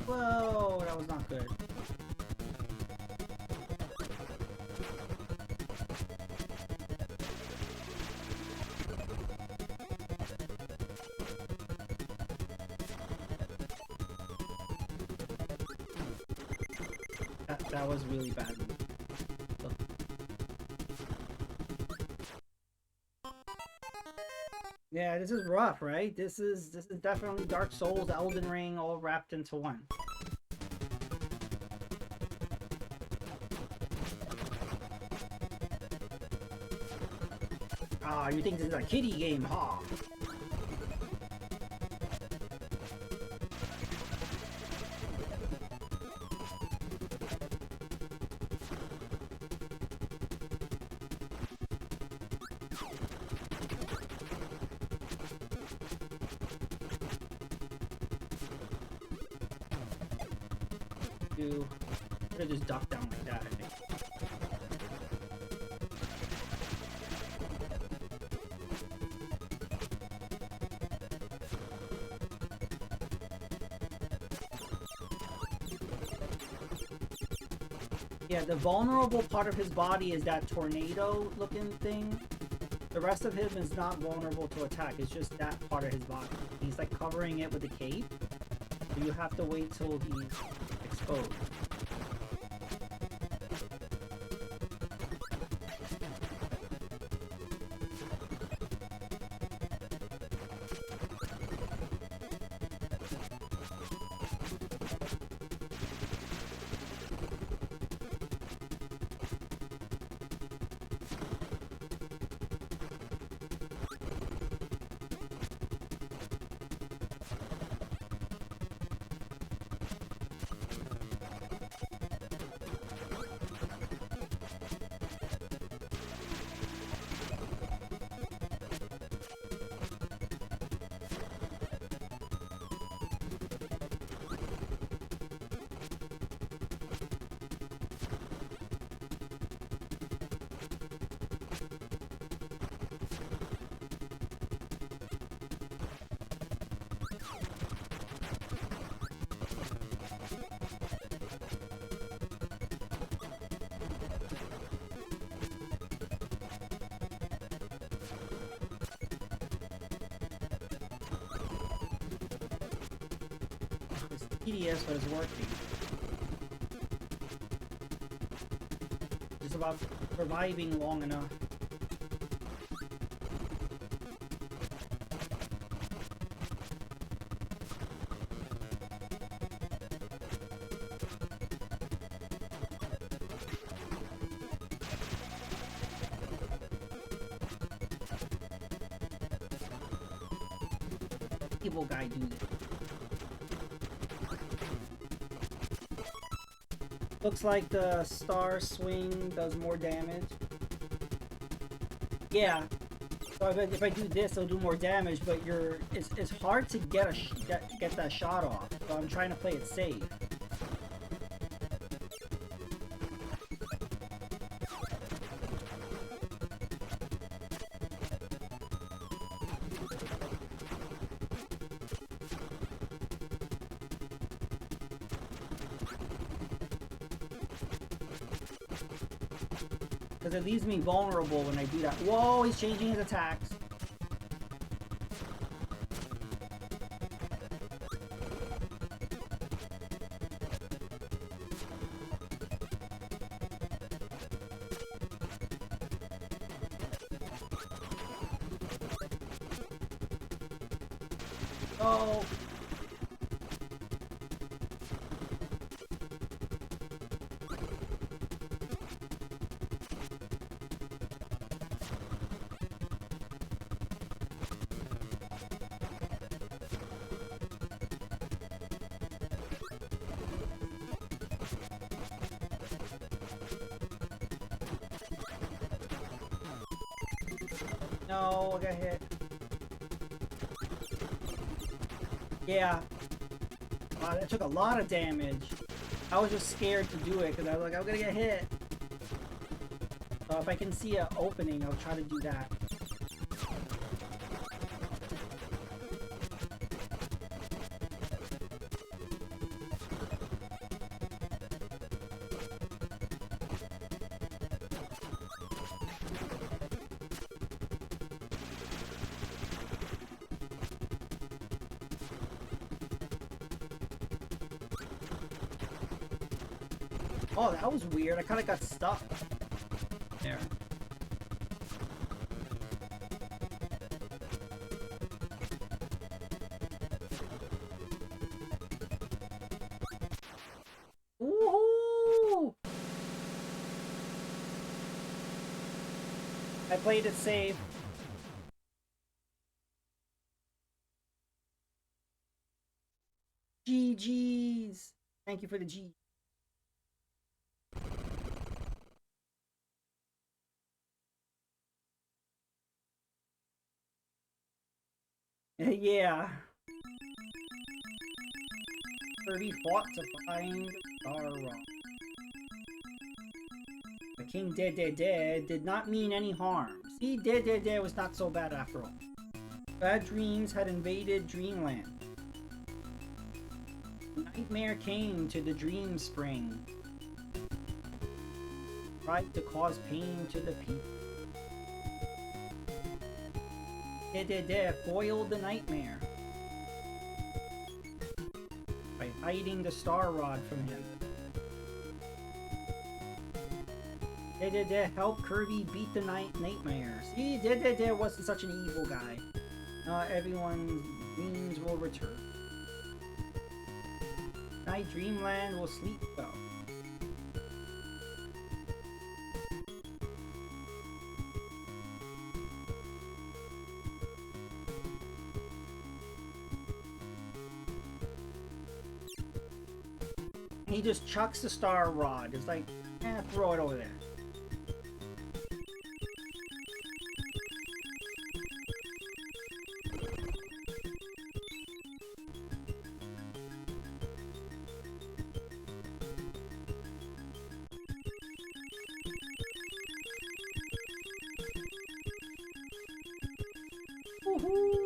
Whoa, that was not good. That was really bad. Yeah, this is rough, right? This is definitely Dark Souls, Elden Ring, all wrapped into one. Ah, you think this is a kiddie game, huh? You could just duck down like that, I think. Yeah, the vulnerable part of his body is that tornado-looking thing. The rest of him is not vulnerable to attack. It's just that part of his body. He's like covering it with a cape. So you have to wait till he's exposed. Tedious, but it's working. Just about surviving long enough. Evil guy do this. Looks like the star swing does more damage. Yeah. So if I do this, it'll do more damage, but it's hard to get that shot off. So I'm trying to play it safe. Because it leaves me vulnerable when I do that. Whoa, he's changing his attacks. Oh. No, I got hit. Yeah. That took a lot of damage. I was just scared to do it because I was like, I'm gonna get hit. So if I can see an opening, I'll try to do that. Oh, that was weird. I kind of got stuck there. Woohoo! I played it safe. GG's. Thank you for the G. Yeah. Kirby fought to find Star Rock. The King Dead did not mean any harm. See, Dead was not so bad after all. Bad dreams had invaded Dreamland. Nightmare came to the Dream Spring. Tried to cause pain to the people. Dead foiled the nightmare by hiding the Star Rod from him. Dead helped Kirby beat the nightmare. See, Dead wasn't such an evil guy. Everyone's dreams will return. Night Dreamland will sleep well. He just chucks the Star Rod. It's like, throw it over there. Woohoo!